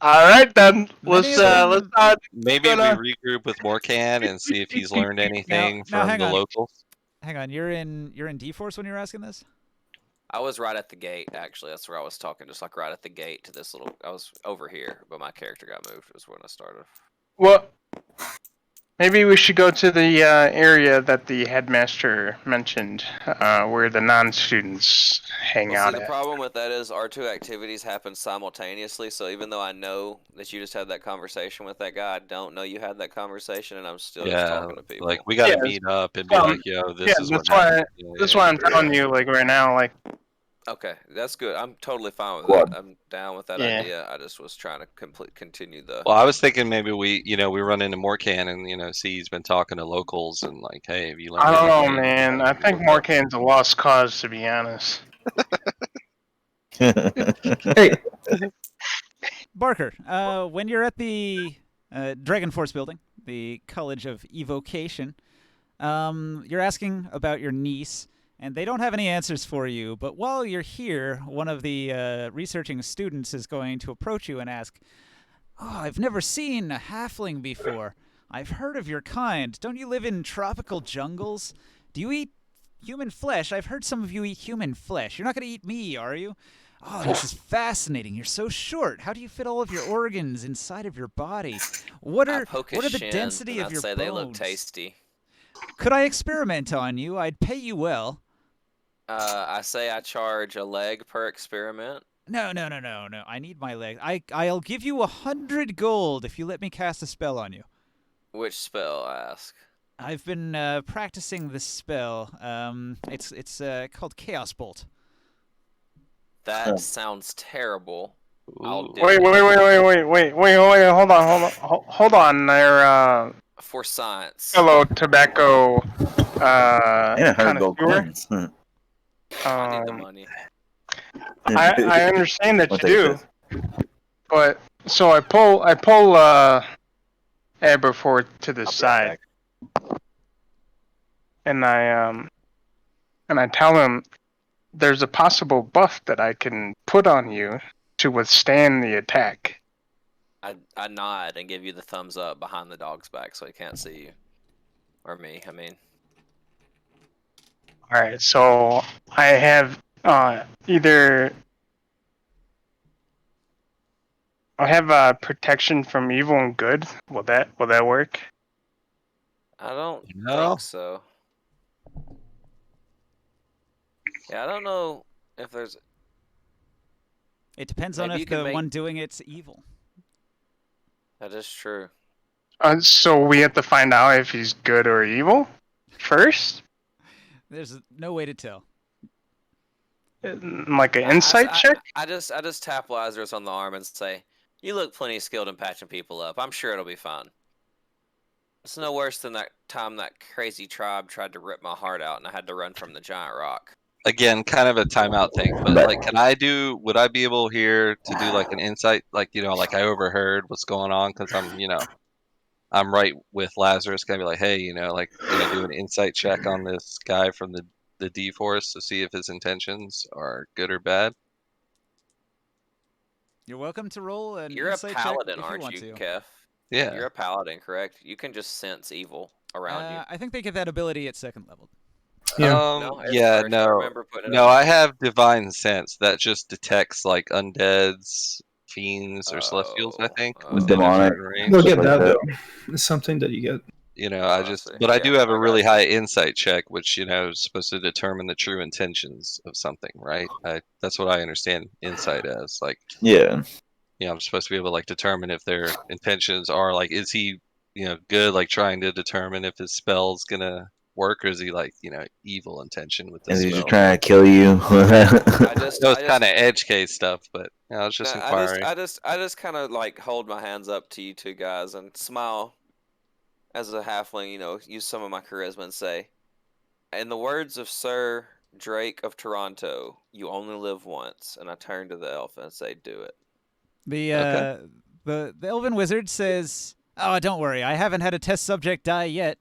All right then. Let's Many of them- not. Maybe we regroup with Morkan and see if he's learned anything now from hang the on. locals. Hang on, you're in D-Force when you were asking this? I was right at the gate, actually. That's where I was talking, just like right at the gate to this little. I was over here, but my character got moved. Was when I started. Well, maybe we should go to the area that the headmaster mentioned, where the non-students hang Well, out see, the at. problem with that is our two activities happen simultaneously. So even though I know that you just had that conversation with that guy, I don't know you had that conversation, and I'm still just talking to people. Like we gotta Yeah, meet up and be well, like, yo, this is what that's why. happened. That's why I'm telling you, like right now, like. Okay, that's good. I'm totally fine with Quad. that. I'm down with that Yeah. idea. I just was trying to continue the. Well, I was thinking maybe we run into Morkan and see he's been talking to locals and like, hey, have you learned I don't know, anything? man. I think Morkan's a lost cause, to be honest. Hey, Barker, when you're at the Dragon Force building, the College of Evocation, you're asking about your niece, and they don't have any answers for you. But while you're here, one of the researching students is going to approach you and ask, "Oh, I've never seen a halfling before. I've heard of your kind. Don't you live in tropical jungles? Do you eat human flesh? I've heard some of you eat human flesh. You're not going to eat me, are you? Oh, this is fascinating. You're so short. How do you fit all of your organs inside of your body? What I are poke the his shins, density and of I'd your say bones? they look tasty. Could I experiment on you? I'd pay you well." I say I charge a leg per experiment. No. I need my leg. I'll give you 100 gold if you let me cast a spell on you. Which spell? I ask. I've been practicing this spell. It's called Chaos Bolt. That sounds terrible. I'll Ooh. do Wait, it. hold on there, For science. hello, tobacco, And 100 gold connoisseur. coins. I need the money. I understand that What you they do, said. but so I pull Aberforth to the side, and I tell him there's a possible buff that I can put on you to withstand the attack. I nod and give you the thumbs up behind the dog's back so he can't see you. Or me, I mean. All right, so I have either I have protection from evil and good. Will that work? I don't No. think so. Yeah, I don't know if there's. It depends on Maybe if you can the make- one doing it's evil. That is true. So we have to find out if he's good or evil first, There's no way to tell. like an insight check. I just tap Lazarus on the arm and say, "You look plenty skilled in patching people up. I'm sure it'll be fine." It's no worse than that time that crazy tribe tried to rip my heart out and I had to run from the giant rock. Again, kind of a timeout thing, but like, would I be able here to do like an insight, like like I overheard what's going on because I'm right with Lazarus. Can I be like, hey, do an insight check on this guy from the D Force to see if his intentions are good or bad? You're welcome to roll an You're a insight check paladin, if aren't want you, to. Kef? Yeah. You're a paladin, correct? You can just sense evil around you. I think they get that ability at second level. Yeah. No, it's Yeah, first. I no. remember putting it No, up. I have divine sense that just detects like undeads, fiends, or celestials, I think, Oh, within a demonic. certain You'll range. get like that that. though. It's something that you get. You know, I see. but I Yeah, do have I a really got you. high insight check, which, you know, is supposed to determine the true intentions of something, right? That's what I understand insight as. Like, Yeah. you know, I'm supposed to be able to like determine if their intentions are like, is he, you know, good, like trying to determine if his spell's gonna work, or is he like, you know, evil intention with the Is he just spell? trying to kill you? I just, No, I it's kind just, of edge case stuff, but you know, I was just no, inquiring. I just kind of like hold my hands up to you two guys and smile as a halfling. You know, use some of my charisma and say, in the words of Sir Drake of Toronto, you only live once. And I turn to the elf and say, do it. The Okay. the elven wizard says, "Oh, don't worry. I haven't had a test subject die yet."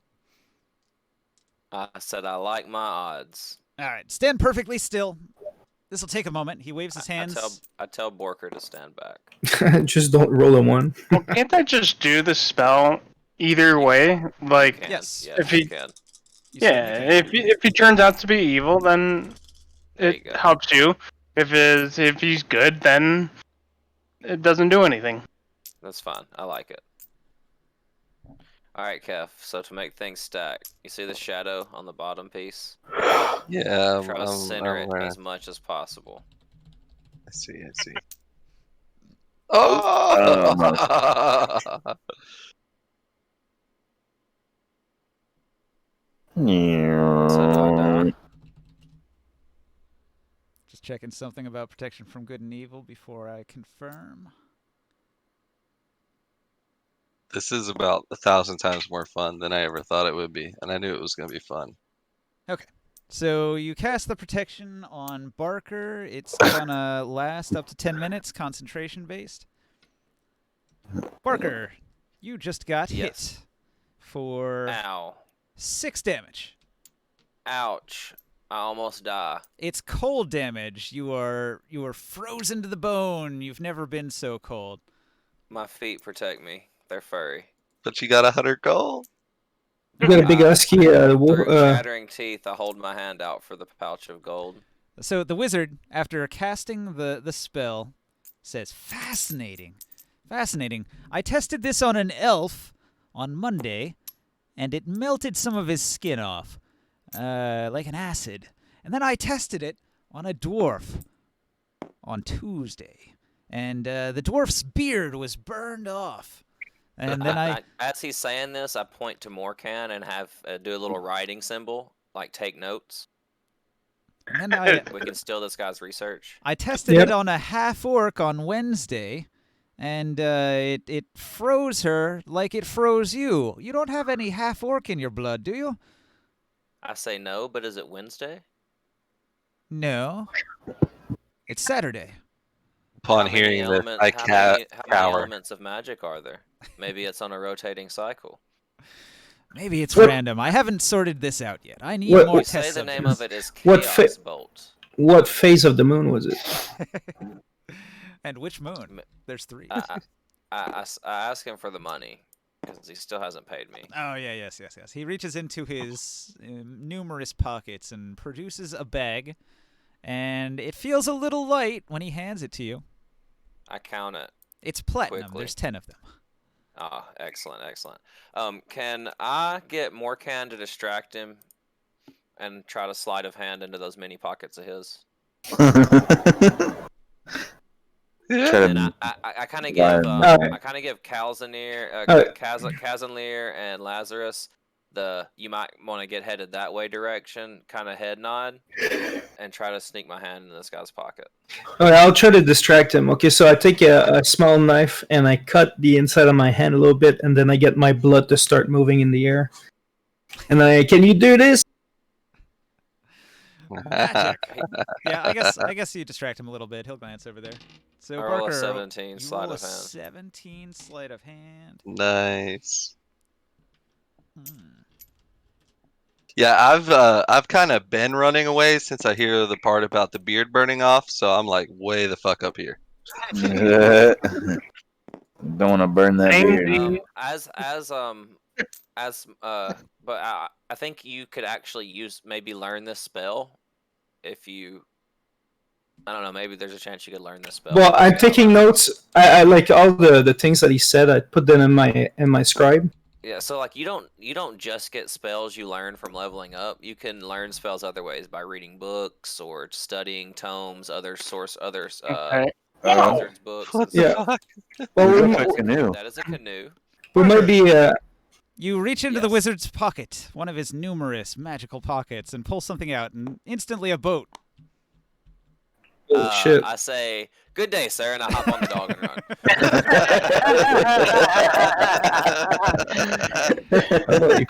I said, I like my odds. All right, stand perfectly still. This will take a moment. He waves his hands. I tell Borker to stand back. Just don't roll a 1. Well, can't I just do the spell either way? Like, Can. Yes. Yeah, if you he, can. You yeah, certainly can. if he turns out to be evil, then There you it go. helps you. If he's good, then it doesn't do anything. That's fine. I like it. All right, Kev. So to make things stack, you see the shadow on the bottom piece? Yeah, Try to center it I as much as possible. see. Oh! So do I die? Just checking something about protection from good and evil before I confirm. This is about 1,000 times more fun than I ever thought it would be, and I knew it was going to be fun. So you cast the protection on Barker. It's gonna last up to 10 minutes, concentration based. Barker, you just got Yes. hit for Ow. 6 damage. Ouch. I almost die. It's cold damage. You are frozen to the bone. You've never been so cold. My feet protect me. They're furry. But you got 100 gold. You got a big husky Through chattering teeth, I hold my hand out for the pouch of gold. So the wizard, after casting the spell, says, "Fascinating. Fascinating. I tested this on an elf on Monday, and it melted some of his skin off, like an acid. And then I tested it on a dwarf on Tuesday, and the dwarf's beard was burned off. And then as he's saying this, I point to Morkan and have do a little writing symbol, like take notes. and then We can steal this guy's research. I tested Yep. it on a half orc on Wednesday, and it froze her like it froze you. You don't have any half orc in your blood, do you? I say no, but is it Wednesday? No. It's Saturday. Upon How many hearing this, element- I how many cower. elements of magic are there? Maybe it's on a rotating cycle. Maybe it's What- random. I haven't sorted this out yet. I need What- more what- test Say the name subjects. of it is What Chaos Bolt. What phase of the moon was it? And which moon? There's 3. I ask him for the money because he still hasn't paid me. Oh, yeah, yes. He reaches into his numerous pockets and produces a bag, and it feels a little light when he hands it to you. I count it. It's platinum. Quickly. There's 10 of them. Ah, excellent. Can I get Morkan to distract him and try to sleight of hand into those mini pockets of his? Try And to I kind of Liar. give Alright. I kind of give Calzanir, Alright. Kazanlir and Lazarus the you might want to get headed that way direction kind of head nod and try to sneak my hand in this guy's pocket. All right, I'll try to distract him. Okay, so I take a small knife and I cut the inside of my hand a little bit, and then I get my blood to start moving in the air. And can you do this? Magic. Yeah, I guess you distract him a little bit. He'll glance over there. So I roll a Barker, 17 you sleight roll a of hand. 17 sleight of hand. Nice. Hmm. Yeah, I've kind of been running away since I hear the part about the beard burning off, so I'm like way the fuck up here. don't want to burn that beard. As I think you could actually maybe learn this spell if you. I don't know. Maybe there's a chance you could learn this spell. Well, I'm taking notes. I like all the things that he said. I put them in my scribe. Yeah, so like you don't just get spells you learn from leveling up. You can learn spells other ways by reading books or studying tomes, Okay. wizards books. What and the Yeah. fuck? Well, Looks like a canoe. That is a canoe. we might be. You reach into the Yes. wizard's pocket, one of his numerous magical pockets, and pull something out, and instantly a boat. Oh, shit. I say, "Good day, sir," and I hop on the dog and run.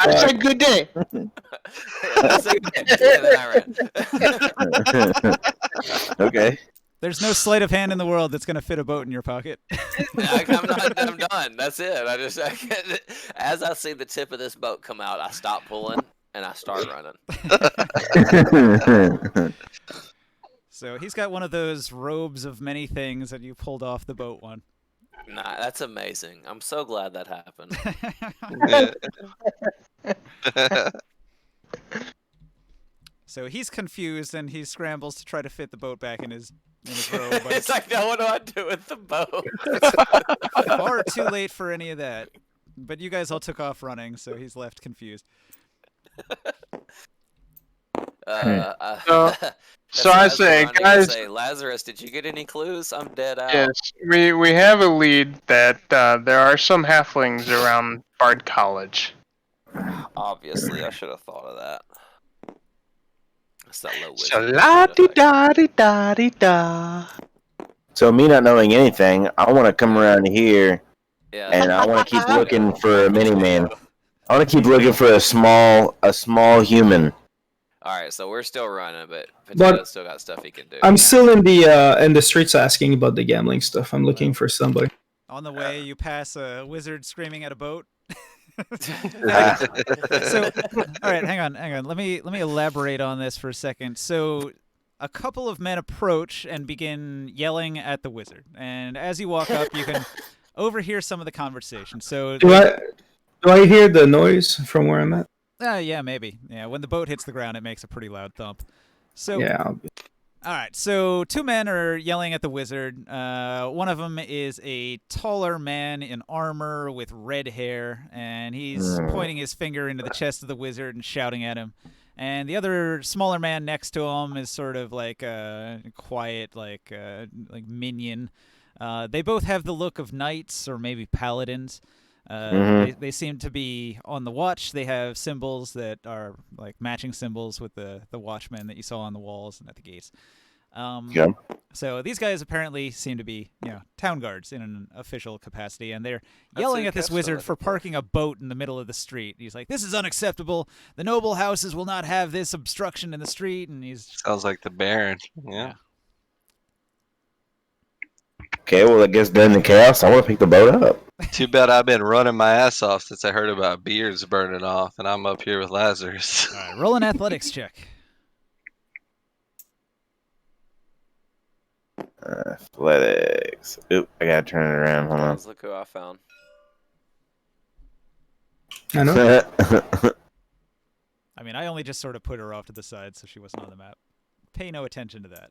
I said good day. I say, "Good day," and then I ran. Okay. There's no sleight of hand in the world that's going to fit a boat in your pocket. I'm done. That's it. As I see the tip of this boat come out, I stop pulling and I start running. So he's got one of those robes of many things that you pulled off the boat one. Nah, that's amazing. I'm so glad that happened. So he's confused and he scrambles to try to fit the boat back in his robe. But It's like, now what do I do with the boat? far too late for any of that. But you guys all took off running, so he's left confused. So I say, guys, Lazarus, did you get any clues? I'm dead out. yes, we have a lead that there are some halflings around Bard College. Obviously, I should have thought of that. That's that low So wizard la bullshit di effect. da di da di da. So me not knowing anything, I want to come around here Yeah. and I want to keep looking for a mini man. I want to keep looking for a small human. All right, so we're still running, but Potato's still got stuff he can do. I'm still in the streets asking about the gambling stuff. I'm looking for somebody. On the way, you pass a wizard screaming at a boat. So, all right, hang on. Let me elaborate on this for a second. So, a couple of men approach and begin yelling at the wizard, and as you walk up, you can overhear some of the conversation. So, Do I hear the noise from where I'm at? yeah, maybe. Yeah, when the boat hits the ground, it makes a pretty loud thump. So, Yeah. all right, so two men are yelling at the wizard. One of them is a taller man in armor with red hair, and he's pointing his finger into the chest of the wizard and shouting at him. And the other smaller man next to him is sort of like a quiet, like minion. They both have the look of knights or maybe paladins. They seem to be on the watch. They have symbols that are like matching symbols with the watchmen that you saw on the walls and at the gates. Yeah. So these guys apparently seem to be, town guards in an official capacity, and they're yelling at this wizard for parking a boat in the middle of the street. He's like, "This is unacceptable. The noble houses will not have this obstruction in the street." And he's Sounds like the Baron. Yeah. Okay, well I guess during the chaos, I want to pick the boat up. Too bad I've been running my ass off since I heard about beards burning off, and I'm up here with Lazarus. all right. Roll an athletics check. Athletics. Oop, I gotta turn it around. Hold on. Let's look who I found. I know. I mean, I only just sort of put her off to the side so she wasn't on the map. Pay no attention to that.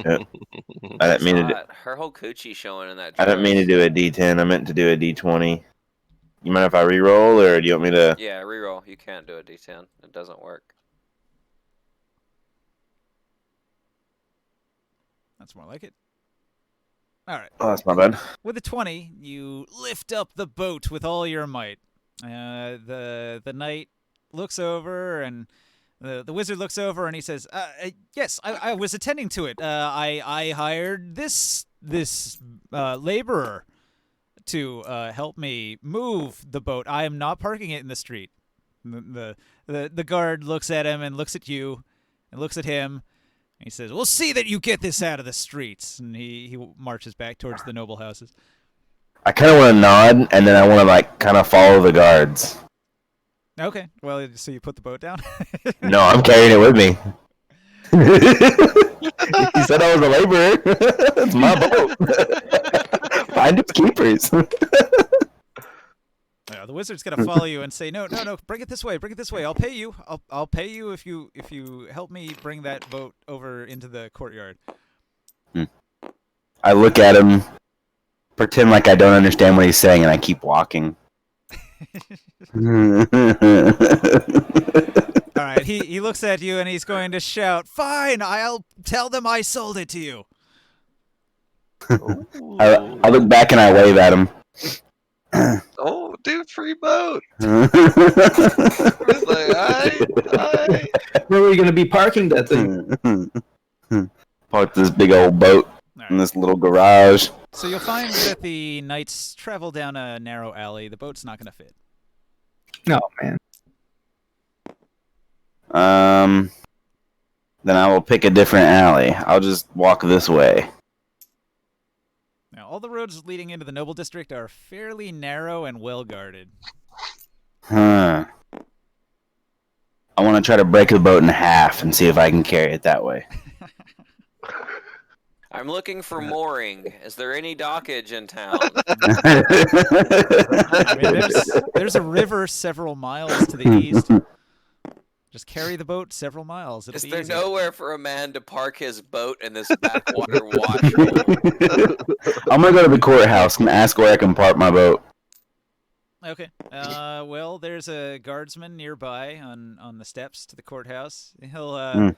I didn't mean to. Her whole coochie showing in that. I didn't mean to do a D10. I meant to do a D20. You mind if I re-roll, or do you want me to? Yeah, reroll. You can't do a D10. It doesn't work. That's more like it. All right. Oh, that's my bad. With a 20, you lift up the boat with all your might. The knight looks over, and the wizard looks over, and he says, "Yes, I was attending to it. I hired this laborer to help me move the boat. I am not parking it in the street." The guard looks at him and looks at you, and looks at him. He says, "We'll see that you get this out of the streets." And he marches back towards the noble houses. I kind of want to nod, and then I want to kind of follow the guards. Okay. Well, so you put the boat down? No, I'm carrying it with me. He said I was a laborer. It's my boat. Find its keepers. Yeah, the wizard's gonna follow you and say, no, bring it this way, bring it this way. I'll pay you. I'll pay you if you help me bring that boat over into the courtyard. I look at him, pretend like I don't understand what he's saying, and I keep walking. All right, he looks at you and he's going to shout, "Fine, I'll tell them I sold it to you." I look back and I wave at him. Oh, dude, free boat. Where It's like, aye. Where are we gonna be parking that thing? Park this big old boat in this little garage. So you'll find that the knights travel down a narrow alley. The boat's not going to fit. No, man. Then I will pick a different alley. I'll just walk this way. Now, all the roads leading into the Noble District are fairly narrow and well guarded. Huh. I want to try to break the boat in half and see if I can carry it that way. I'm looking for mooring. Is there any dockage in town? I mean, there's a river several miles to the east. Just carry the boat several miles. It'll Is be there easy. nowhere for a man to park his boat in this backwater washroom? I'm gonna go to the courthouse and ask where I can park my boat. Okay. Well, there's a guardsman nearby on the steps to the courthouse. He'll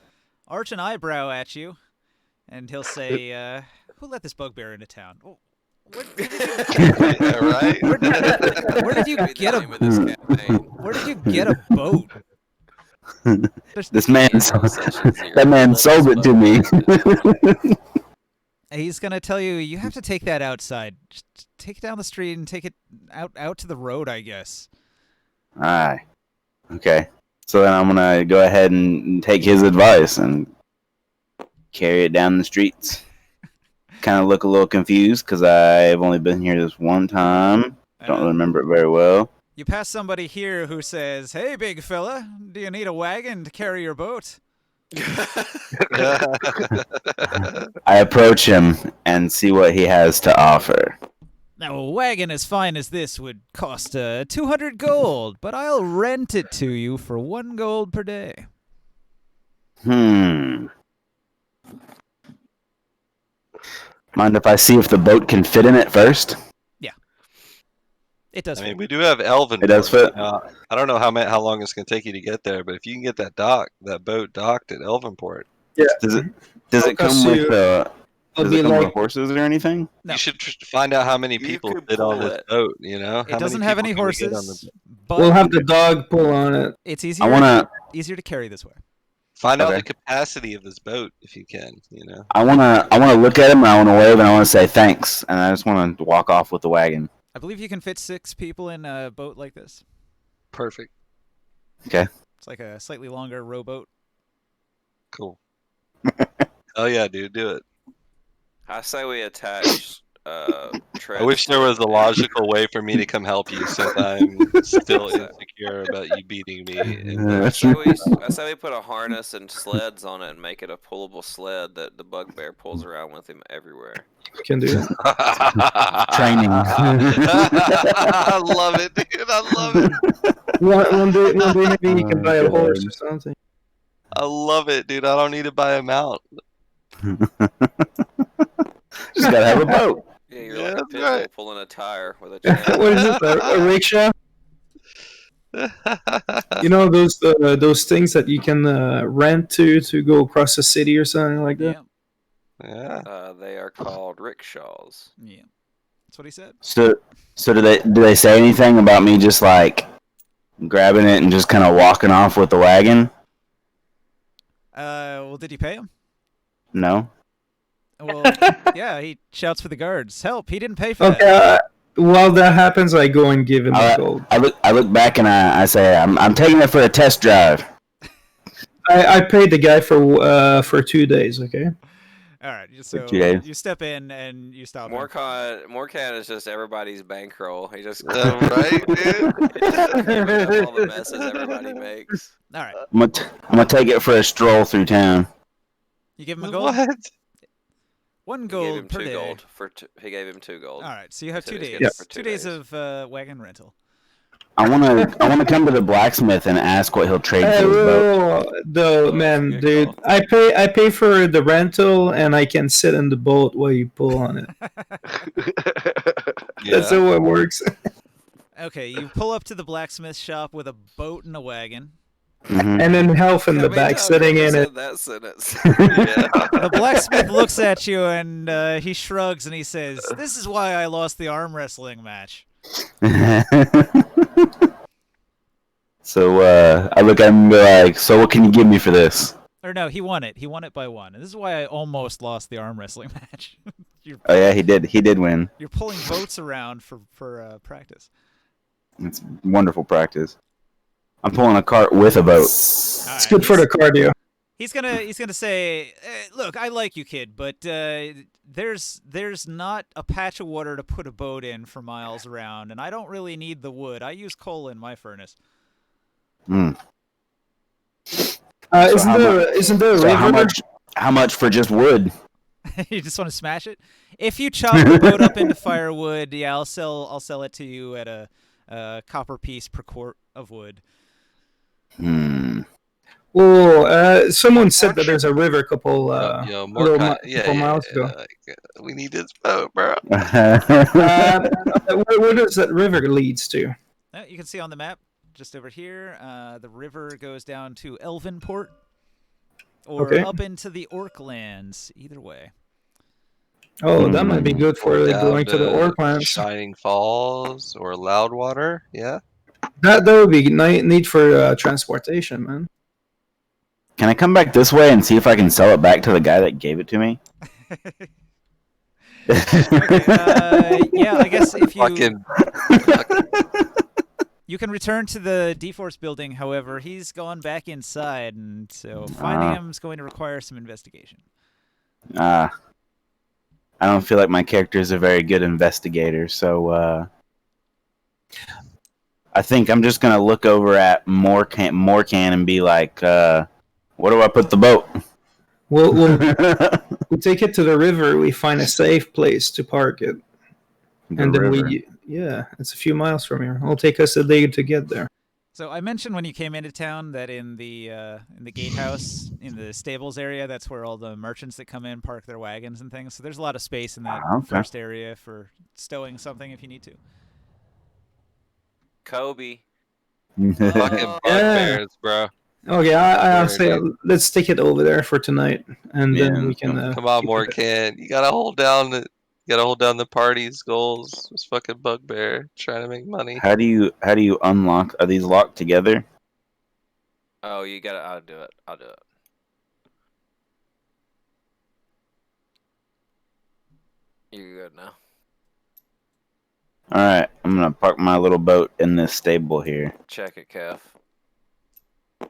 arch an eyebrow at you, and he'll say, "Who let this bugbear into town? Where did you get a Name of this campaign. Where did you get a boat?" This man, that man sold it to me. He's gonna tell you you have to take that outside. Just take it down the street and take it out to the road, I guess. Aye. Okay. So then I'm gonna go ahead and take his advice and carry it down the streets. Kind of look a little confused because I've only been here this one time. Don't remember it very well. You pass somebody here who says, "Hey, big fella, do you need a wagon to carry your boat?" I approach him and see what he has to offer. Now, a wagon as fine as this would cost 200 gold, but I'll rent it to you for 1 gold per day. Mind if I see if the boat can fit in it first? It does. I mean, we do have Elven. It does fit. I don't know how long it's going to take you to get there, but if you can get that boat docked at Elvenport, Does it come with horses or anything? No. you should find out how many You people could fit on pull this it. boat. You know, It doesn't have any horses, but We'll have the dog pull on it. it's easier to carry this way. Find out Okay. the capacity of this boat if you can. You know, I wanna look at him and I wanna wave and I wanna say thanks and I just wanna walk off with the wagon. I believe you can fit 6 people in a boat like this. perfect, Okay. It's like a slightly longer rowboat. cool. Oh yeah, dude, do it. I say we attach. I wish there was a logical way for me to come help you since I'm still insecure about you beating me. I say we put a harness and sleds on it and make it a pullable sled that the bugbear pulls around with him everywhere. You can do it. Training. I love it, dude. I love it. One day maybe you can buy a horse or something. I love it, dude. I don't need to buy a mount. Just gotta have a boat. Yeah, you're Yeah, like a that's pit right. bull pulling a tire with a chain. What is it? A rickshaw? You know those things that you can rent to go across the city or something like that. Yeah, Yeah. They are called rickshaws. yeah. That's what he said. So do they say anything about me just like grabbing it and just kind of walking off with the wagon? Well, did you pay him? No. Well, yeah, he shouts for the guards. Help, he didn't pay for that. Okay. While that happens, I go and give him a gold. I look back and I say I'm taking it for a test drive. I paid the guy for 2 days. Okay. All right, so 2 days. you step in and you stop him. Morcan is just everybody's bankroll. He just Right, dude? covers up all the messes everybody makes. All right, I'm gonna take it for a stroll through town. you give him a gold. What? 1 He gave gold him per 2 day. gold he gave him 2 gold. All right, so you have So 2 he's days. good for 2 2 days days. of wagon rental. I wanna come to the blacksmith and ask what he'll trade Hey, for his boat. man, good dude, call. I pay for the rental, and I can sit in the boat while you pull on it. That's Yeah. how it works. Okay, you pull up to the blacksmith shop with a boat and a wagon. Mhm. And then Health in How the many back times sitting have I in it. said that sentence? The blacksmith looks at you and he shrugs and he says, "This is why I lost the arm wrestling match." So I look at him and be like, "So what can you give me for this?" Or no, he won it. He won it by one. And this is why I almost lost the arm wrestling match. Oh yeah, he did. He did win. You're pulling boats around for practice. It's wonderful practice. I'm pulling a cart with a boat. It's good for the cardio. He's gonna say, "Look, I like you, kid, but there's not a patch of water to put a boat in for miles around, and I don't really need the wood. I use coal in my furnace." Mm. Isn't there a So river? how much for just wood? You just want to smash it? If you chop the boat up into firewood, yeah, I'll sell it to you at a copper piece per quart of wood. Hmm. Well, someone said that there's a river couple Yo, couple miles ago. we need this boat, bro. Where does that river leads to? You can see on the map just over here. The river goes down to Elvenport, or Okay. up into the Orklands. Either way. Oh, that might be good for Down going to the Orklands. Shining Falls or Loudwater. Yeah. That would be neat for transportation, man. Can I come back this way and see if I can sell it back to the guy that gave it to me? Yeah, I guess if you Fucking. you can return to the D-Force building. However, he's gone back inside, and so finding him is going to require some investigation. I don't feel like my character is a very good investigator, so I think I'm just gonna look over at Morcan and be like, "Where do I put the boat?" We'll take it to the river. We find a safe place to park it, and then it's a few miles from here. It'll take us a day to get there. So I mentioned when you came into town that in the gatehouse, in the stables area, that's where all the merchants that come in park their wagons and things. So there's a lot of space in that Okay. first area for stowing something if you need to. Kobe. Fucking bugbears, bro. Okay, I'll Sure, say dude. let's take it over there for tonight, and Yeah. then we can. Come on, keep it. Morcan. You gotta hold down the party's goals. This fucking bugbear trying to make money. How do you unlock? Are these locked together? Oh, you gotta. I'll do it. I'll do it. You're good now. All right, I'm gonna park my little boat in this stable here. Check it, Kev.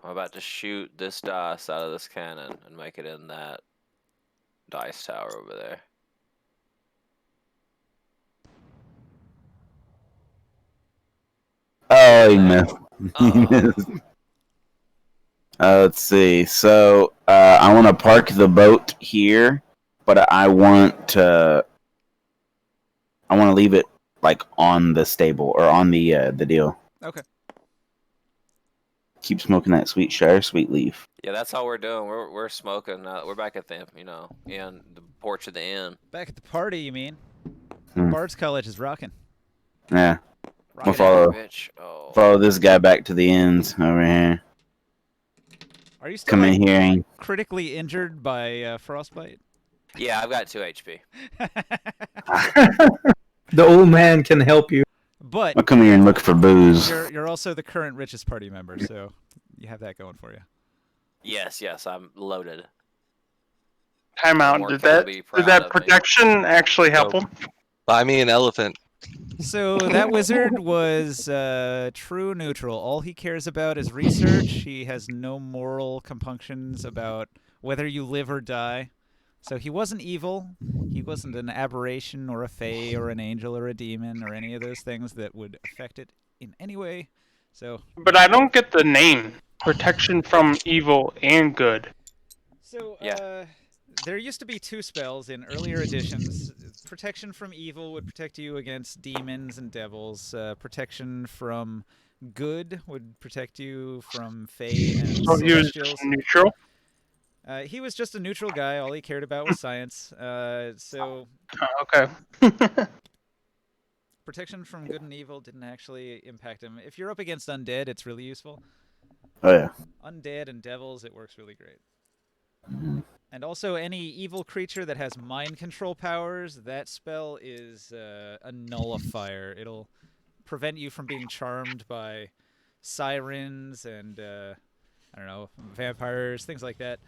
I'm about to shoot this dice out of this cannon and make it in that dice tower over there. Oh, he missed. He Oh. missed. Let's see. So I want to park the boat here, but I want to leave it like on the stable or on the deal. Okay. Keep smoking that sweet Shire Sweet Leaf. Yeah, that's all we're doing. We're smoking. We're back at the in the porch of the inn. Back at the party, you mean? Hmm. Bard's College is rocking. Yeah, Rocking. follow- Bitch. Oh. follow this guy back to the inns over here. Are you still Come like, in here. And... critically injured by frostbite? Yeah, I've got 2 HP. The old man can help you. But I'll come here and look for booze. you're also the current richest party member, so you have that going for you. Yes, I'm loaded. Time out. Morgan Did that will be proud did that of me. protection actually help him? Buy me an elephant. So that wizard was true neutral. All he cares about is research. He has no moral compunctions about whether you live or die. So he wasn't evil. He wasn't an aberration or a fae or an angel or a demon or any of those things that would affect it in any way. So But I don't get the name. Protection from evil and good. So, Yeah. there used to be 2 spells in earlier editions. Protection from evil would protect you against demons and devils. Protection from Good would protect you from Fae and So he was Celestials. neutral. He was just a neutral guy. All he cared about was science. So Okay. protection from good and evil didn't actually impact him. If you're up against undead, it's really useful. Oh yeah. Undead and devils, it works really great. And also, any evil creature that has mind control powers, that spell is a nullifier. It'll prevent you from being charmed by sirens and, I don't know, vampires, things like that.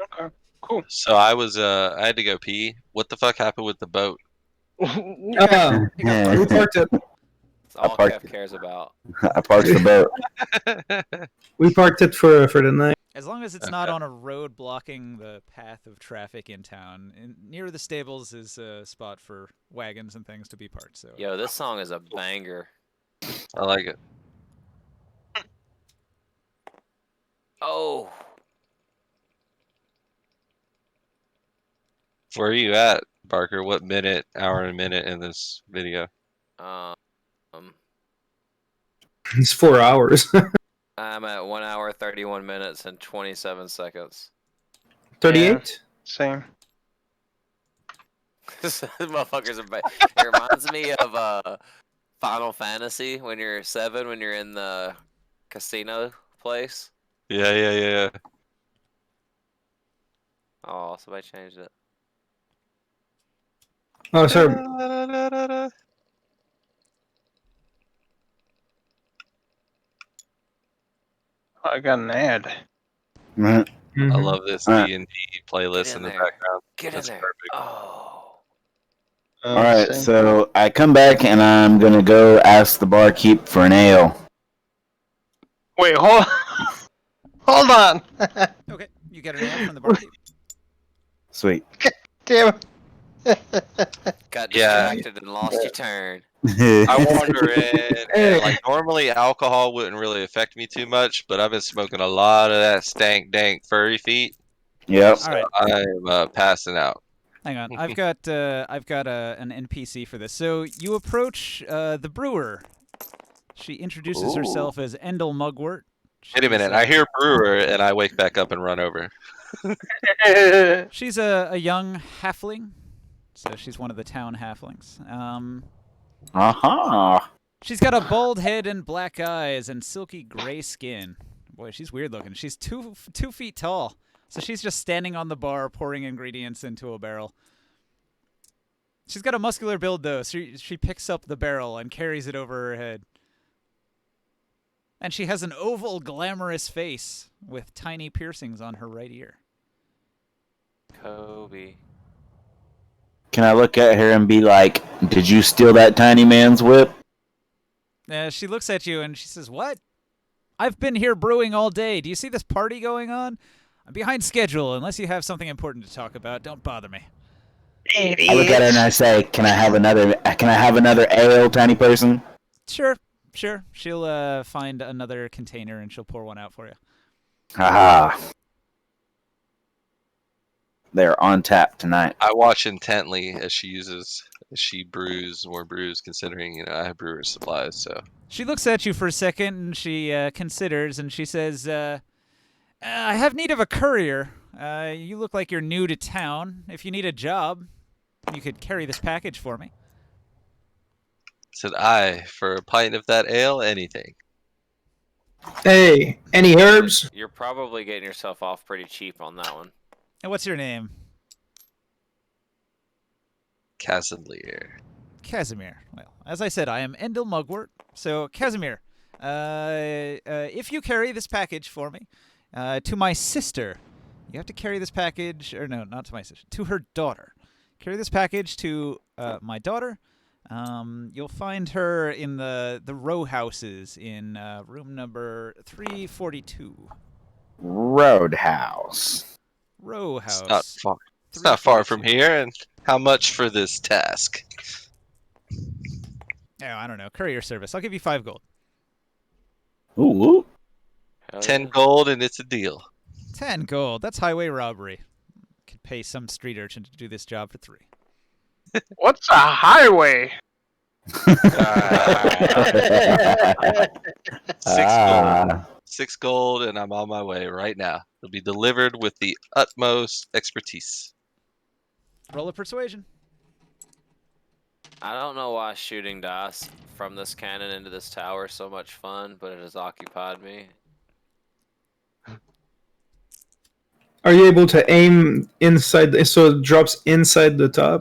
Okay. Cool. So I had to go pee. What the fuck happened with the boat? We parked it. It's all parked Kev cares about. I parked the boat. We parked it for the night. As long as it's not on a road blocking the path of traffic in town. Near the stables is a spot for wagons and things to be parked. So Yo, this song is a banger. I like it. Oh, Where are you at, Barker? What hour and minute in this video? um, It's 4 hours. I'm at 1 hour 31 minutes and 27 seconds. 38. Same. This motherfuckers are bad. It reminds me of Final Fantasy when you're 7, when you're in the casino place. Yeah. Oh, somebody changed it. Oh, sorry. I got an ad. Mhm. I love this Alright. D&D playlist Get in in the there. background. Get That's in there. perfect. Oh. All right, so I come back and I'm gonna go ask the barkeep for an ale. Wait, hold on. okay, you get an ale from the barkeep. Sweet. Damn. Got Yeah. distracted and lost your turn. I wander in, Hey. and like normally alcohol wouldn't really affect me too much, but I've been smoking a lot of that stank dank furry feet. Yep. All right. I'm passing out. Hang on, I've got an NPC for this. So you approach the brewer. She introduces herself as Endel Mugwort. Wait a minute, I hear brewer, and I wake back up and run over. She's a young halfling, so she's one of the town halflings. She's got a bald head and black eyes and silky gray skin. Boy, she's weird looking. She's 2 feet tall. So she's just standing on the bar pouring ingredients into a barrel. She's got a muscular build, though. So she picks up the barrel and carries it over her head. And she has an oval, glamorous face with tiny piercings on her right ear. Kobe. Can I look at her and be like, "Did you steal that tiny man's whip?" She looks at you and she says, "What? I've been here brewing all day. Do you see this party going on? I'm behind schedule. Unless you have something important to talk about, don't bother me." I look at her and I say, "Can I have another ale, tiny person?" Sure. She'll find another container and she'll pour one out for you. Haha. They're on tap tonight. I watch intently as she brews more brews, considering I have brewer's supplies. So She looks at you for a second and she considers and she says, I have need of a courier. You look like you're new to town. If you need a job, you could carry this package for me. said I, for a pint of that ale, anything. Hey, any herbs? You're probably getting yourself off pretty cheap on that one. And what's your name? Casimir. Casimir. Well, as I said, I am Endel Mugwort. So, Casimir, if you carry this package for me to my sister, you have to carry this package, or no, not to my sister, to her daughter. Carry this package to my daughter. You'll find her in the row houses in room number 342. Roadhouse. Row house. It's not far. It's not far from here. And how much for this task? Oh, I don't know. Courier service. I'll give you 5 gold. Ooh. 10 gold, and it's a deal. 10 gold. That's highway robbery. Could pay some street urchin to do this job for 3. What's a highway? Gold. 6 gold, and I'm on my way right now. It'll be delivered with the utmost expertise. Roll a persuasion. I don't know why shooting dice from this cannon into this tower is so much fun, but it has occupied me. Are you able to aim inside, so it drops inside the top?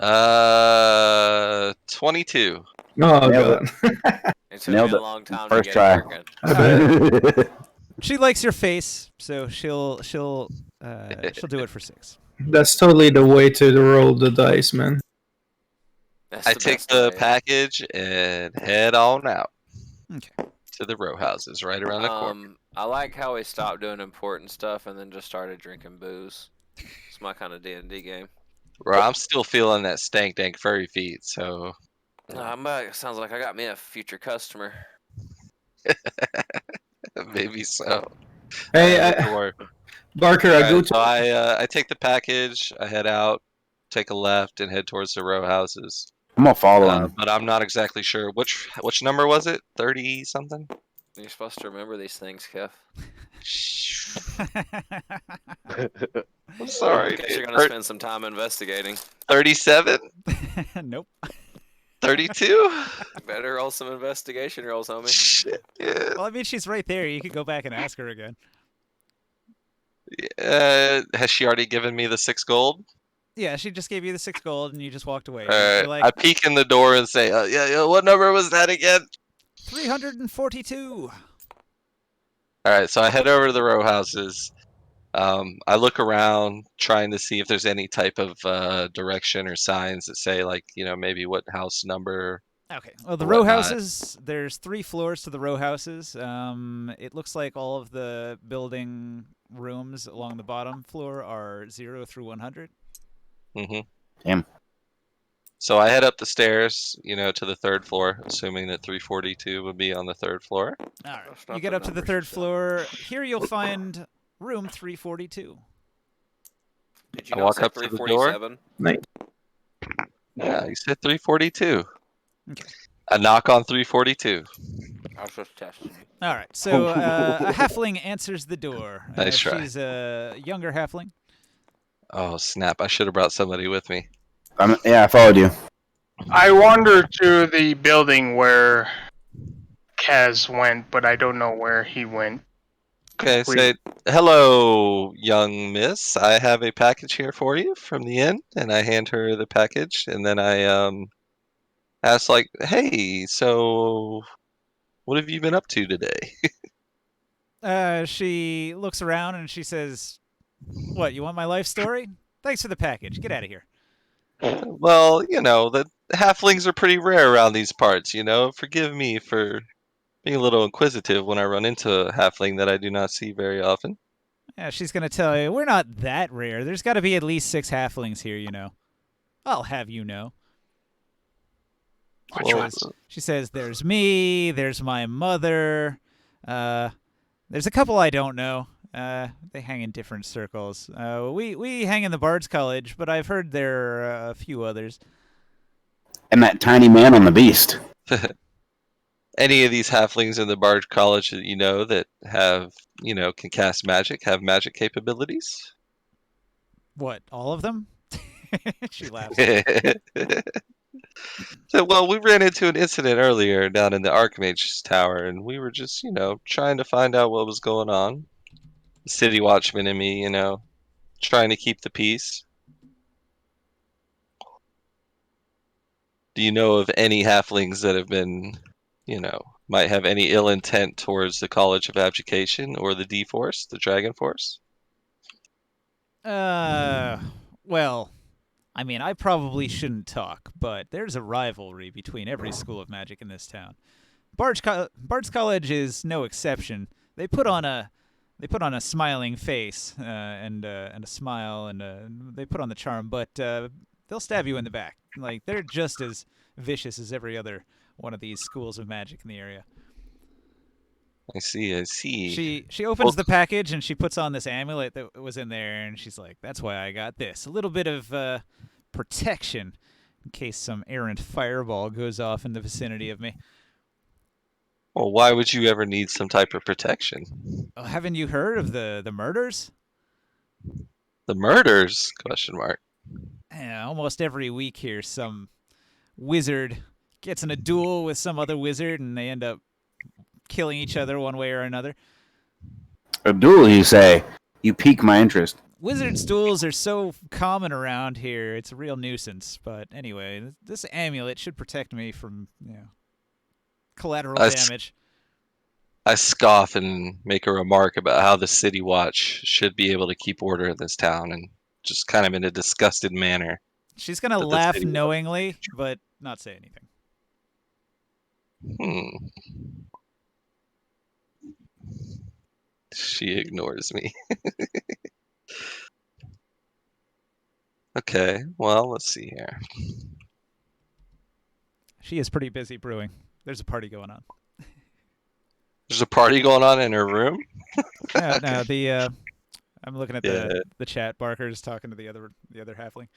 22. Oh, Nailed God. It took Nailed me a it. long time First to get try. it working. She likes your face, so she'll do it for 6. That's totally the way to roll the dice, man. That's I the take best the way. package and head on out Okay. to the row houses right around the corner. I like how we stopped doing important stuff and then just started drinking booze. It's my kind of D&D game. Bro, I'm still feeling that stank dank furry feet, so I'm back. Sounds like I got me a future customer. maybe so. Hey, I have to work. Barker, I go Alright, to. so I take the package, I head out, take a left, and head towards the row houses. I'm gonna follow him. But I'm not exactly sure which number was it. 30 something. You're supposed to remember these things, Kev. I'm sorry. In case you're gonna spend some time investigating. 37. Nope. 32. Better roll some investigation rolls, homie. Shit. Yeah. Well, I mean, she's right there. You could go back and ask her again. Has she already given me the 6 gold? Yeah, she just gave you the 6 gold, and you just walked away. Alright, You're like, I peek in the door and say, yeah, what number was that again? 342. Alright, so I head over to the row houses. I look around, trying to see if there's any type of direction or signs that say, like, maybe what house number. Okay. Well, the or row whatnot. houses, there's 3 floors to the row houses. It looks like all of the building rooms along the bottom floor are 0 through 100. Mm-hmm. Damn. So I head up the stairs, to the 3rd floor, assuming that 342 would be on the 3rd floor. All right. That's not You get the up to the numbers 3rd you said. floor. Here you'll find room 342. Did you I not walk say up to the door. 347? Yeah, you said 342. Okay. I knock on 342. I was just testing you. All right. So a halfling answers the door. Nice try. She's a younger halfling. Oh, snap. I should have brought somebody with me. Yeah, I followed you. I wander to the building where Kaz went, but I don't know where he went. Okay, say, hello, young miss. I have a package here for you from the inn, and I hand her the package, and then I ask, like, hey, so what have you been up to today? She looks around and she says, "What, you want my life story? Thanks for the package. Get out of here." Well, the halflings are pretty rare around these parts, Forgive me for being a little inquisitive when I run into a halfling that I do not see very often. Yeah, she's going to tell you, we're not that rare. There's got to be at least 6 halflings here, I'll have you know. Well, She says, there's me, there's my mother, there's a couple I don't know. They hang in different circles. We hang in the Bard's College, but I've heard there are a few others. And that tiny man on the beast. Any of these halflings in the Bard College that that have, can cast magic, have magic capabilities? What, all of them? She laughs. So, well, we ran into an incident earlier down in the Archmage's Tower, and we were just, trying to find out what was going on. The City Watchman and me, trying to keep the peace. Do you know of any halflings that have been, might have any ill intent towards the College of Abjuration or the D-Force, the Dragon Force? Well, I mean, I probably shouldn't talk, but there's a rivalry between every school of magic in this town. Bard's College is no exception. They put on a smiling face and a smile, and they put on the charm, but they'll stab you in the back. Like, they're just as vicious as every other one of these schools of magic in the area. I see. She opens the package and she puts on this amulet that was in there, and she's like, "That's why I got this. A little bit of protection in case some errant fireball goes off in the vicinity of me. Well, why would you ever need some type of protection? Oh, haven't you heard of the murders? The murders? Question mark. Yeah, almost every week here, some wizard gets in a duel with some other wizard, and they end up killing each other one way or another. A duel, you say? You pique my interest. Wizard's duels are so common around here; it's a real nuisance. But anyway, this amulet should protect me from collateral damage. I scoff and make a remark about how the City Watch should be able to keep order in this town, and just kind of in a disgusted manner. She's gonna laugh knowingly, but not say anything. She ignores me. Okay, well, let's see here. She is pretty busy brewing. There's a party going on. There's a party going on in her room? No, I'm looking at the chat. Barker's talking to the other halfling.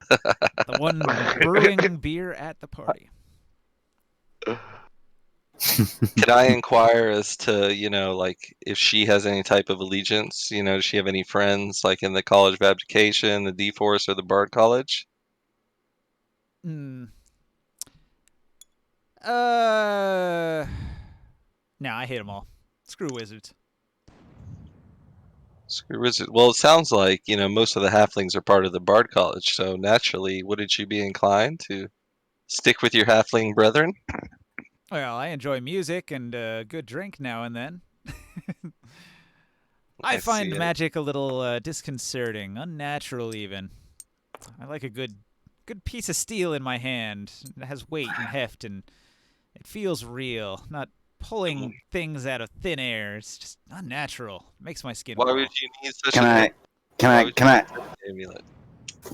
The one brewing beer at the party. Can I inquire as to, like, if she has any type of allegiance? Does she have any friends, like, in the College of Abdication, the D-Force, or the Bard College? No, I hate them all. Screw wizards. Screw wizards. Well, it sounds like, most of the halflings are part of the Bard College, so naturally, wouldn't you be inclined to stick with your halfling brethren? Well, I enjoy music and a good drink now and then. I find magic a little disconcerting, unnatural even. I like a good piece of steel in my hand. It has weight and heft, and it feels real, not pulling things out of thin air. It's just unnatural. It makes my skin Why crawl. would you need such Can I amulet?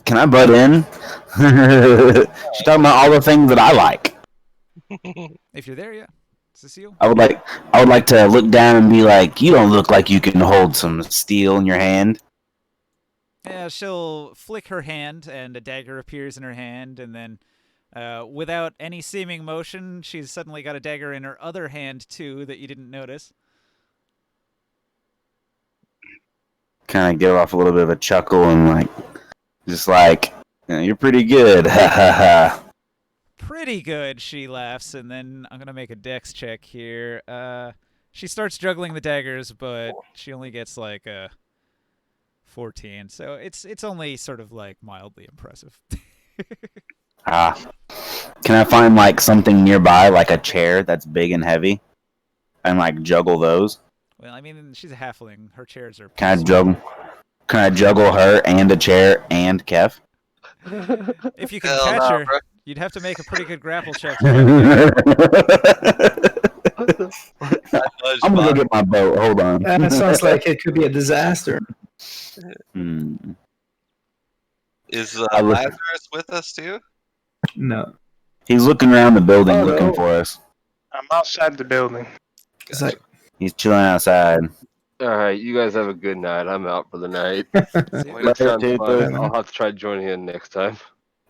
Can I butt in? She's talking about all the things that I like. If you're there, yeah. Cecile? I would like to look down and be like, you don't look like you can hold some steel in your hand. Yeah, she'll flick her hand, and a dagger appears in her hand, and then, without any seeming motion, she's suddenly got a dagger in her other hand, too, that you didn't notice. Kind of give off a little bit of a chuckle and, you're pretty good. Ha ha ha. Pretty good, she laughs, and then I'm going to make a dex check here. She starts juggling the daggers, but she only gets, 14, so it's only sort of, mildly impressive. Can I find, something nearby, like a chair that's big and heavy, and, juggle those? Well, I mean, she's a halfling. Her chairs are... Can I juggle her and a chair and Kev? If you can catch her, you'd have to make a pretty good grapple check. I'm gonna get my boat. Hold on. That sounds like it could be a disaster. Is Lazarus with us too? No. He's looking around the building looking for us. I'm outside the building. It's like, He's chilling outside. Alright, you guys have a good night. I'm out for the night. Later, That sounds dude. fun. I'll have to try joining in next time.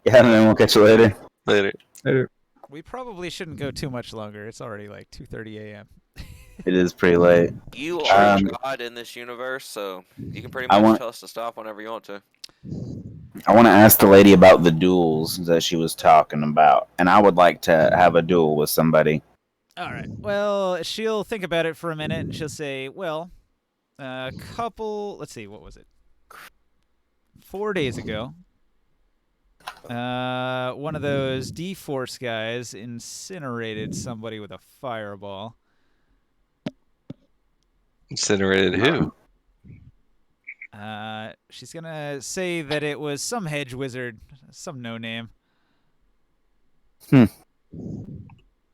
Yeah, man, we'll catch you later. Later. We probably shouldn't go too much longer. It's already 2:30 a.m. It is pretty late. You are God in this universe, so you can pretty much tell us to stop whenever you want to. I want to ask the lady about the duels that she was talking about, and I would like to have a duel with somebody. All right. Well, she'll think about it for a minute, and she'll say, well, let's see, what was it? 4 days ago, one of those D-Force guys incinerated somebody with a fireball. Incinerated who? She's gonna say that it was some hedge wizard, some no-name.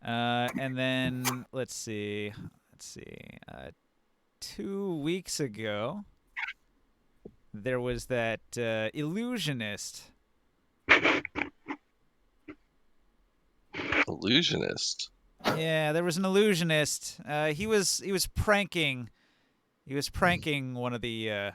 And then, let's see. 2 weeks ago, there was that illusionist. Illusionist? Yeah, there was an illusionist. He was pranking. He was pranking one of the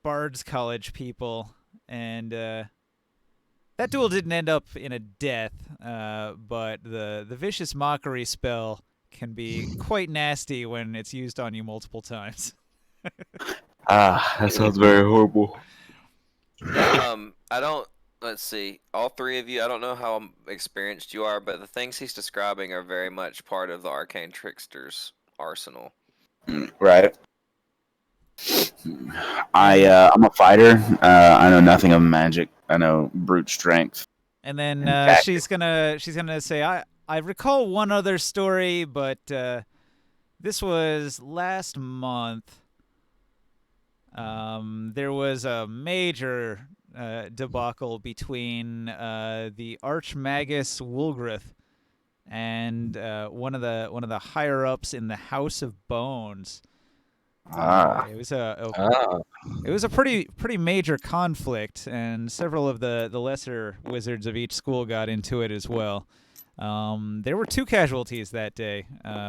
Bard's College people, and that duel didn't end up in a death, but the vicious mockery spell can be quite nasty when it's used on you multiple times. That sounds very horrible. I don't. Let's see. All three of you. I don't know how experienced you are, but the things he's describing are very much part of the arcane trickster's arsenal. Right. I'm a fighter. I know nothing of magic. I know brute strength. And then And she's gonna say, I recall one other story, but this was last month. There was a major debacle between the Archmagus Wulgrith and one of the higher ups in the House of Bones. It was a pretty major conflict, and several of the lesser wizards of each school got into it as well. There were 2 casualties that day,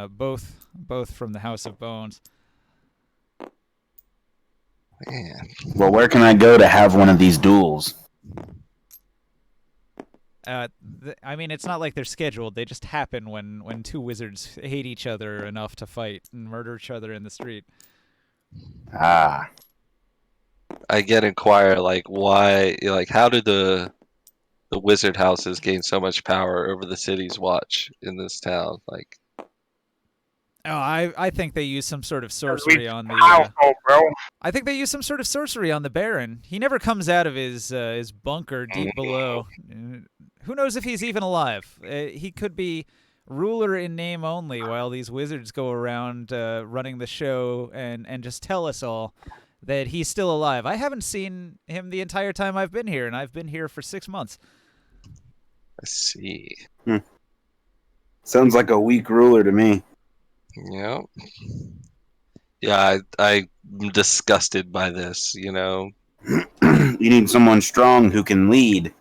both from the House of Bones. Man. Well, where can I go to have one of these duels? I mean, it's not like they're scheduled. They just happen when 2 wizards hate each other enough to fight and murder each other in the street. Ah. I get inquire like why, like how did the wizard houses gain so much power over the city's watch in this town? Like, Oh, I think they use some sort of sorcery on the. Powerful, bro. I think they use some sort of sorcery on the Baron. He never comes out of his bunker deep below. Who knows if he's even alive? He could be ruler in name only, while these wizards go around running the show and just tell us all that he's still alive. I haven't seen him the entire time I've been here, and I've been here for 6 months. I see. Sounds like a weak ruler to me. Yeah. Yeah, I'm disgusted by this, you know. You need someone strong who can lead.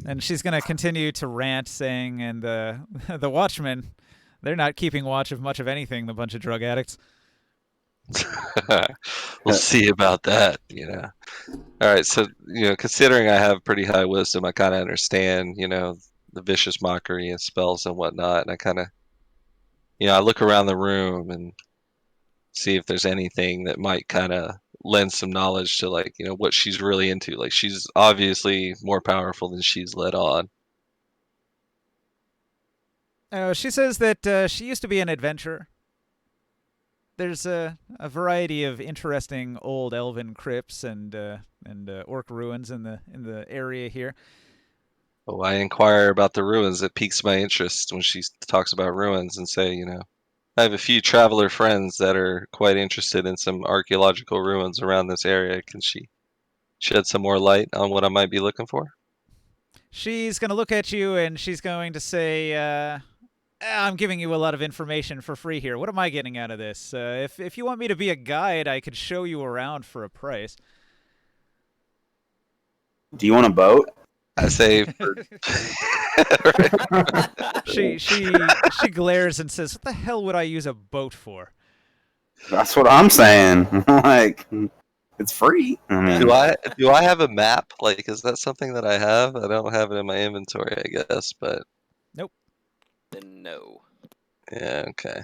And she's going to continue to rant, saying, and the Watchmen, they're not keeping watch of much of anything, the bunch of drug addicts. We'll see about that, you know. All right, so, you know, considering I have pretty high wisdom, I kind of understand, you know, the vicious mockery and spells and whatnot, and I kind of, you know, I look around the room and see if there's anything that might kind of lend some knowledge to, like, you know, what she's really into. Like, she's obviously more powerful than she's let on. She says that she used to be an adventurer. There's a variety of interesting old elven crypts and orc ruins in the area here. Oh, I inquire about the ruins. It piques my interest when she talks about ruins and say, you know, I have a few traveler friends that are quite interested in some archaeological ruins around this area. Can she shed some more light on what I might be looking for? She's going to look at you and she's going to say, I'm giving you a lot of information for free here. What am I getting out of this? If you want me to be a guide, I could show you around for a price. Do you want a boat? I say, she glares and says, "What the hell would I use a boat for?" That's what I'm saying. Like, it's free. I mean, do I have a map? Like, is that something that I have? I don't have it in my inventory, I guess, but nope. Then no. Yeah, okay.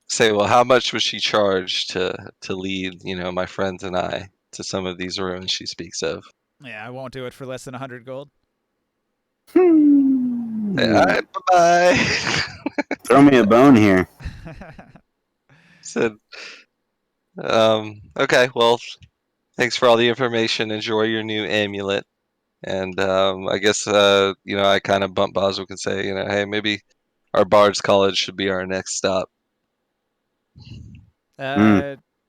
Say, well, how much would she charge to lead, you know, my friends and I to some of these ruins she speaks of? Yeah, I won't do it for less than 100 gold. All right, bye-bye. Throw me a bone here. Said, okay, well, thanks for all the information. Enjoy your new amulet. And I guess, you know, I kind of bump Boswick and say, you know, hey, maybe our Bard's College should be our next stop.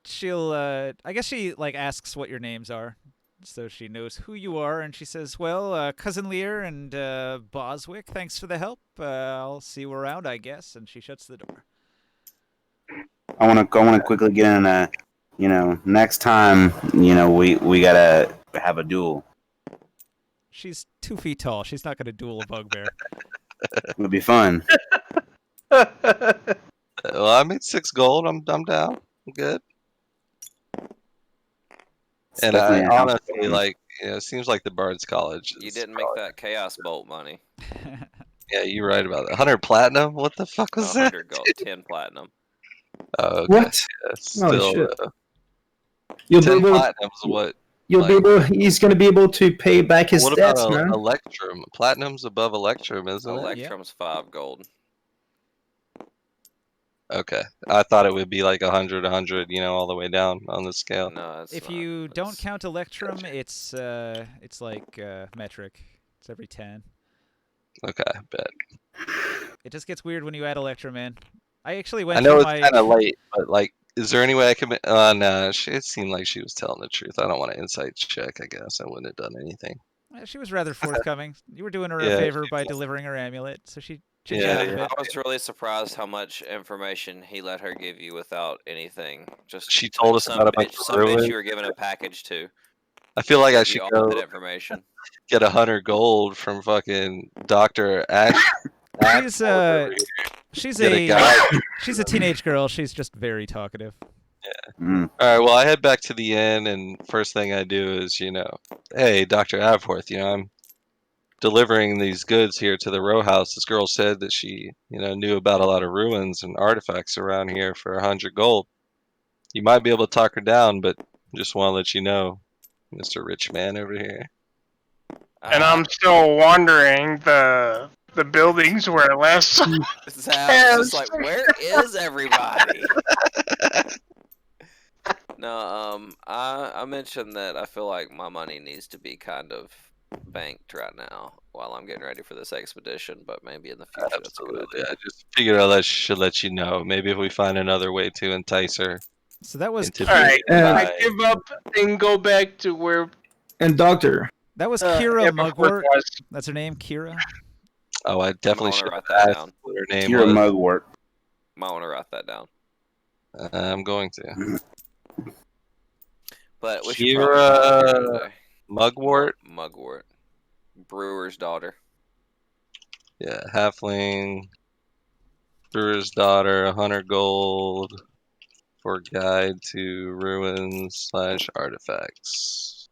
She'll, I guess she, like, asks what your names are, so she knows who you are, and she says, well, Cousin Lear and Boswick, thanks for the help. I'll see you around, I guess, and she shuts the door. I want to quickly get in you know, next time, you know, we gotta have a duel. She's 2 feet tall. She's not going to duel a bugbear. It'll be fun. Well, I made 6 gold. I'm down. I'm good. And definitely I a house honestly phone. like, it seems like the Bard's College. You is didn't make probably- that Chaos Bolt money. Yeah, you're right about that. 100 platinum? What the fuck was that? 100 gold, 10 platinum. Oh, okay. What? Yeah, Holy still, shit. You'll be 10 able. platinum's what? You'll be like- able. He's gonna be able to pay back his What about debts, man. Electrum? Platinum's above Electrum, isn't it? Electrum's 5 gold. Okay. I thought it would be like 100, 100, all the way down on the scale. No, it's If not. you don't It's- count Electrum, it's like metric. It's every 10. Okay, bet. It just gets weird when you add Electrum in. I actually I went know through it's my. kind of late, but like, is there any way I can? No, it seemed like she was telling the truth. I don't want to insight check. I guess I wouldn't have done anything. She was rather forthcoming. You were doing her a Yeah, favor she by was. delivering her amulet, so she Yeah, chatted a yeah. bit. I was really surprised how much information he let her give you without anything. Just She told us some about a bunch bitch, of some bitch ruins. you were given a package to. I feel like I Give should you all go that information. get 100 gold from fucking Dr. Ash. She's Get a a guide. she's a teenage girl. She's just very talkative. Mm. All right, well, I head back to the inn, and first thing I do is, hey, Dr. Avworth, I'm delivering these goods here to the row house. This girl said that she, knew about a lot of ruins and artifacts around here for 100 gold. You might be able to talk her down, but just want to let you know, Mr. Rich Man over here. And I'm still wondering the buildings where last Zav's just like, where is everybody? No, I mentioned that I feel like my money needs to be kind of banked right now while I'm getting ready for this expedition, but maybe in the future that's a good Absolutely. idea. I just figured should let you know. Maybe if we find another way to entice her. So that was into Alright, being I alive. give up and go back to where And Doctor, Kira Everforth Mugwort. was. That's her name, Kira. Oh, I definitely wanna should write have that asked down. what her name Kira was. Mugwort. Might want to write that down. I'm going to. But we should probably call it here today. Mugwort. Mugwort. Brewer's daughter. Yeah, halfling. Brewer's daughter, 100 gold for guide to ruins / artifacts.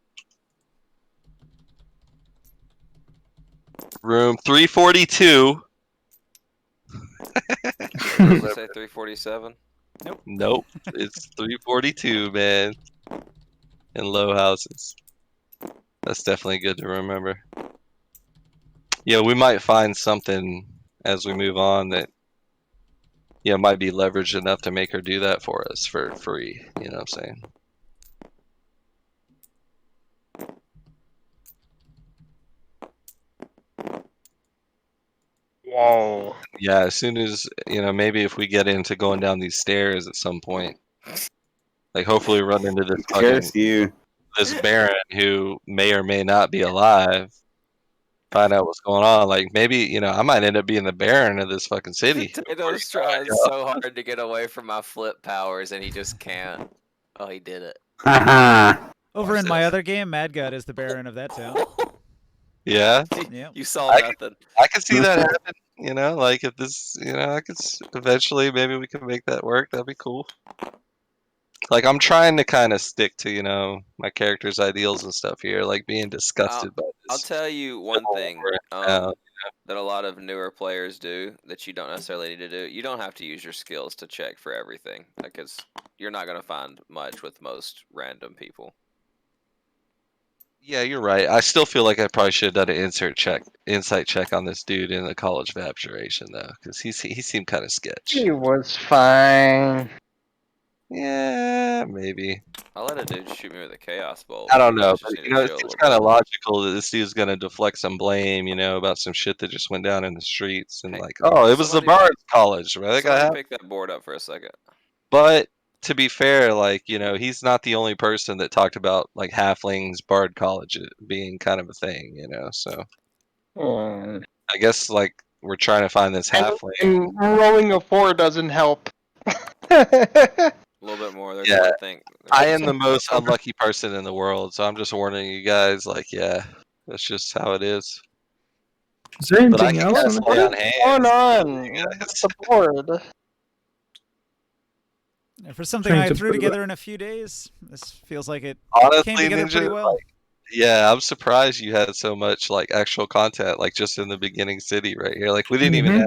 Room 342. Did you say 347? Nope, it's 342, man. In low houses. That's definitely good to remember. Yeah, we might find something as we move on that might be leveraged enough to make her do that for us for free. You know what I'm saying? Whoa. Yeah, as soon as, maybe if we get into going down these stairs at some point, like hopefully run into this Curse you. this Baron who may or may not be alive, find out what's going on. Like maybe, I might end up being the Baron of this fucking city. Potato's trying so hard to get away from my flip powers and he just can't. Oh, he did it. Haha. Over Watch in my this. other game, Mad God is the Baron of that town. Yeah, Yeah. You saw I nothing. I could see that happen. Like if this, I could eventually maybe we can make that work. That'd be cool. Like I'm trying to kind of stick to my character's ideals and stuff here, like being disgusted by I'll this. tell you one civil thing war now. that a lot of newer players do that you don't necessarily need to do. You don't have to use your skills to check for everything, because you're not going to find much with most random people. Yeah, you're right. I still feel like I probably should have done an insight check on this dude in the College of Abjuration though, because he seemed kind of sketch. He was fine. Yeah, maybe. I let a dude shoot me with a chaos bolt. I don't know, Just but need to chill a it's little kind of bit. logical that this dude's gonna deflect some blame, about some shit that just went down in the streets, and Hey, like, oh, it was the somebody- Bard's College, right? That guy Somebody had- pick that board up for a second. But to be fair, like, he's not the only person that talked about like halflings Bard College being kind of a thing, so Hmm. I guess like we're trying to find this halfling. And rolling a 4 doesn't help. A little bit more. There's Yeah, one thing. I am the most unlucky person in the world, so I'm just warning you guys. Like, yeah, that's just how it is. is there But I anything can else? kind of on stay the on What's hand. going on? What's the board? And for something Trying I to threw put it together in a few days, this feels like it Honestly, came together Ninja, pretty well. yeah, I'm surprised you had so much like actual content, like just in the beginning city right here. Like we didn't even Mhm.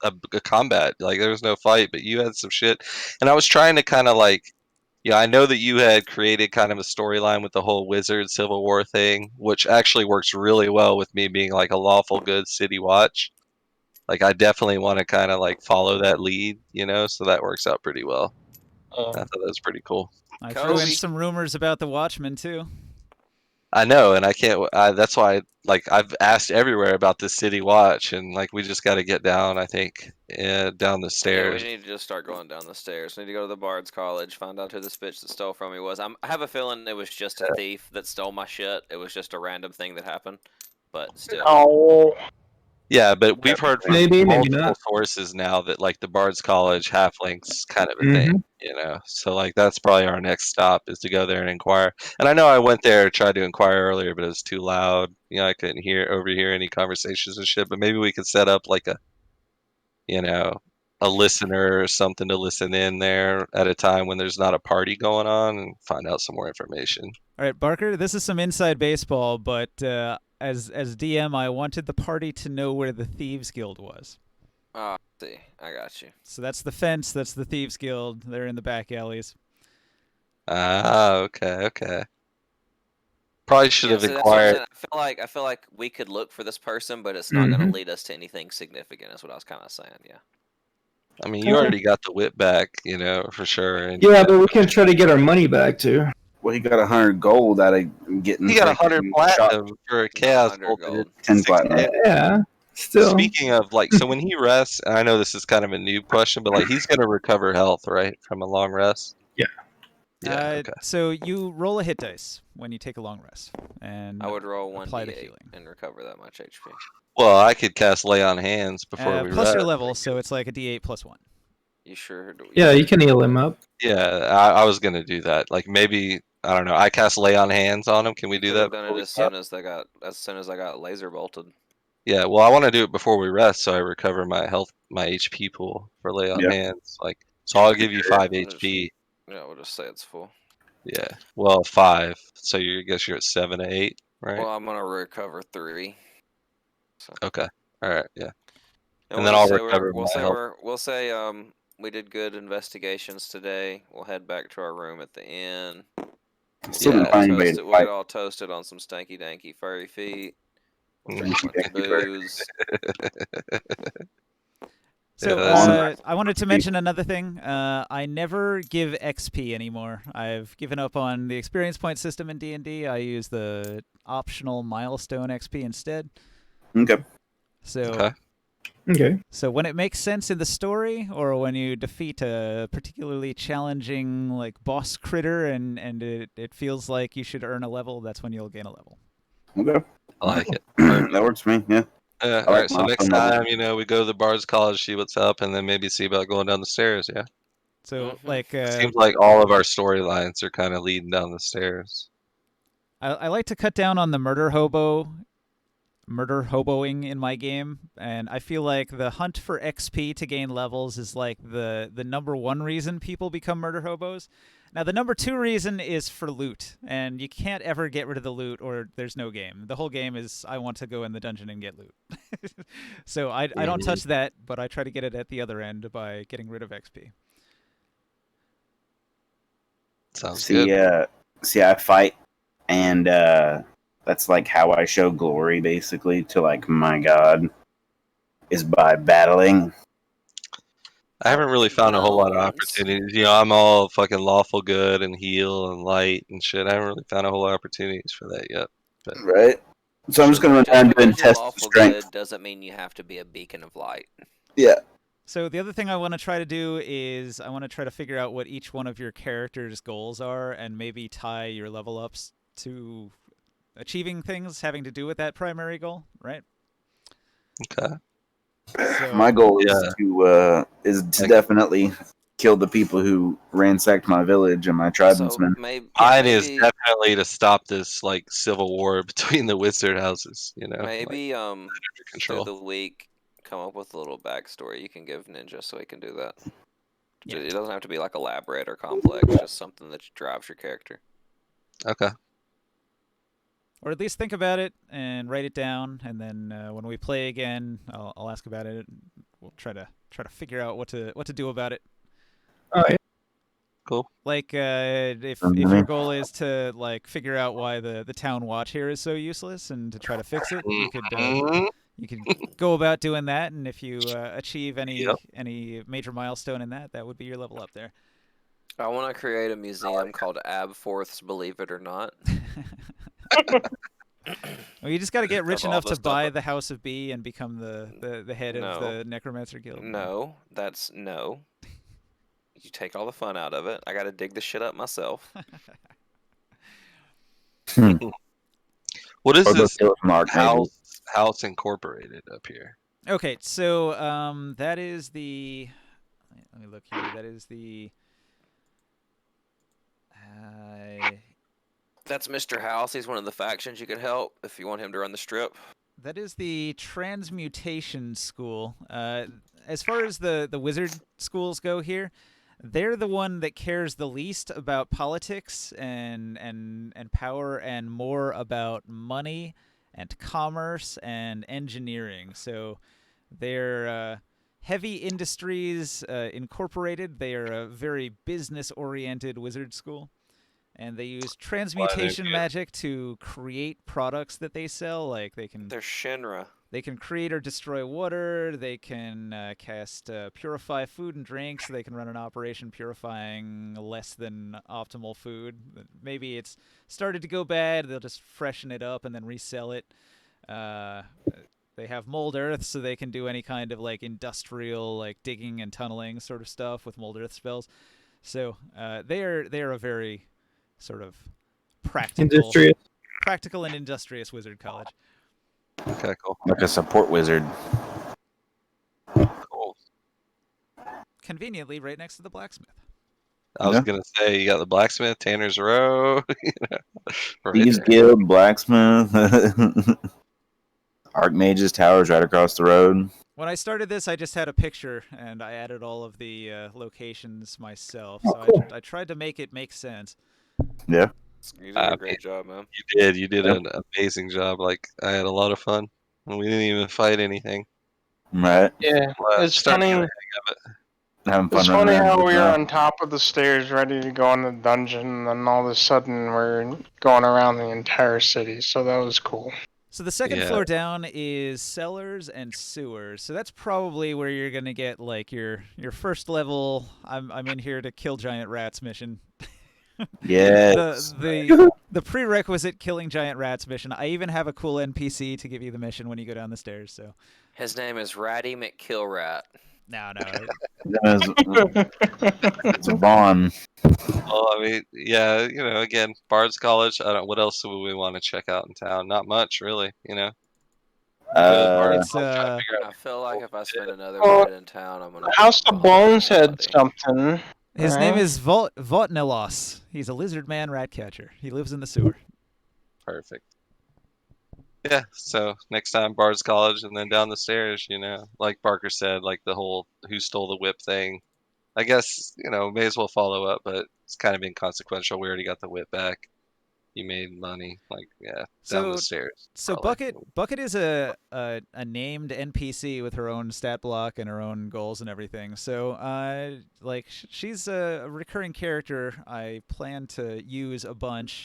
have a combat. Like there was no fight, but you had some shit. And I was trying to kind of like, yeah, I know that you had created kind of a storyline with the whole wizard civil war thing, which actually works really well with me being like a lawful good city watch. Like I definitely want to kind of like follow that lead, you know, so that works out pretty well. I thought that was pretty cool. I threw in Kobe. some rumors about the Watchmen too. I know, and I can't. That's why, like, I've asked everywhere about this city watch, and like, we just got to get down. I think, down the Yeah, stairs. we need to just start going down the stairs. We need to go to the Bard's College, find out who this bitch that stole from me was. I have a feeling it was just a thief that stole my shit. It was just a random thing that happened. But still. Oh, Yeah, but we've heard from Maybe, maybe multiple not. sources now that like the Bard's College halflings kind of a Mhm. thing, you know. So like, that's probably our next stop is to go there and inquire. And I know I went there tried to inquire earlier, but it was too loud. You know, I couldn't overhear any conversations and shit. But maybe we could set up like a, you know, a listener or something to listen in there at a time when there's not a party going on and find out some more information. All right, Barker, this is some inside baseball, but as DM, I wanted the party to know where the Thieves Guild was. Oh, see, I got you. So that's the fence. That's the Thieves Guild. They're in the back alleys. Ah, okay. Probably should Yeah, have see, that's what I'm inquired. saying. I feel like we could look for this person, but it's not going Mhm. to lead us to anything significant. Is what I was kind of saying. Yeah. I mean, you already got the whip back, you know, for sure. And Yeah, but we can try to get our money back too. Well, he got 100 gold out of getting. he got 100 freaking platinum for a chaos 100 bolt. gold. 10 platinum. Yeah, still. Speaking of like, so when he rests, and I know this is kind of a new question, but like he's gonna recover health, right, from a long rest. Yeah. Yeah. Okay. So you roll a hit dice when you take a long rest, and I would roll apply the 1d8 healing. and recover that much HP. Well, I could cast lay on hands before we plus rest. your level, so it's like a D8 plus 1. You sure? Yeah, you can heal him up. Yeah, I was gonna do that. Like maybe I don't know. I cast lay on hands on him. Can we do Could that? have done before it we as stop? soon as I got laser bolted. Yeah. Well, I want to do it before we rest, so I recover my health, my HP pool for lay on Yeah. hands. Like, so I'll give you 5 We'll just- HP. Yeah, we'll just say it's full. Yeah. Well, 5. So I guess you're at 7 to 8, right? Well, I'm gonna recover 3. So. Okay. All right. Yeah. And we'll then just I'll say recover we'll my say health. we'll say we did good investigations today. We'll head back to our room at the inn. Still Yeah, didn't find anybody to We'll fight. get all toasted on some stanky danky furry feet. We'll Mm. drink a bunch of Danky furry. booze. So that's I wanted to mention another thing. I never give XP anymore. I've given up on the experience point system in D&D. I use the optional milestone XP instead. Okay. So Okay. Okay. So when it makes sense in the story, or when you defeat a particularly challenging like boss critter, and it feels like you should earn a level, that's when you'll gain a level. Okay. I like it. That works for me. Yeah. All like right. So my next fun level. time, you know, we go to the Bard's College, see what's up, and then maybe see about going down the stairs. Yeah. So Mhm. like Seems like all of our storylines are kind of leading down the stairs. I like to cut down on the murder hoboing in my game, and I feel like the hunt for XP to gain levels is like the number one reason people become murder hobos. Now the number two reason is for loot, and you can't ever get rid of the loot or there's no game. The whole game is I want to go in the dungeon and get loot. So I don't touch that, but I try to get it at the other end by getting rid of XP. Sounds good. See, I fight, and that's like how I show glory, basically, to like my god, is by battling. I haven't really found a whole lot of Once. opportunities. You know, I'm all fucking lawful good and heal and light and shit. I haven't really found a whole lot of opportunities for that yet. But Right. So I'm just gonna run down Just doing because you're test of lawful strength. good doesn't mean you have to be a beacon of light. Yeah. So the other thing I want to try to do is I want to try to figure out what each one of your characters' goals are, and maybe tie your level ups to achieving things having to do with that primary goal, right? okay. So, My goal Yeah. is to Like- definitely kill the people who ransacked my village and my tribesmen. So maybe, Mine is maybe, definitely to stop this like civil war between the wizard houses. You know, like, maybe under through control. the week come up with a little backstory you can give Ninja so he can do that. Yeah. It doesn't have to be like elaborate or complex. Just something that drives your character. Okay. Or at least think about it and write it down, and then when we play again, I'll ask about it. We'll try to figure out what to do about it. Oh yeah. Cool. Like if your goal is to like figure out why the town watch here is so useless and to try to fix it, you could go about doing that, and if you achieve any major milestone in that, that would be your level up there. I want to create a museum called Abforth's Believe It or Not. Well, you just got to get rich Of all enough the to stuff buy I- the House of B and become the head of the Necromancer Guild. No, that's no. You take all the fun out of it. I got to dig the shit up myself. What is Or this go from Archmages. house incorporated up here? Okay, so that is the. Let me look here. That is the. That's Mr. House. He's one of the factions you could help if you want him to run the strip. That is the Transmutation School. As far as the wizard schools go here, they're the one that cares the least about politics and power, and more about money and commerce and engineering. So they're Heavy Industries Incorporated. They are a very business-oriented wizard school. And they use transmutation magic to create products that they sell. Like They're Shinra. They can create or destroy water. They can cast purify food and drinks. They can run an operation purifying less than optimal food. Maybe it's started to go bad. They'll just freshen it up and then resell it. They have mold earth, so they can do any kind of like industrial, like digging and tunneling sort of stuff with mold earth spells. So they are a very sort of practical and industrious wizard college. Okay, cool. Like a support wizard. Cool. Conveniently right next to the blacksmith. I was gonna say you got the blacksmith, Tanner's Row. Thieves Guild, blacksmith, Archmages Towers right across the road. When I started this, I just had a picture, and I added all of the locations myself. So cool. I tried to make it make sense. Yeah. You did a great job, man. You did an amazing job. Like I had a lot of fun. We didn't even fight anything. Right. Yeah, it's funny. Having fun It's funny running around how with we it were now. on top of the stairs ready to go in the dungeon, and then all of a sudden we're going around the entire city, so that was cool. So the second floor down is cellars and sewers. So that's probably where you're gonna get like your first level. I'm in here to kill giant rats mission. Yes. The prerequisite killing giant rats mission. I even have a cool NPC to give you the mission when you go down the stairs. So His name is Ratty McKillrat. no. It's a bond. Well, I mean, yeah, again, Bard's College. What else would we want to check out in town? Not much, really. it's I feel like if I spend another Well, night in town, I'm gonna. House of Bones had something. his right? name is Votnelos. He's a lizard man rat catcher. He lives in the sewer. Perfect. Yeah, so next time Bard's College and then down the stairs, like Barker said, like the whole who stole the whip thing. I guess, may as well follow up, but it's kind of inconsequential. We already got the whip back. You made money. Down the stairs. So probably. Bucket is a named NPC with her own stat block and her own goals and everything. So she's a recurring character I plan to use a bunch.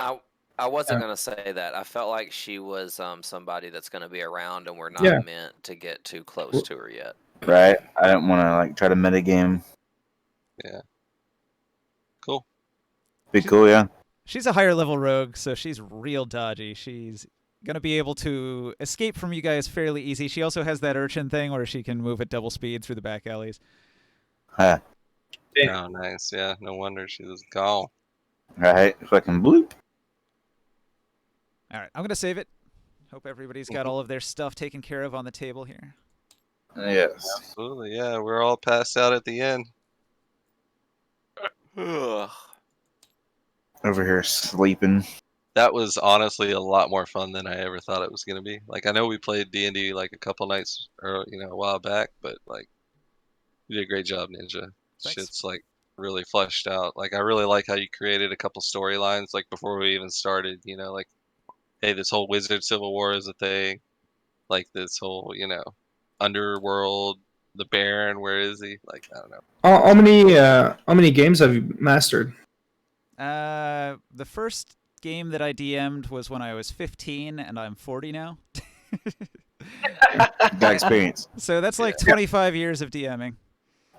I wasn't gonna say that. I felt like she was somebody that's gonna be around, and we're not meant to get too close to her yet. Right. I didn't want to try to metagame. Yeah. Cool. Be cool, yeah. She's a higher level rogue, so she's real dodgy. She's gonna be able to escape from you guys fairly easy. She also has that urchin thing where she can move at double speed through the back alleys. Huh. Oh, nice. Yeah, no wonder she was gone. Right. Fucking bloop. All right, I'm gonna save it. Hope everybody's got all of their stuff taken care of on the table here. Yes. Absolutely. Yeah, we're all passed out at the end. Ugh. Over here sleeping. That was honestly a lot more fun than I ever thought it was going to be. Like, I know we played D&D like a couple nights or a while back, but like, you did a great job, Ninja. Thanks. Shit's like really fleshed out. Like I really like how you created a couple storylines like before we even started. You know, like hey, this whole wizard civil war is a thing. Like this whole underworld, the Baron. Where is he? Like I don't know. How many games have you mastered? The first game that I DM'd was when I was 15, and I'm 40 now. Got experience. So that's like 25 years of DMing.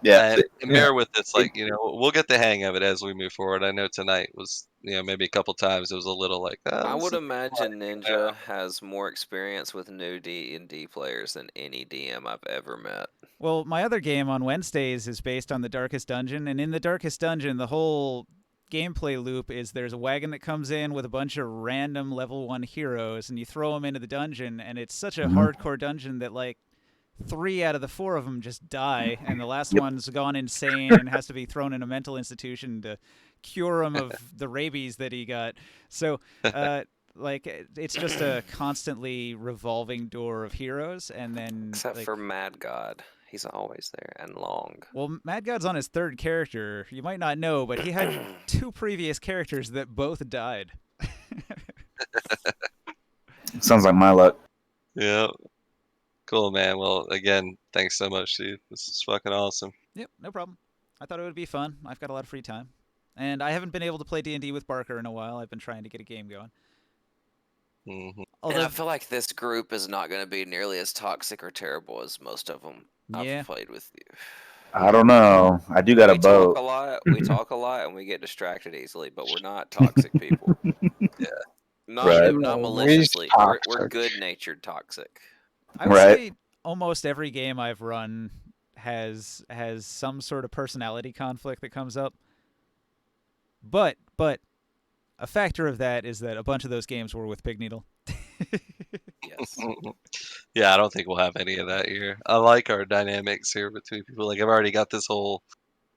Yeah. And bear with this, like we'll get the hang of it as we move forward. I know tonight was maybe a couple times it was a little like. I would imagine Ninja has more experience with new D&D players than any DM I've ever met. Well, my other game on Wednesdays is based on the Darkest Dungeon, and in the Darkest Dungeon, the whole gameplay loop is there's a wagon that comes in with a bunch of random level 1 heroes, and you throw them into the dungeon, and it's such a hardcore dungeon that like 3 out of the 4 of them just die, and the last one's gone insane and has to be thrown in a mental institution to cure him of the rabies that he got. So like it's just a constantly revolving door of heroes, and then except for Mad God. He's always there and long. Well, Mad God's on his 3rd character. You might not know, but he had 2 previous characters that both died. Sounds like my luck. Yeah. Cool, man. Well, again, thanks so much, dude. This is fucking awesome. Yep, no problem. I thought it would be fun. I've got a lot of free time. And I haven't been able to play D&D with Barker in a while. I've been trying to get a game going. Mm-hmm. And I feel like this group is not going to be nearly as toxic or terrible as most of them I've played with you. I don't know. I do got a boat. We talk a lot and we get distracted easily, but we're not toxic people. Yeah. Not maliciously. We're good-natured toxic. I would say almost every game I've run has some sort of personality conflict that comes up. But a factor of that is that a bunch of those games were with Pig Needle. Yes. Yeah, I don't think we'll have any of that here. I like our dynamics here between people. Like I've already got this whole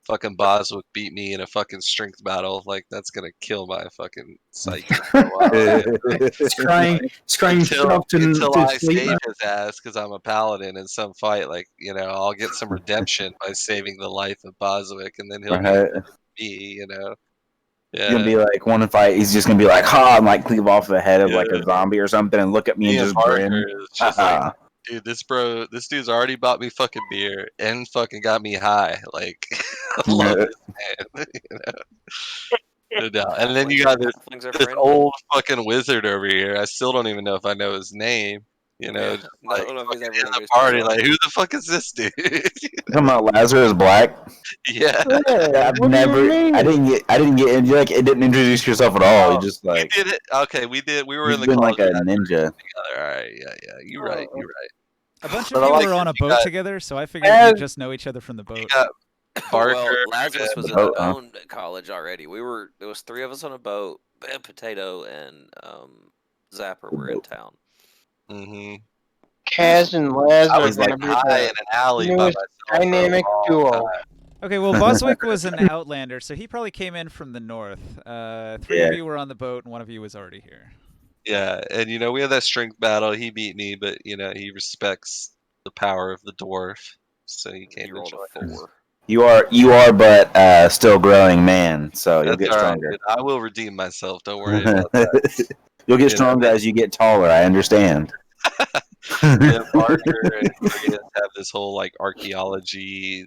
fucking Boswick beat me in a fucking strength battle. Like that's gonna kill my fucking psyche for a while. It's crying until I save his ass because I'm a paladin in some fight. Like I'll get some redemption by saving the life of Boswick, and then he'll be me. Yeah. He's gonna be like one fight. He's just gonna be like, "Ha!" and like cleave off the head of like a zombie or something, and look at me and just grin. Just like, dude, this dude's already bought me fucking beer and fucking got me high. Like, I love this man. And then you got this old fucking wizard over here. I still don't even know if I know his name. Just like in the party, like who the fuck is this dude? Talking about Lazarus Black. Yeah, I didn't get into like it. Didn't introduce yourself at all. You just like we did it. Okay, we did. We were in the been college like a ninja. together. All right, yeah. You're right. A bunch of people are on a boat together, so I figured we just know each other from the boat. Barker, well, Lazarus was in the own college already. There was 3 of us on a boat. Potato and Zapper were in town. Mm-hmm. Kaz and Laz I was are like going to high be in an alley by the myself dynamic for a long duo. time. Okay, well, Boswick was an outlander, so he probably came in from the north. 3 of you were on the boat, and 1 of you was already here. Yeah, and we had that strength battle. He beat me, but he respects the power of the dwarf, so he came to join us. You are, but still growing man. So you'll get stronger. Right, I will redeem myself. Don't worry about that. You'll get stronger as you get taller. I understand. Yeah, Barker and Chris have this whole like archaeology,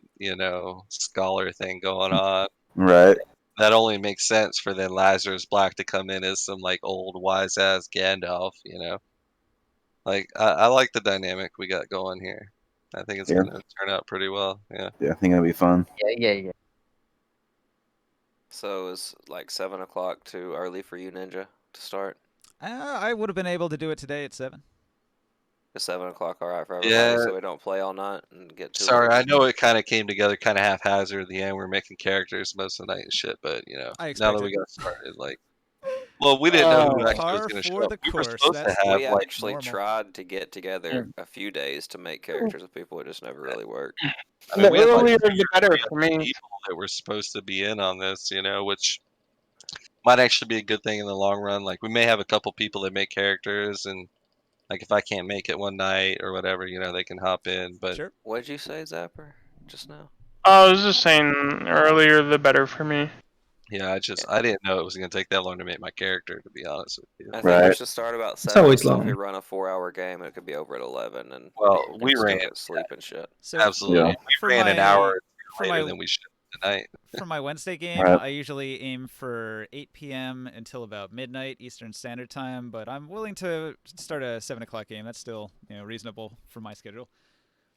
scholar thing going on. Right. That only makes sense for then Lazarus Black to come in as some like old wise ass Gandalf. Like I like the dynamic we got going here. I think it's gonna turn out pretty well. Yeah. Yeah, I think it'll be fun. Yeah. So is like 7 o'clock too early for you, Ninja, to start? I would have been able to do it today at 7. Is 7 o'clock all right for everybody? Yeah. So we don't play all night and get too Sorry, late? I know it kind of came together kind of haphazard at the end. We're making characters most of the night and shit, but now that we got started, like, well, we didn't know who actually was going to show up. We were supposed to have we like actually tried to get together a few days to make characters with people. It just never really worked. I mean, we had, earlier like, the better for me. people that were supposed to be in on this, which might actually be a good thing in the long run. Like, we may have a couple people that make characters, and like if I can't make it one night or whatever, they can hop in. But Sure. What did you say, Zapper, just now? I was just saying earlier, the better for me. Yeah, I didn't know it was gonna take that long to make my character. To be honest with you. I think we Right. should start about It's 7, always so if we long. run a 4-hour game, it could be over at 11, and Well, people we can still ran get sleep and shit. So absolutely. Yeah. for We ran an my- hour for later my than we should tonight. for my Wednesday game, Right. I usually aim for 8 p.m. until about midnight Eastern Standard Time, but I'm willing to start a 7 o'clock game. That's still reasonable for my schedule.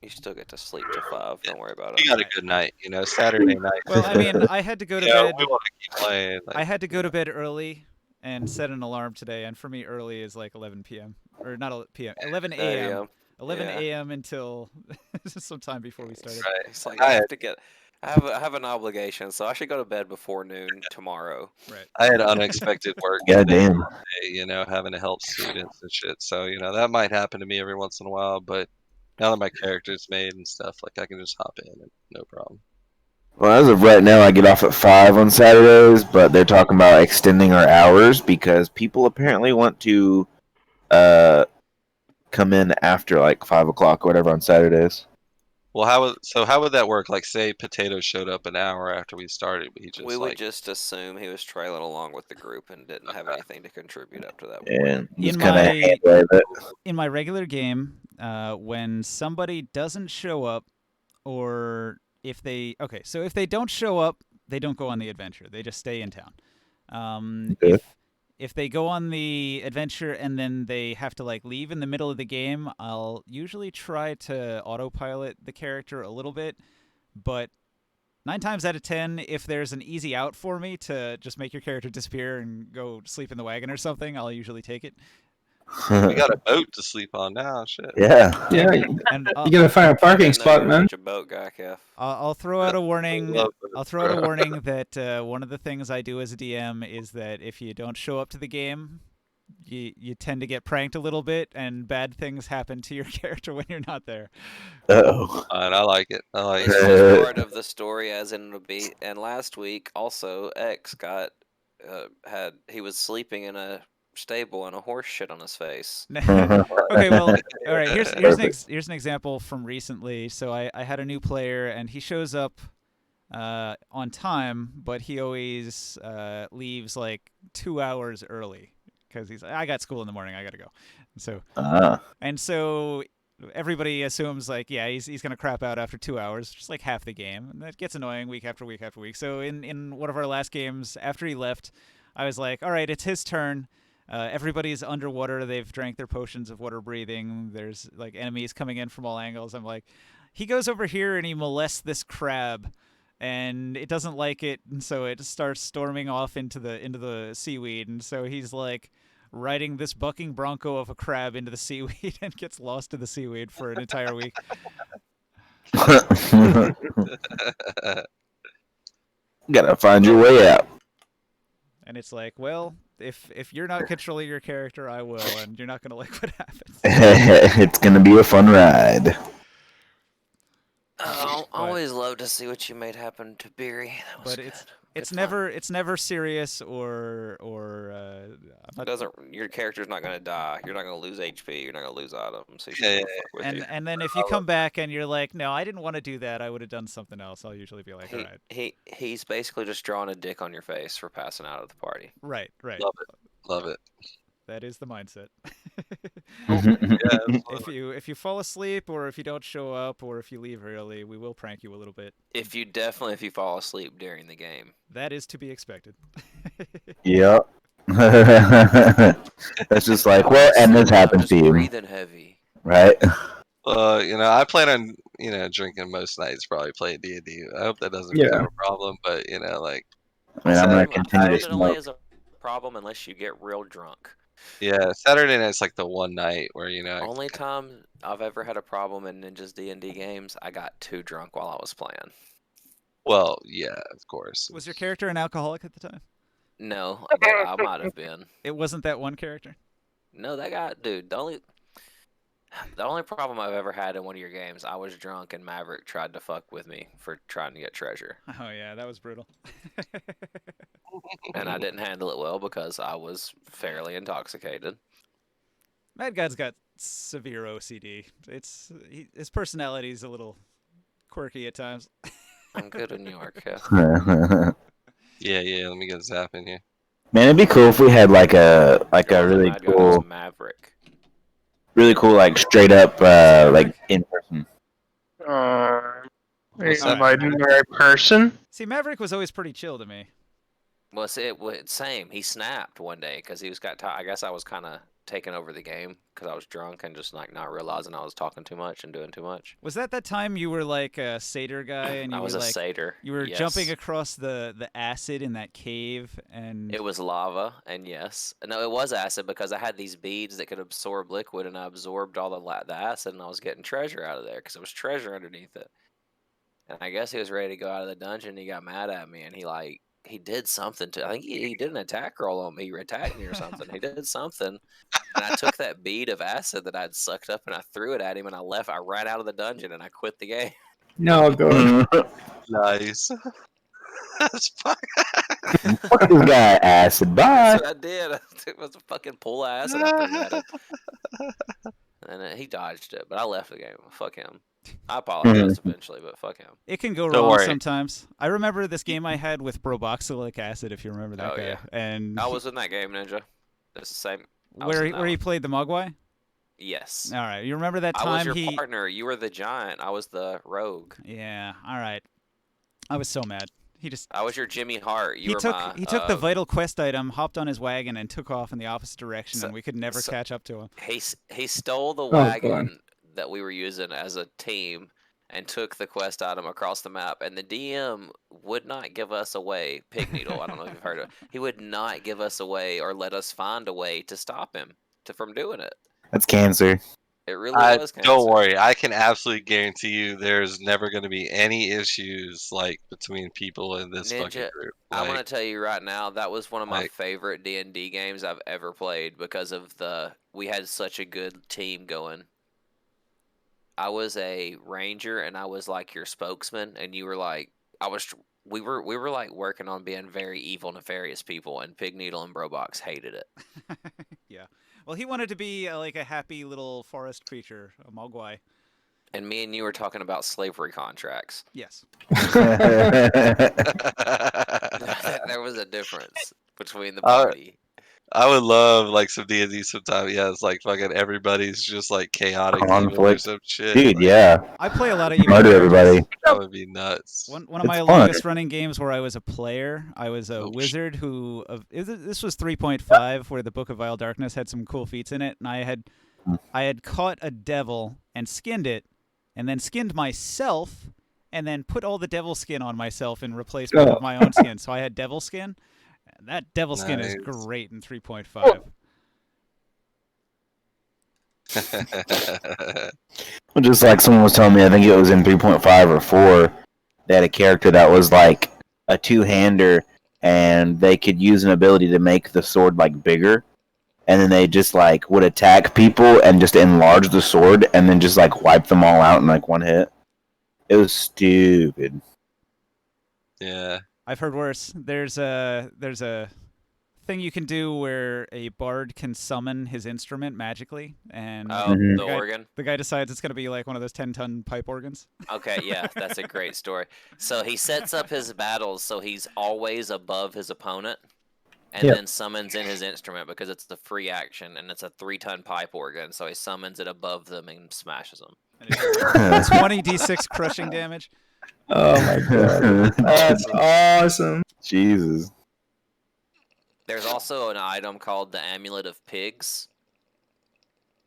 You still get to sleep till 5. Don't worry about it. You got a good night, Saturday night. Well, I mean, I had to go to Yeah, bed. we want to keep playing. I had to go to bed early and set an alarm today, and for me, early is like 11 p.m. or not p.m. 11 a.m. a.m. 11 Yeah. a.m. until sometime before we started. Right. It's like I I had- have to get. I have an obligation, so I should go to bed before noon tomorrow. Right. I had unexpected work. Goddamn. Today, having to help students and shit. So that might happen to me every once in a while. But now that my character's made and stuff, like I can just hop in and no problem. Well, as of right now, I get off at 5 on Saturdays, but they're talking about extending our hours because people apparently want to come in after like 5 o'clock or whatever on Saturdays. Well, how would that work? Like, say Potato showed up an hour after we started, but he just We like would just assume he was trailing along with the group and didn't have anything to contribute up to that point. And just In kind of my- handwave it. In my regular game, when somebody doesn't show up, or if they don't show up, they don't go on the adventure. They just stay in town. Okay. If they go on the adventure and then they have to like leave in the middle of the game, I'll usually try to autopilot the character a little bit, but 9 times out of 10, if there's an easy out for me to just make your character disappear and go sleep in the wagon or something, I'll usually take it. we got a boat to sleep on now. Shit. Yeah. Yeah, you And gotta find a parking Didn't know spot, you were man. such a boat guy, Kev. I'll throw out a warning. Love it, I'll throw out a bro. warning that one of the things I do as a DM is that if you don't show up to the game, you tend to get pranked a little bit, and bad things happen to your character when you're not there. Uh-oh. And I like it. I like This it. was part of the story, as in it'll be. And last week, also, X got he was sleeping in a stable and a horse shit on his face. Okay, well, all right. Here's an example from recently. So I had a new player, and he shows up on time, but he always leaves like 2 hours early because he's like, I got school in the morning, I gotta go. And so everybody assumes like, yeah, he's gonna crap out after 2 hours, just like half the game, and that gets annoying week after week after week. So in one of our last games, after he left, I was like, all right, it's his turn. Everybody's underwater. They've drank their potions of water breathing. There's like enemies coming in from all angles. I'm like, he goes over here and he molests this crab, and it doesn't like it, and so it starts storming off into the seaweed. And so he's like riding this bucking bronco of a crab into the seaweed and gets lost in the seaweed for an entire week. Gotta find your way out. And it's like, well, if you're not controlling your character, I will, and you're not gonna like what happens. It's gonna be a fun ride. I always love to see what you made happen to Beery. That was But good. it's Good fun. never serious or I'm not- Your character's not gonna die. You're not gonna lose HP. You're not gonna lose items. So you Yeah, should yeah, fuck with you. and then if you come back and you're like, no, I didn't want to do that, I would have done something else, I'll usually be like, all right. He's basically just drawing a dick on your face for passing out of the party. Right. Love it. That is the mindset. Yeah. If you fall asleep or if you don't show up or if you leave early, we will prank you a little bit. If you fall asleep during the game. That is to be expected. Yep. That's just like, well, and this happens Just to you, breathing heavy. right? I plan on drinking most nights. Probably playing D&D. I hope that doesn't Yeah. become a problem. But like, I mean, I'm gonna I continue to found it only smoke. is a problem unless you get real drunk. yeah, Saturday night's like the one night where Only time I've ever had a problem in Ninja's D&D games, I got too drunk while I was playing. Well, yeah, of course. Was your character an alcoholic at the time? No, but I might have been. It wasn't that one character? No, that guy, dude. The only problem I've ever had in one of your games, I was drunk and Maverick tried to fuck with me for trying to get treasure, Oh yeah, that was brutal. and I didn't handle it well because I was fairly intoxicated. Mad God's got severe OCD. His personality is a little quirky at times. I'm good in New York. Yeah. Yeah. Let me get Zap in here. Man, it'd be cool if we had like a The only really bad guy was cool, Maverick. like straight up like in person. Are you What's that? inviting the right person? See, Maverick was always pretty chill to me. Well, see, same. He snapped one day because he was got. I guess I was kind of taking over the game because I was drunk and just like not realizing I was talking too much and doing too much. Was that time you were like a satyr guy and you I was were a like satyr. you were yes. jumping across the acid in that cave and It was lava, and yes, no, it was acid because I had these beads that could absorb liquid, and I absorbed all the acid, and I was getting treasure out of there because there was treasure underneath it. And I guess he was ready to go out of the dungeon. He got mad at me, and he did something to. I think he did an attack roll on me. He attacked me or something. He did something, and I took that bead of acid that I'd sucked up, and I threw it at him, and I left. I ran out of the dungeon, and I quit the game. No, go. Nice. That's fine. Fuck this guy, acid. Bye. That's what I did. I took a fucking pull of acid. I threw it at him. And he dodged it, but I left the game. Fuck him. I apologize eventually, but fuck him. it can go Don't wrong worry. sometimes. I remember this game I had with broboxylic acid, if you remember that Oh, guy. yeah. And I was in that game, Ninja. It's the same. I was where in that he one. played the Mogwai? Yes. All right, you remember that I was time your partner. You were the giant. I was the rogue. Yeah, all right. I was so mad. He just I was your Jimmy Hart. You he were took my, he took the vital quest item, hopped on his wagon, and took off in the opposite direction, So- and we could never so- catch up to him. He stole the God. wagon that we were using as a team and took the quest item across the map. And the DM would not give us away. Pig Needle. I don't know if you've heard of it. He would not give us away or let us find a way to stop him from doing it. That's cancer. It really was. Don't cancer. worry. I can absolutely guarantee you there's never going to be any issues like between people in this fucking Ninja, group. I'm Like, gonna tell you right now, that was one of my like- favorite D&D games I've ever played because of we had such a good team going. I was a ranger and I was like your spokesman, and you were like we were like working on being very evil, nefarious people, and Pig Needle and Brobox hated it. Yeah. Well, he wanted to be like a happy little forest creature, a Mogwai. And me and you were talking about slavery contracts. Yes. There was a difference between the party. I would love like some D&D sometime. Yeah, it's like fucking everybody's just like chaotic evil or Conflict. some shit. Dude, like, yeah. I play a lot of evil Murder characters. everybody. That would be nuts. One of my It's fun. longest running games where I was a player, I was a Oh, wizard who this was 3.5 where the Book of Vile Darkness had some cool feats in it, and I had caught a devil and skinned it, and then skinned myself, and then put all the devil skin on myself in replacement of my own skin. So I had devil skin. And that devil skin is Nice. great in 3.5. Well, just like someone was telling me, I think it was in 3.5 or 4, they had a character that was like a two-hander, and they could use an ability to make the sword like bigger, and then they just like would attack people and just enlarge the sword, and then just like wipe them all out in like one hit. It was stupid. Yeah. I've heard worse. There's a thing you can do where a bard can summon his instrument magically, and Oh, Mhm. the organ. the guy decides it's going to be like one of those 10-ton pipe organs. Okay, yeah, that's a great story. So he sets up his battles so he's always above his opponent, and Yep. then summons in his instrument because it's the free action and it's a 3-ton pipe organ. So he summons it above them and smashes them. And it's 20d6 crushing damage. Oh my god. That's awesome. Jesus. There's also an item called the Amulet of Pigs,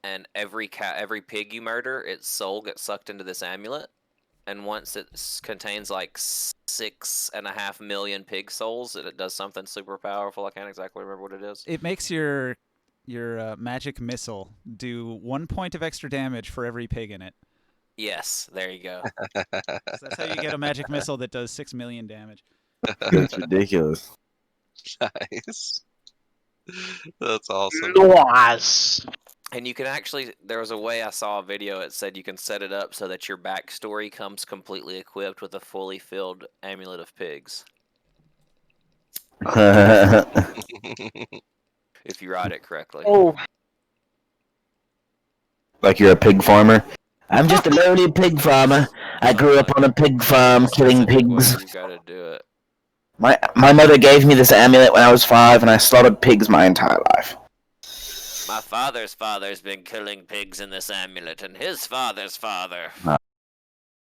and every pig you murder, its soul gets sucked into this amulet, and once it contains like 6.5 million pig souls, it does something super powerful. I can't exactly remember what it is. It makes your magic missile do 1 point of extra damage for every pig in it. Yes, there you go. So that's how you get a magic missile that does 6 million damage. That's ridiculous. Nice. That's awesome. Nice. And you can actually, there was a way I saw a video, it said you can set it up so that your backstory comes completely equipped with a fully filled Amulet of Pigs, if you write it correctly. Oh, Like you're a pig farmer. I'm just a lowly pig farmer. I grew up on a pig farm killing pigs. You gotta do it. My mother gave me this amulet when I was 5, and I slaughtered pigs my entire life. My father's father's been killing pigs in this amulet, and his father's father.